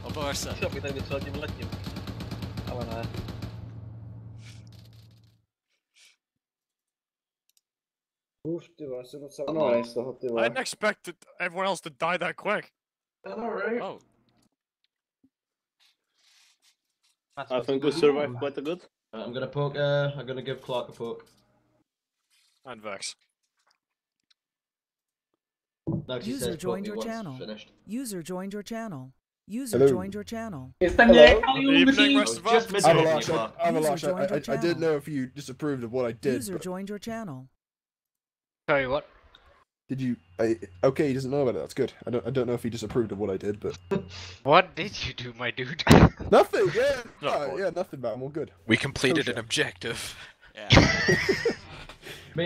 Opovaž se. Chtěl bych tady vystřelit tím letním. Ale ne. I didn't expect everyone else to die that quick. Alright. Oh. I think we survived quite a good. I'm gonna poke. I'm gonna give Clark a poke. And Vex. No, User joined your channel. Finished. User joined your channel. User Hello. joined your channel. I didn't know if you disapproved of what I did. User joined your channel. Sorry, what? Did you? Okay, he doesn't know about it. That's good. I don't know if he disapproved of what I did, but. What did you do, my dude? Nothing. Yeah. Yeah. Nothing, man. I'm all good. We completed an objective. Yeah. So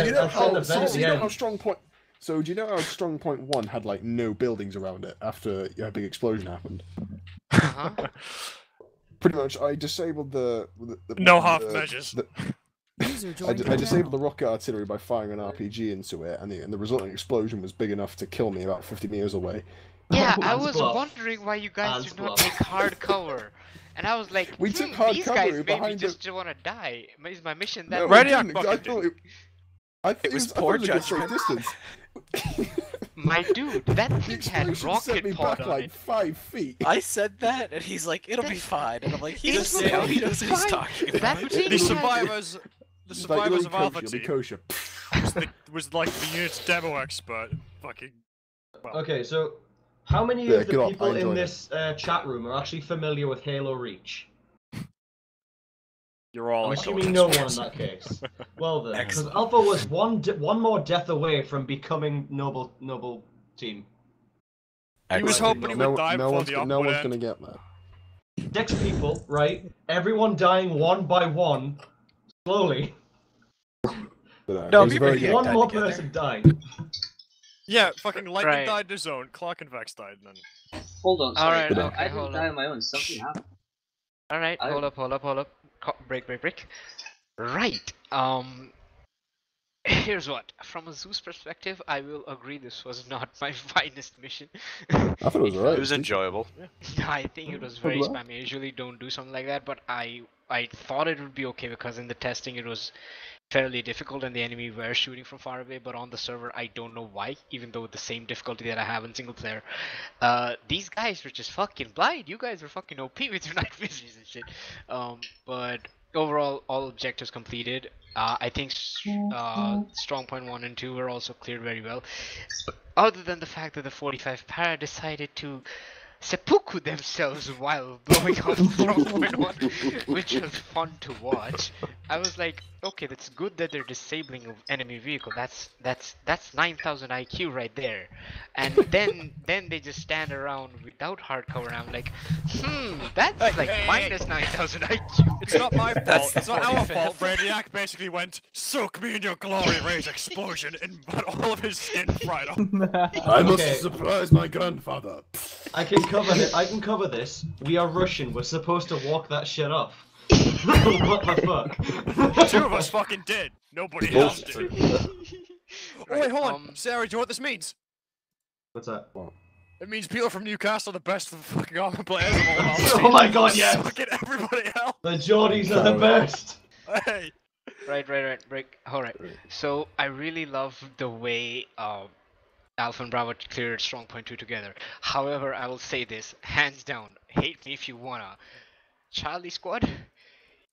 you know how strong point. So do you know how strong point 1 had like no buildings around it after a big explosion happened? Pretty much, I disabled the no half measures. I disabled the rocket artillery by firing an RPG into it, and the resulting explosion was big enough to kill me about 50 meters away. Yeah, I was wondering why you guys do not take hard cover. And I was like, we took hard these cover guys maybe behind just want to die. Is my mission that? No, I thought it was poor judgment. My dude, that thing had rocket pod on like it. 5 feet. I said that, and he's like, "It'll be fine," and I'm like, "He doesn't know. He knows what he's talking about." The survivors of Alpha Team kosher. was like the unit's demo expert. Fucking. Well. Okay, so how many of the people in this chat room are actually familiar with Halo Reach? You're all. I'm assuming no one in that case. Well then, because Alpha was one more death away from becoming noble team. He was hoping he would die before the no one's gonna get that. 6 people, right? Everyone dying one by one, slowly. No, one more person died. Yeah, fucking Lightning died in his own, Clark and Vex died, and then. Hold on, sorry. Alright, I didn't die on my own, something happened. Alright, hold up. Break. Right, here's what. From a Zeus perspective, I will agree this was not my finest mission. I thought it was alright. It was enjoyable. Yeah. I think it was very spammy. I usually don't do something like that, but I thought it would be okay because in the testing it was fairly difficult and the enemy were shooting from far away, but on the server I don't know why, even though the same difficulty that I have in single player. These guys were just fucking blind. You guys were fucking OP with your night visions and shit. But overall, all objectives completed. I think strong point 1 and 2 were also cleared very well. Other than the fact that the 45 para decided to seppuku themselves while blowing up strong point 1, which was fun to watch. I was like, okay, that's good that they're disabling an enemy vehicle. That's 9,000 IQ right there. And then they just stand around without hard cover. And I'm like, that's like minus 9,000 IQ. It's not my fault. It's not our fault. Brainiac basically went, "Soak me in your glory rays explosion," and put all of his skin right off. I must surprise my grandfather. I can cover this. We are Russian. We're supposed to walk that shit off. What the fuck? 2 of us fucking did. Nobody else did. Oh wait, hold on. Sarah, do you know what this means? What's that? It means people from Newcastle are the best fucking armor players of all time. Oh my god, yes! Fucking everybody else! The Geordies are the best! Hey! Right. Break. Alright. So, I really love the way Alpha and Bravo cleared strong point 2 together. However, I will say this, hands down, hate me if you wanna. Charlie Squad,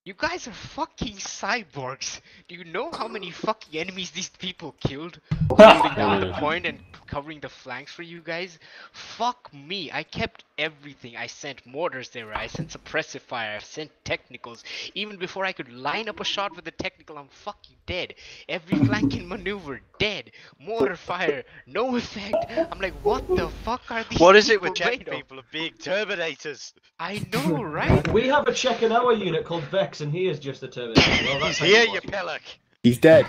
you guys are fucking cyborgs. Do you know how many fucking enemies these people killed? Holding down the point and covering the flanks for you guys? Fuck me, I kept everything. I sent mortars there, I sent suppressive fire, I sent technicals. Even before I could line up a shot with the technical, I'm fucking dead. Every flanking maneuver, dead. Mortar fire, no effect. I'm like, what the fuck are these? What is it with Czech people of being Terminators? I know, right? We have a Czech in our unit called Vex, and he is just a Terminator. Well, that's Here, you pillock. He's dead.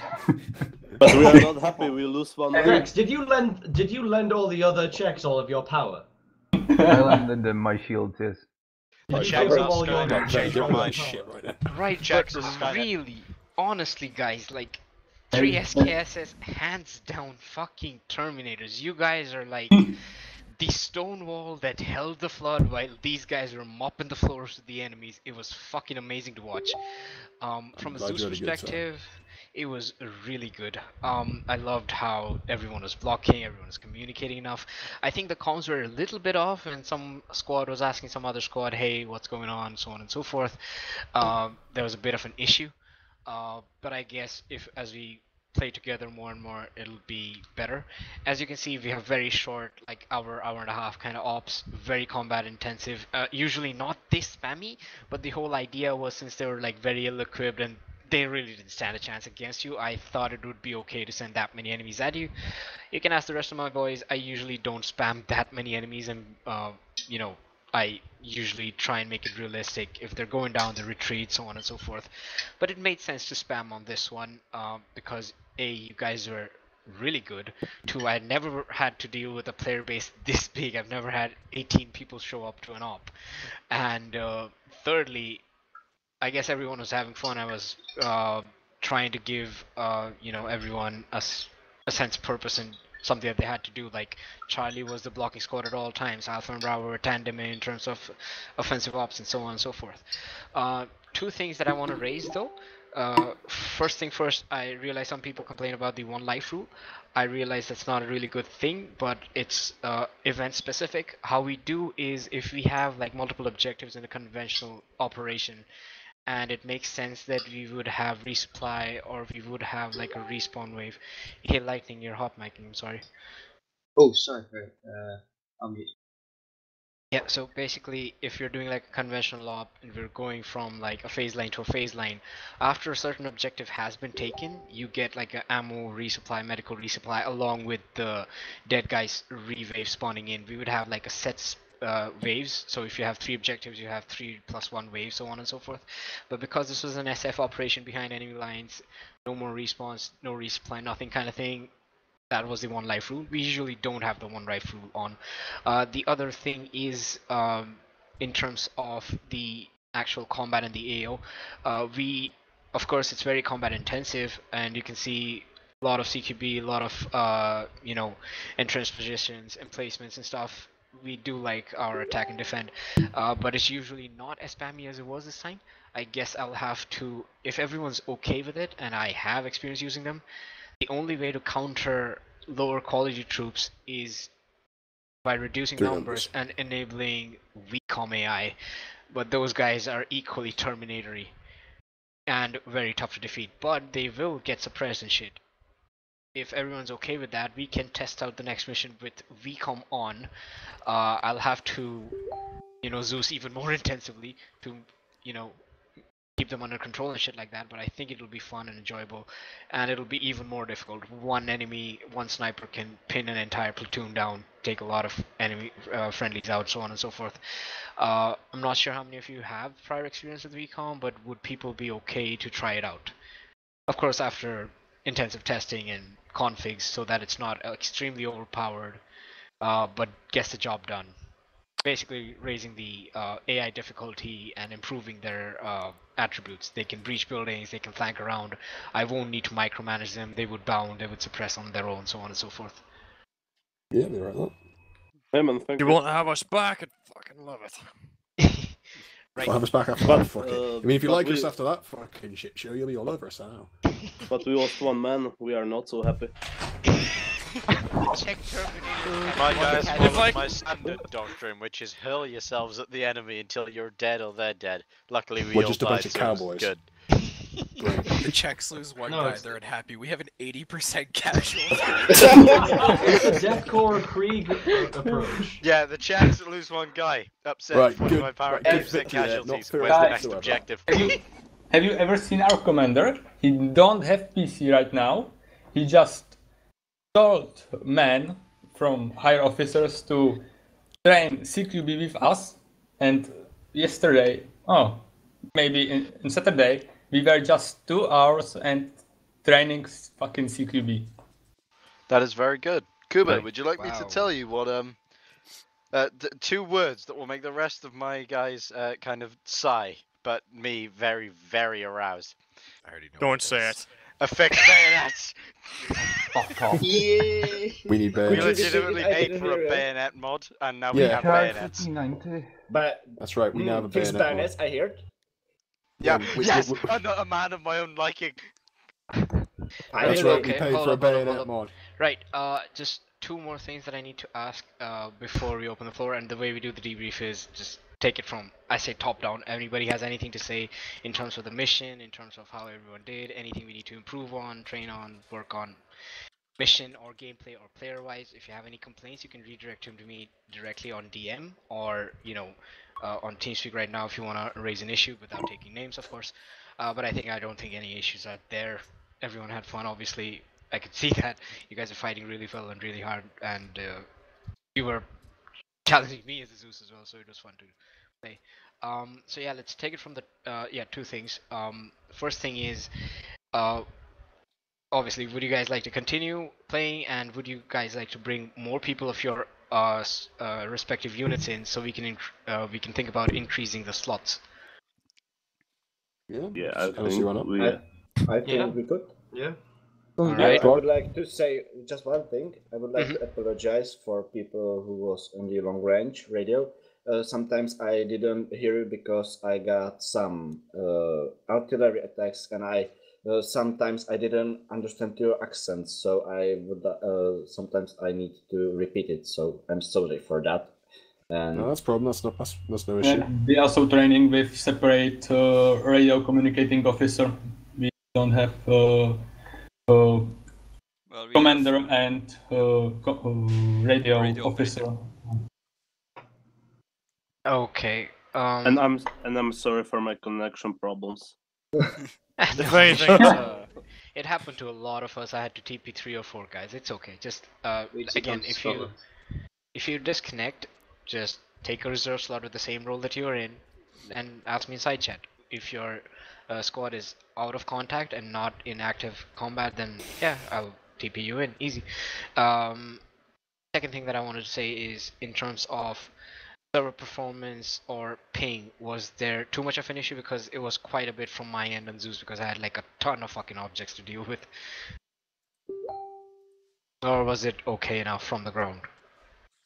But we are not happy. We lose one. Vex, did you lend all the other Czechs all of your power? I lended them my shields, yes. Right, but really, honestly, guys, like 3 SKSs, hands down, fucking Terminators. You guys are like the stone wall that held the flood while these guys were mopping the floors with the enemies. It was fucking amazing to watch. From a Zeus perspective, It was really good. I loved how everyone was blocking, everyone was communicating enough. I think the comms were a little bit off, and some squad was asking some other squad, hey, what's going on, so on and so forth. There was a bit of an issue, but I guess as we play together more and more, it'll be better. As you can see, we have very short, like hour and a half kind of ops, very combat intensive, usually not this spammy, but the whole idea was, since they were like very ill equipped and they really didn't stand a chance against you, I thought it would be okay to send that many enemies at you. You can ask the rest of my boys, I usually don't spam that many enemies, and you know, I usually try and make it realistic. If they're going down, they retreat, so on and so forth. But it made sense to spam on this one, because A, you guys were really good. 2, I never had to deal with a player base this big. I've never had 18 people show up to an op. And thirdly, I guess everyone was having fun. I was trying to give you know, everyone a sense of purpose and something that they had to do. Like Charlie was the blocking squad at all times. Alpha and Bravo were tandem in terms of offensive ops and so on and so forth. 2 things that I want to raise though. First thing first, I realize some people complain about the 1 life rule. I realize that's not a really good thing, but it's event specific. How we do is, if we have like multiple objectives in a conventional operation, and it makes sense that we would have resupply, or we would have like a respawn wave. Hey Lightning, you're hot micing, I'm sorry. Oh, sorry, I'll mute. Yeah, so basically, if you're doing like a conventional op and we're going from like a phase line to a phase line, after a certain objective has been taken, you get like an ammo resupply, medical resupply, along with the dead guys re-wave spawning in. We would have like a set waves, so if you have 3 objectives, you have 3+1 waves, so on and so forth. But because this was an SF operation behind enemy lines, no more respawns, no resupply, nothing kind of thing, that was the 1 life rule. We usually don't have the 1 life rule on. The other thing is, in terms of the actual combat and the AO, of course, it's very combat intensive, and you can see a lot of CQB, a lot of you know, entrance positions, emplacements and stuff. We do like our attack and defend, but it's usually not as spammy as it was this time. I guess I'll have to, if everyone's okay with it, and I have experience using them, the only way to counter lower quality troops is by reducing numbers and enabling weak comm AI, but those guys are equally terminatory and very tough to defeat, but they will get suppressed and shit. If everyone's okay with that, we can test out the next mission with VCOM on. I'll have to, you know, Zeus even more intensively to, you know, keep them under control and shit like that, but I think it'll be fun and enjoyable, and it'll be even more difficult. 1 enemy, 1 sniper can pin an entire platoon down, take a lot of enemy friendlies out, so on and so forth. I'm not sure how many of you have prior experience with VCOM, but would people be okay to try it out? Of course, after intensive testing and configs, so that it's not extremely overpowered, but gets the job done. Basically raising the AI difficulty and improving their attributes. They can breach buildings, they can flank around. I won't need to micromanage them. They would bound, they would suppress on their own, so on and so forth. Yeah, they're right there. Hey man, thank you. You won't have us back, I'd fucking love it. Right. Have us back after that, fuck it. I mean, if you like us after that fucking shit show, you'll be all over us now. But we lost 1 man, we are not so happy. My guys follow my standard doctrine, which is hurl yourselves at the enemy until you're dead or they're dead. Luckily, we all just a bunch died, of cowboys. Good. The Czechs lose 1 guy, they're unhappy. We have an 80% casualty. It's a Deathcore Krieg approach. Yeah, the Czechs lose 1 guy. Upset, Right, 45 power, 80% casualties. Where's the next objective? Have you ever seen our commander? He don't have PC right now. He just told men from higher officers to train CQB with us, and yesterday, maybe in Saturday, we were just 2 hours and training fucking CQB. That is very good. Kuba, Right. would you like me to tell you what 2 words that will make the rest of my guys kind of sigh, but me very, very aroused? I already know. Don't say it. Affix bayonets. Yeah. We need We bayonets. legitimately paid for a bayonet mod, and now we have bayonets. But That's right, we now have a fixed bayonet. bayonets, I heard. Yeah, we- yes, we- I'm not a man of my own liking. That's right, we paid for a bayonet mod. Right, just two more things that I need to ask before we open the floor, and the way we do the debrief is just take it from, I say, top down. Anybody has anything to say in terms of the mission, in terms of how everyone did, anything we need to improve on, train on, work on, mission or gameplay or player wise. If you have any complaints, you can redirect them to me directly on DM or, you know, on TeamSpeak right now if you want to raise an issue without taking names, of course. But I don't think any issues are there. Everyone had fun, obviously. I could see that you guys are fighting really well and really hard, and you were challenging me as a Zeus as well, so it was fun to play. So yeah, let's take it from the two things. First thing is, obviously, would you guys like to continue playing, and would you guys like to bring more people of your respective units in, so we can think about increasing the slots? Yeah, I think we could. Yeah. I would like to say just one thing. I would like to apologize for people who was on the long range radio. Sometimes I didn't hear you because I got some artillery attacks, and sometimes I didn't understand your accents. So I would sometimes I need to repeat it. So I'm sorry for that. And no, that's a problem. That's no issue. We are also training with separate radio communicating officer. We don't have commander and radio officer. Okay. And I'm sorry for my connection problems. It happened to a lot of us. I had to TP 3 or 4 guys. It's okay. Just again, if you disconnect, just take a reserve slot with the same role that you're in, and ask me in side chat. If your squad is out of contact and not in active combat, then yeah, I'll TP you in, easy. Second thing that I wanted to say is in terms of server performance or ping, was there too much of an issue? Because it was quite a bit from my end on Zeus, because I had like a ton of fucking objects to deal with. Or was it okay enough from the ground?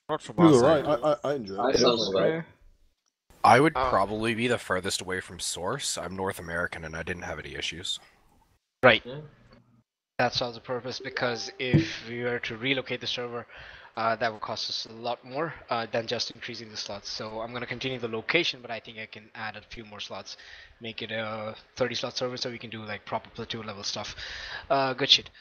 Not from my side. I enjoyed it. I would probably be the furthest away from source. I'm North American and I didn't have any issues. Right. That solves the purpose, because if we were to relocate the server, that would cost us a lot more than just increasing the slots. So I'm going to continue the location, but I think I can add a few more slots, make it a 30 slot server so we can do like proper platoon level stuff. Good shit.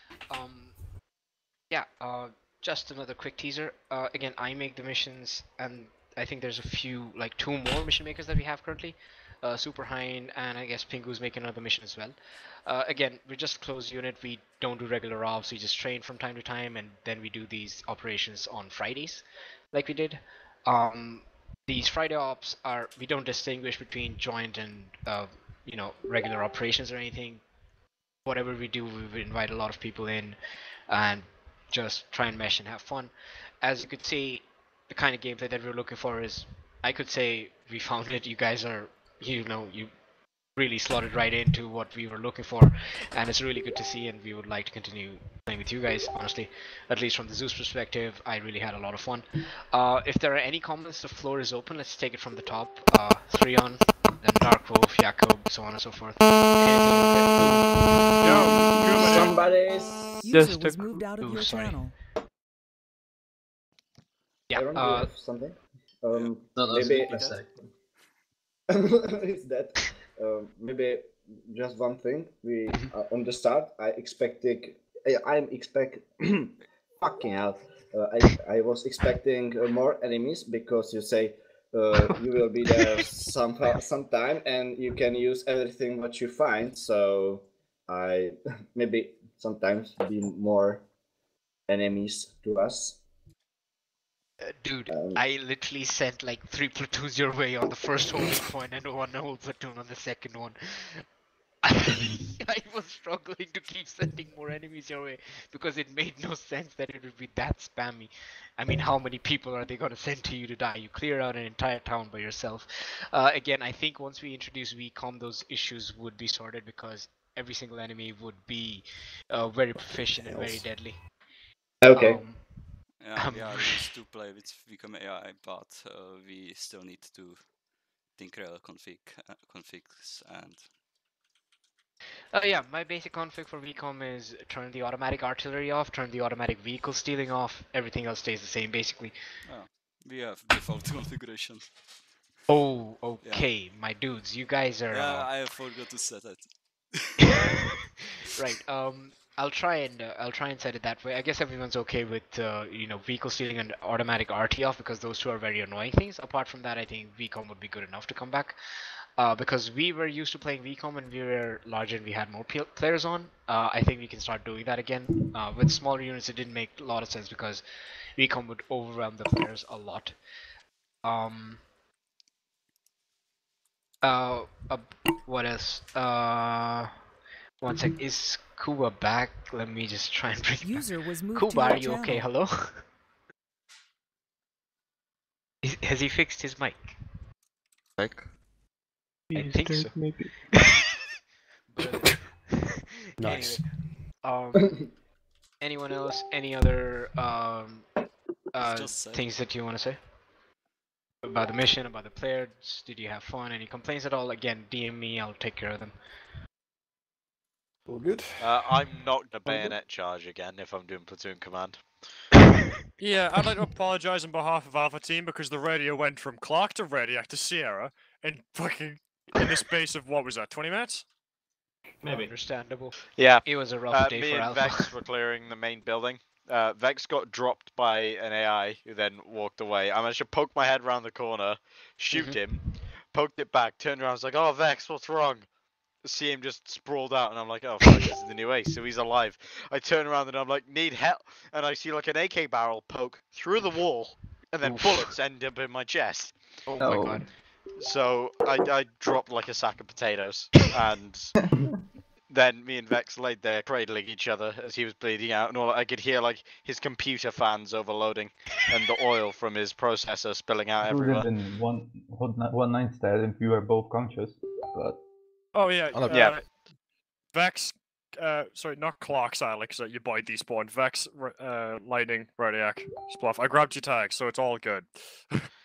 Just another quick teaser. Again, I make the missions, and I think there's a few, like 2 more mission makers that we have currently. Super Hind, and I guess Pingu's making another mission as well. Again, we're just a closed unit. We don't do regular ops. We just train from time to time, and then we do these operations on Fridays, like we did. These Friday ops we don't distinguish between joint and regular operations or anything. Whatever we do, we invite a lot of people in, and just try and mesh and have fun. As you could see, the kind of gameplay that we're looking for is, I could say we found it. You guys are, you really slotted right into what we were looking for, and it's really good to see, and we would like to continue playing with you guys, honestly. At least from the Zeus perspective, I really had a lot of fun. If there are any comments, the floor is open. Let's take it from the top. 3 on, then DarkWolf, Jakob, so on and so forth. Somebody's user was moved out of your channel. Yeah, something. Maybe is that maybe just one thing. We on the start, I'm fucking hell. I was expecting more enemies, because you say you will be there sometime and you can use everything what you find. So I maybe sometimes be more enemies to us. Dude, I literally sent like 3 platoons your way on the first holding point and 1 whole platoon on the second one. I was struggling to keep sending more enemies your way because it made no sense that it would be that spammy. I mean, how many people are they going to send to you to die? You clear out an entire town by yourself. Again, I think once we introduce VCOM, those issues would be sorted, because every single enemy would be very proficient and very deadly. Okay. Yeah, we are used to play with VCOM AI, but we still need to think real configs and... Yeah, my basic config for VCOM is turn the automatic artillery off, turn the automatic vehicle stealing off, everything else stays the same basically. Oh, we have default configuration. Oh, okay, my dudes, you guys are... Yeah, I forgot to set it. Right, I'll try and set it that way. I guess everyone's okay with, you know, vehicle stealing and automatic RT off because those two are very annoying things. Apart from that, I think VCOM would be good enough to come back. Because we were used to playing VCOM and we were larger and we had more players on. I think we can start doing that again. With smaller units, it didn't make a lot of sense because VCOM would overwhelm the players a lot. What else? One sec. Is Kuba back? Let me just try and bring him back. Kuba, are you okay? Hello? Has he fixed his mic? Mic? I think so. Maybe. Nice. Anyway, anyone else? Any other things that you want to say? About the mission, about the players? Did you have fun? Any complaints at all? Again, DM me, I'll take care of them. All good. I'm not gonna bayonet charge again if I'm doing platoon command. Yeah, I'd like to apologise on behalf of Alpha Team because the radio went from Clark to Radiac to Sierra in the space of, what was that, 20 minutes? Maybe. Understandable. Yeah. It was a rough day me for and Alpha. Vex were clearing the main building. Vex got dropped by an AI who then walked away. I managed to poke my head around the corner, shoot him, poked it back, turned around, I was like, oh Vex, what's wrong? See him just sprawled out and I'm like, oh fuck, this is the new ace, so he's alive. I turn around and I'm like, need help, and I see like an AK barrel poke through the wall and then bullets end up in my chest. Oh my god. So I dropped like a sack of potatoes and then me and Vex laid there cradling each other as he was bleeding out and all. I could hear like his computer fans overloading and the oil from his processor spilling out It would everywhere. have been one night instead if you were both conscious, but... Oh yeah, yeah. Vex, sorry, not Clark, sadly, because your boy despawned. Vex, Lightning, Radiac, Spluff. I grabbed your tag, so it's all good.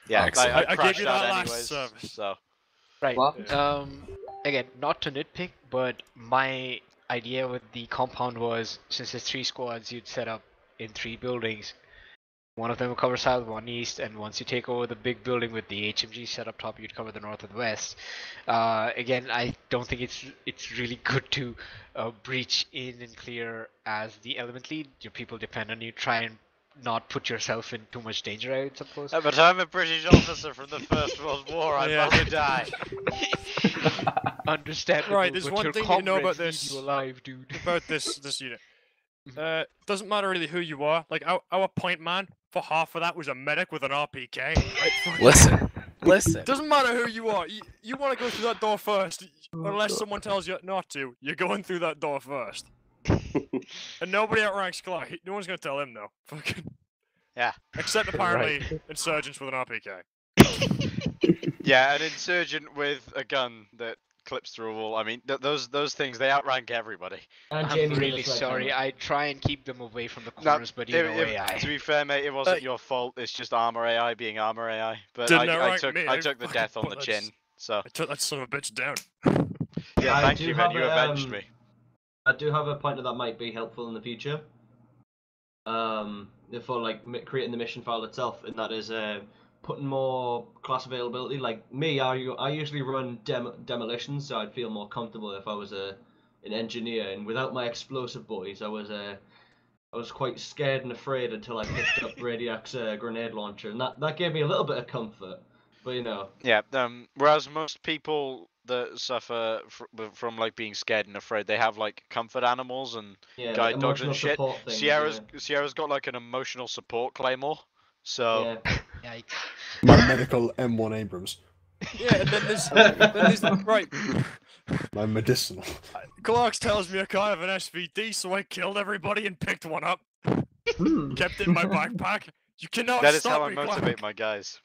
Yeah, I gave you that anyways, last service. So. Right. Again, not to nitpick, but my idea with the compound was, since there's 3 squads, you'd set up in 3 buildings. One of them will cover south, one east, and once you take over the big building with the HMG set up top, you'd cover the north and west. Again, I don't think it's really good to breach in and clear as the element lead. Your people depend on you. Try and not put yourself in too much danger, I would suppose. But I'm a British officer from the First World War. I'd rather die. Understandable. Right, there's one thing you know about this. this. You alive, dude. About this unit. Doesn't matter really who you are. Like our point man for half of that was a medic with an RPK. Right? Listen. Doesn't matter who you are. You want to go through that door first, unless someone tells you not to. You're going through that door first. And nobody outranks Clark. No one's gonna tell him no. Fucking. Yeah. Except apparently insurgents with an RPK. Yeah, an insurgent with a gun that clips through a wall. I mean, those things, they outrank everybody. I'm really sorry. I try and keep them away from the corners, but you know AI. To be fair, mate, it wasn't your fault. It's just armor AI being armor AI. But Didn't I outrank took the death on the chin. So I took that son of a bitch down. yeah, thank you, man. You avenged me. I do have a pointer that might be helpful in the future. For like creating the mission file itself, and that is putting more class availability. Like me, I usually run demolitions, so I'd feel more comfortable if I was an engineer. And without my explosive boys, I was quite scared and afraid until I picked up Radiac's grenade launcher, and that gave me a little bit of comfort. But you know. Yeah. Whereas most people that suffer from like being scared and afraid, they have like comfort animals and guide dogs and shit. Sierra's got like an emotional support claymore. So. Yikes. My medical M1 Abrams. Yeah, and then there's right. My medicinal. Clark tells me I can't have an SVD, so I killed everybody and picked one up. Kept it in my backpack. You cannot That is stop how I me, motivate my guys.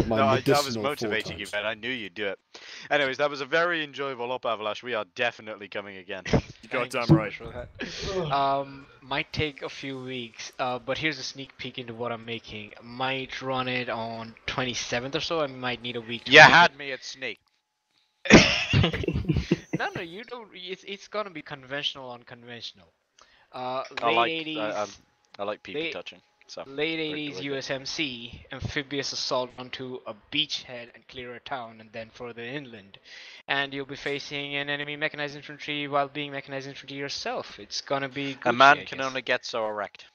My No, I was medicinal motivating you, man. I knew you'd do it. Anyways, that was a very enjoyable op, Avalash. We are definitely coming again. You goddamn right. Might take a few weeks, but here's a sneak peek into what I'm making. Might run it on 27th or so. I might need a week. You had me at sneak. No, you don't. It's gonna be conventional, unconventional. I Late like 80s. I like people touching. So Late 80s USMC, amphibious assault onto a beachhead and clear a town, and then further inland. And you'll be facing an enemy mechanized infantry while being mechanized infantry yourself. It's gonna be Gucci, a man I can guess. only get so erect.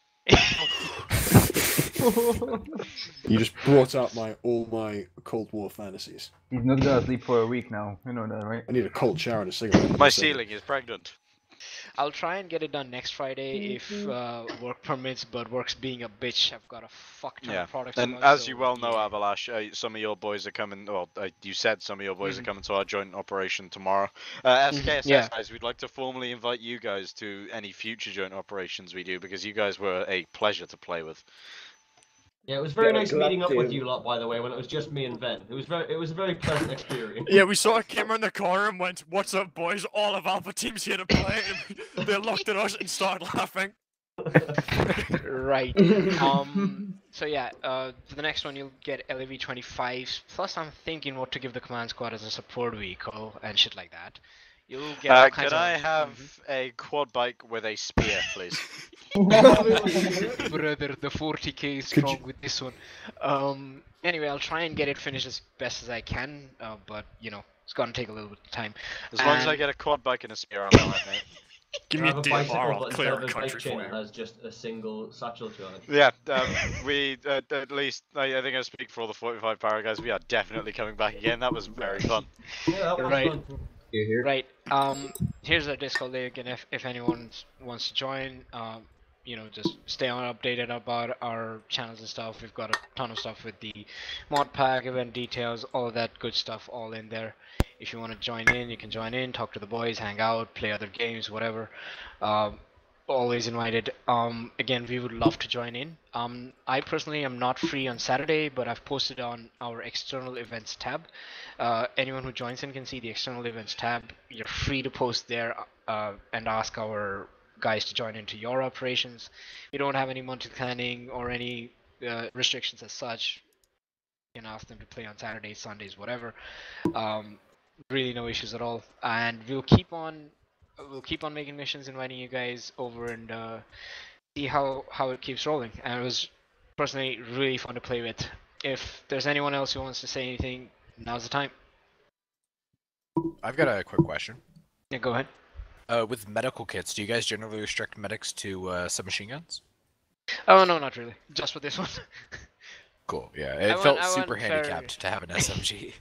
You just brought up all my Cold War fantasies. He's not gonna sleep for a week now. You know that, right? I need a cold shower and a cigarette. My ceiling is pregnant. I'll try and get it done next Friday if work permits, but work's being a bitch. I've got a fuck ton of products. And as you well know, Avalash, some of your boys are coming. Well, you said some of your boys are coming to our joint operation tomorrow. SKSS guys, we'd like to formally invite you guys to any future joint operations we do, because you guys were a pleasure to play with. Yeah, it was very nice meeting up with you lot, by the way, when it was just me and Ben. It was a very pleasant experience. Yeah, we sort of came around the corner and went, "What's up, boys? All of Alpha Team's here to play." And they looked at us and started laughing. Right. So yeah, for the next one you'll get LAV 25s. Plus, I'm thinking what to give the command squad as a support vehicle and shit like that. You'll get all kinds could of... I have a quad bike with a spear, please? Brother, the 40k is strong with this one. Anyway, I'll try and get it finished as best as I can, but you know, it's gonna take a little bit of time. As long as I get a quad bike and a spear, I'm alright, mate. Give me a DMR, I'll clear a bike country chain for you. has just a single satchel charge. Yeah, we at least I think I speak for all the 45 para guys. We are definitely coming back again. That was very fun. Yeah, that was Right. fun. Right. Here's our Discord link, and if anyone wants to join, you know, just stay on updated about our channels and stuff. We've got a ton of stuff with the mod pack, event details, all of that good stuff, all in there. If you want to join in, you can join in, talk to the boys, hang out, play other games, whatever. Always invited. Again, we would love to join in. I personally am not free on Saturday, but I've posted on our external events tab. Anyone who joins in can see the external events tab. You're free to post there and ask our guys to join into your operations. You don't have any monthly planning or any restrictions as such. You can ask them to play on Saturdays, Sundays, whatever. Really no issues at all. And we'll keep on making missions, inviting you guys over, and see how it keeps rolling. And it was personally really fun to play with. If there's anyone else who wants to say anything, now's the time. I've got a quick question. Yeah, go ahead. With medical kits, do you guys generally restrict medics to submachine guns? Oh no, not really. Just with this one. Cool. Yeah, it felt super handicapped to have an SMG.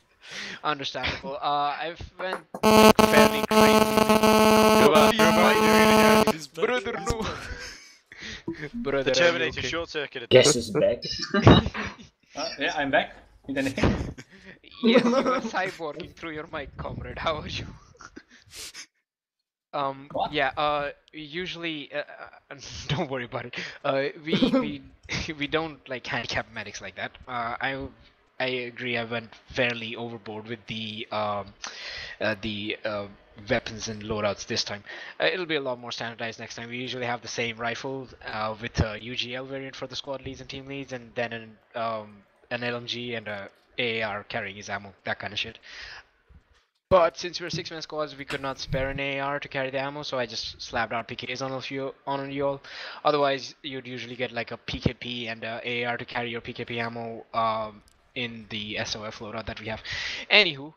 Understandable. I've went fairly crazy. Brother, no. Brother, the Terminator okay. short-circuited. Guess is back. Yeah, I'm back. Yes, you were cyborging through your mic, comrade. How are you? Yeah, usually, don't worry about it. We don't like handicap medics like that. I agree. I went fairly overboard with the weapons and loadouts this time. It'll be a lot more standardized next time. We usually have the same rifle with a UGL variant for the squad leads and team leads, and then an LMG and a AAR carrying his ammo, that kind of shit. But since we're 6-man squads, we could not spare an AAR to carry the ammo, so I just slapped RPKs on you all. Otherwise, you'd usually get like a PKP and a AAR to carry your PKP ammo in the SOF loadout that we have. Anywho,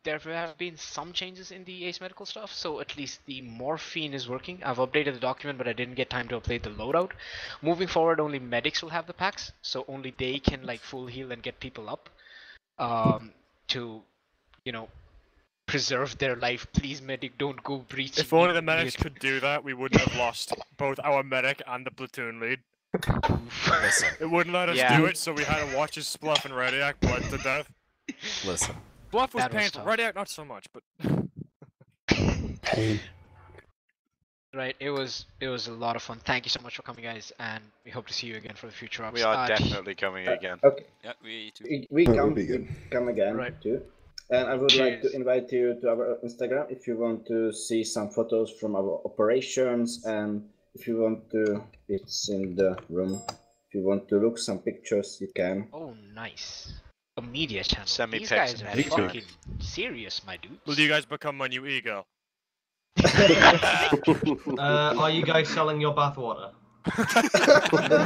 there have been some changes in the Ace Medical stuff, so at least the morphine is working. I've updated the document, but I didn't get time to update the loadout. Moving forward, only medics will have the packs, so only they can like full heal and get people up to, you know, preserve their life. Please, medic, don't go breaching. If only the medics could do that, we wouldn't have lost both our medic and the platoon lead. Listen. It wouldn't let us do it, so we had to watch his Spluff and Radiac bled to death. Listen. Spluff was That was painful, tough. Radiac not so much, but... Pain. Right, it was a lot of fun. Thank you so much for coming, guys, and we hope to see you again for the future ops. We are definitely coming again. Okay. Yeah, we too. We That come, would be good. come again Right. too. And I would like Cheers. to invite you to our Instagram if you want to see some photos from our operations, and if you want to, it's in the room. If you want to look some pictures, you can. Oh, nice. A media channel. Send me These pics guys and are anytime. fucking serious, my dude. Will you guys become my new ego? Are you guys selling your bathwater?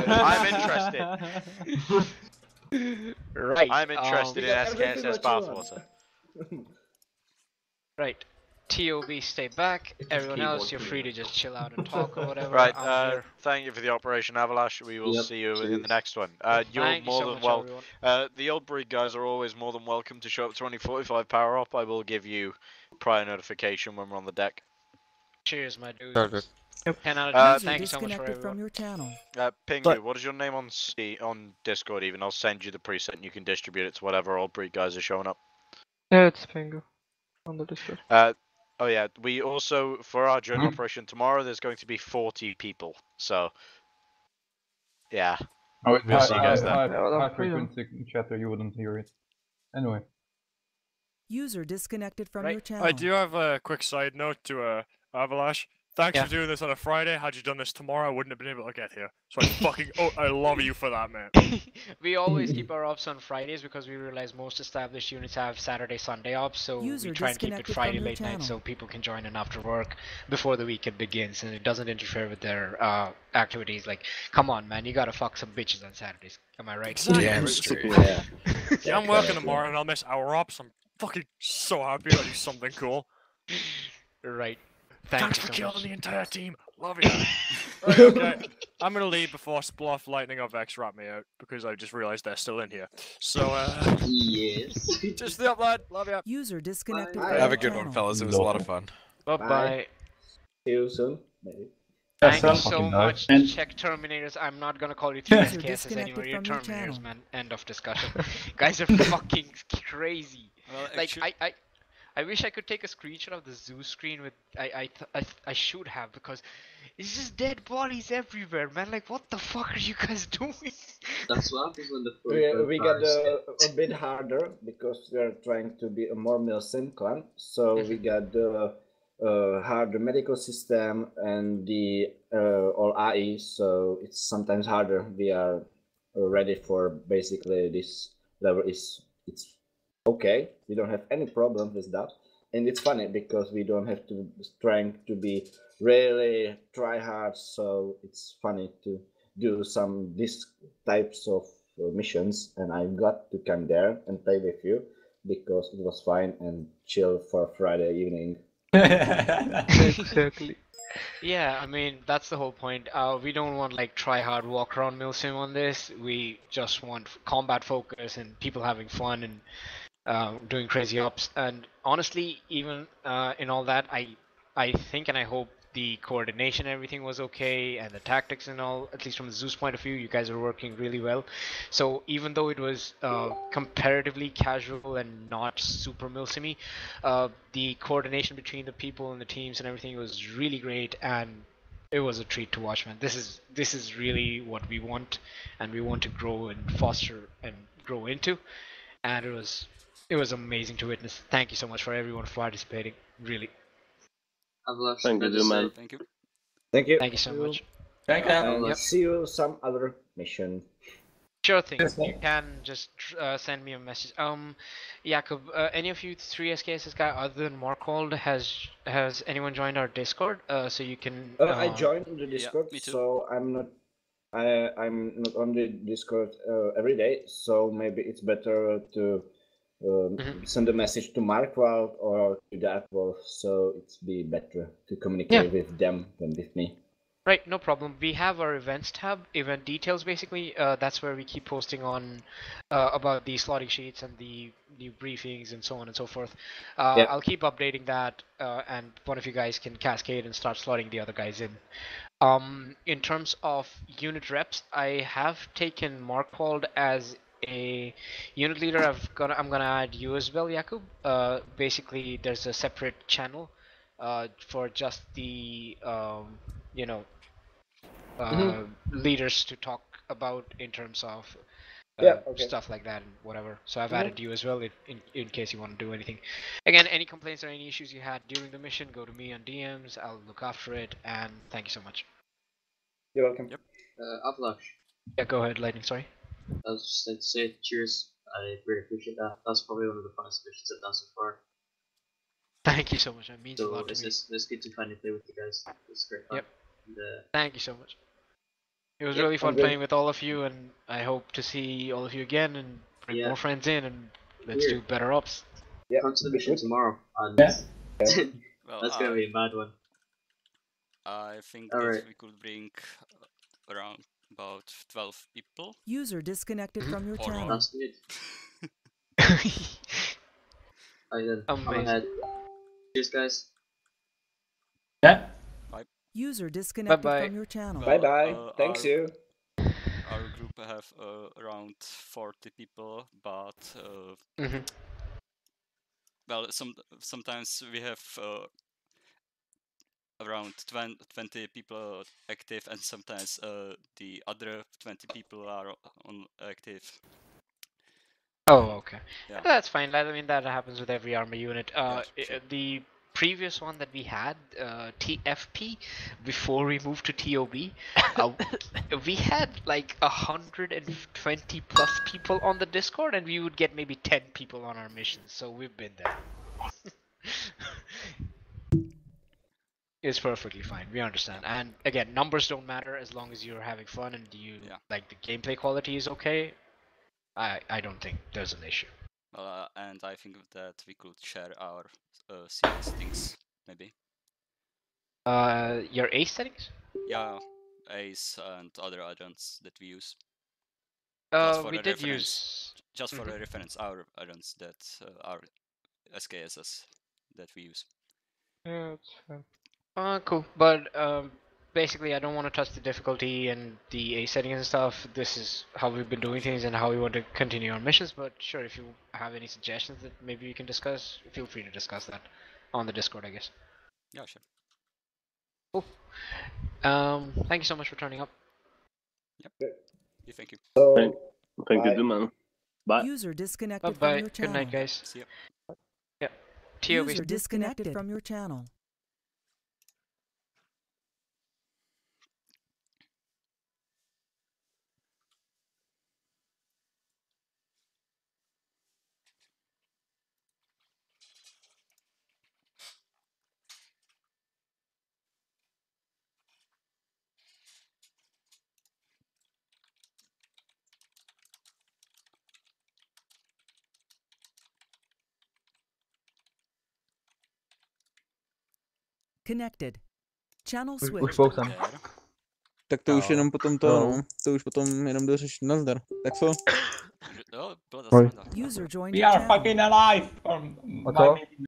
I'm interested. Right. I'm interested in SKSS bathwater. Right. TOB, stay back. Everyone else, you're free to just chill out and talk or whatever. Right, I'm here. thank you for the Operation Avalanche. We will see you in the next one. You're Thank you more so than much, welcome. everyone. The old breed guys are always more than welcome to show up 2045 power up. I will give you prior notification when we're on the deck. Cheers, my dude. Perfect. 10 out of 10. User Thank you so much for disconnected from everyone. your channel. Pingu, what is your name on on Discord even? I'll send you the preset and you can distribute it to whatever old breed guys are showing up. Yeah, it's Pingu on the Discord. Oh yeah, we also, for our joint operation tomorrow, there's going to be 40 people, so, yeah. Oh, it's we'll see you guys then. high frequency chatter, you wouldn't hear it. Anyway. User disconnected from your channel. I do have a quick side note to Avalash. Thanks for doing this on a Friday. Had you done this tomorrow, I wouldn't have been able to get here. So I love you for that, man. We always keep our ops on Fridays because we realize most established units have Saturday, Sunday ops, so we try and keep it Friday late night so people can join in after work before the weekend begins and it doesn't interfere with their activities. Like, come on, man, you gotta fuck some bitches on Saturdays. Am I right? Exactly. Yeah, I'm working tomorrow and I'll miss our ops. I'm fucking so happy I'll do something cool. Right. Thanks you for so killing much. the entire team. Love you. Right, okay. I'm gonna leave before Spluff, Lightning, or Vex rat me out because I just realised they're still in here. So, yes. Just the up, lad. Love ya. User disconnected. Have a good one, fellas. It was a lot of fun. Bye-bye. See you soon, maybe. Thank you so much, Check Terminators. I'm not gonna call you 3 SKSs anymore. You're Terminators, man. End of discussion. Guys are fucking crazy. Well, like, I wish I could take a screenshot of the zoo screen with I should have because it's just dead bodies everywhere, man. Like, what the fuck are you guys doing? That's what happens when the we got a bit harder because we are trying to be a more Milsim clan. So we got the harder medical system and the all AI. So it's sometimes harder. We are ready for basically this level. It's okay, we don't have any problem with that, and it's funny because we don't have to trying to be really try hard, so it's funny to do some these types of missions, and I got to come there and play with you because it was fine and chill for Friday evening. Exactly. Yeah, I mean, that's the whole point. We don't want like try hard walk around Milsim on this. We just want combat focus and people having fun and doing crazy ops. And honestly, even in all that, I think and I hope the coordination and everything was okay, and the tactics and all, at least from the Zeus point of view, you guys are working really well. So even though it was comparatively casual and not super milsimy, the coordination between the people and the teams and everything was really great, and it was a treat to watch, man. This is really what we want, and we want to grow and foster and grow into, and it was amazing to witness. Thank you so much for everyone participating, really. Thank you, man. Thank you. Thank you. Thank you so much. Thank you. And Yep. see you some other mission. Sure thing. Yes, You can just send me a message. Jakob, any of you 3 SKSs guy other than Markhold, has anyone joined our Discord? So you can. I joined the Discord, me too. so I'm not on the Discord every day. So maybe it's better to send a message to Markwald or to DarkWolf, so it's be better to communicate with them than with me. Right, no problem. We have our events tab, event details basically. That's where we keep posting on about the slotting sheets and the new briefings and so on and so forth. I'll keep updating that, and one of you guys can cascade and start slotting the other guys in. In terms of unit reps, I have taken Markwald as a unit leader. I'm gonna add you as well, Jakub. Basically, there's a separate channel for just the leaders to talk about in terms of stuff like that and whatever. So I've added you as well in case you want to do anything. Again, any complaints or any issues you had during the mission, go to me on DMs. I'll look after it, and thank you so much. You're welcome. Yep. Avalash. Yeah, go ahead, Lightning. Sorry. I was just going to say cheers. I really appreciate that. That's probably one of the funnest missions I've done so far. Thank you so much. It means a lot to me. It's good to finally play with you guys. It's great fun. Yep. And, thank you so much. It was really fun playing with all of you, and I hope to see all of you again and bring more friends in, and let's do better ops. Come to the mission tomorrow. And Well, that's gonna be a mad one. I think that we could bring around about 12 people. User disconnected from your channel. That's good. I'm ahead. Cheers, guys. Yeah. Bye. User disconnected Bye-bye. from your channel. Bye bye. Thanks you. Our group have around 40 people, but well, sometimes we have around 20 people active, and sometimes the other 20 people are on active. Oh, okay. Yeah. That's fine. I mean, that happens with every army unit. The previous one that we had, TFP, before we moved to TOB, we had like 120 plus people on the Discord, and we would get maybe 10 people on our missions. So we've been there. It's perfectly fine. We understand. And again, numbers don't matter as long as you're having fun and you like the gameplay quality is okay. I don't think there's an issue. And I think that we could share our CS settings, maybe. Your ACE settings? Yeah, ACE and other add-ons that we use. We did use... Just for the reference, our add-ons that are SKSs that we use. Yeah, that's fine. Cool. But basically, I don't want to touch the difficulty and the A settings and stuff. This is how we've been doing things and how we want to continue our missions. But sure, if you have any suggestions that maybe we can discuss, feel free to discuss that on the Discord, I guess. Yeah, sure. Cool. Thank you so much for turning up. Yep. Thank you. Thank you, man. Bye. User disconnected Bye-bye. from your channel. Good night, guys. See ya. Yeah. TOB. User disconnected from your channel. Connected. Channel switch. Už jsem. Tak to už jenom potom to, no. To už potom jenom dořešit nazdar. Tak co? User joined. We are fucking alive.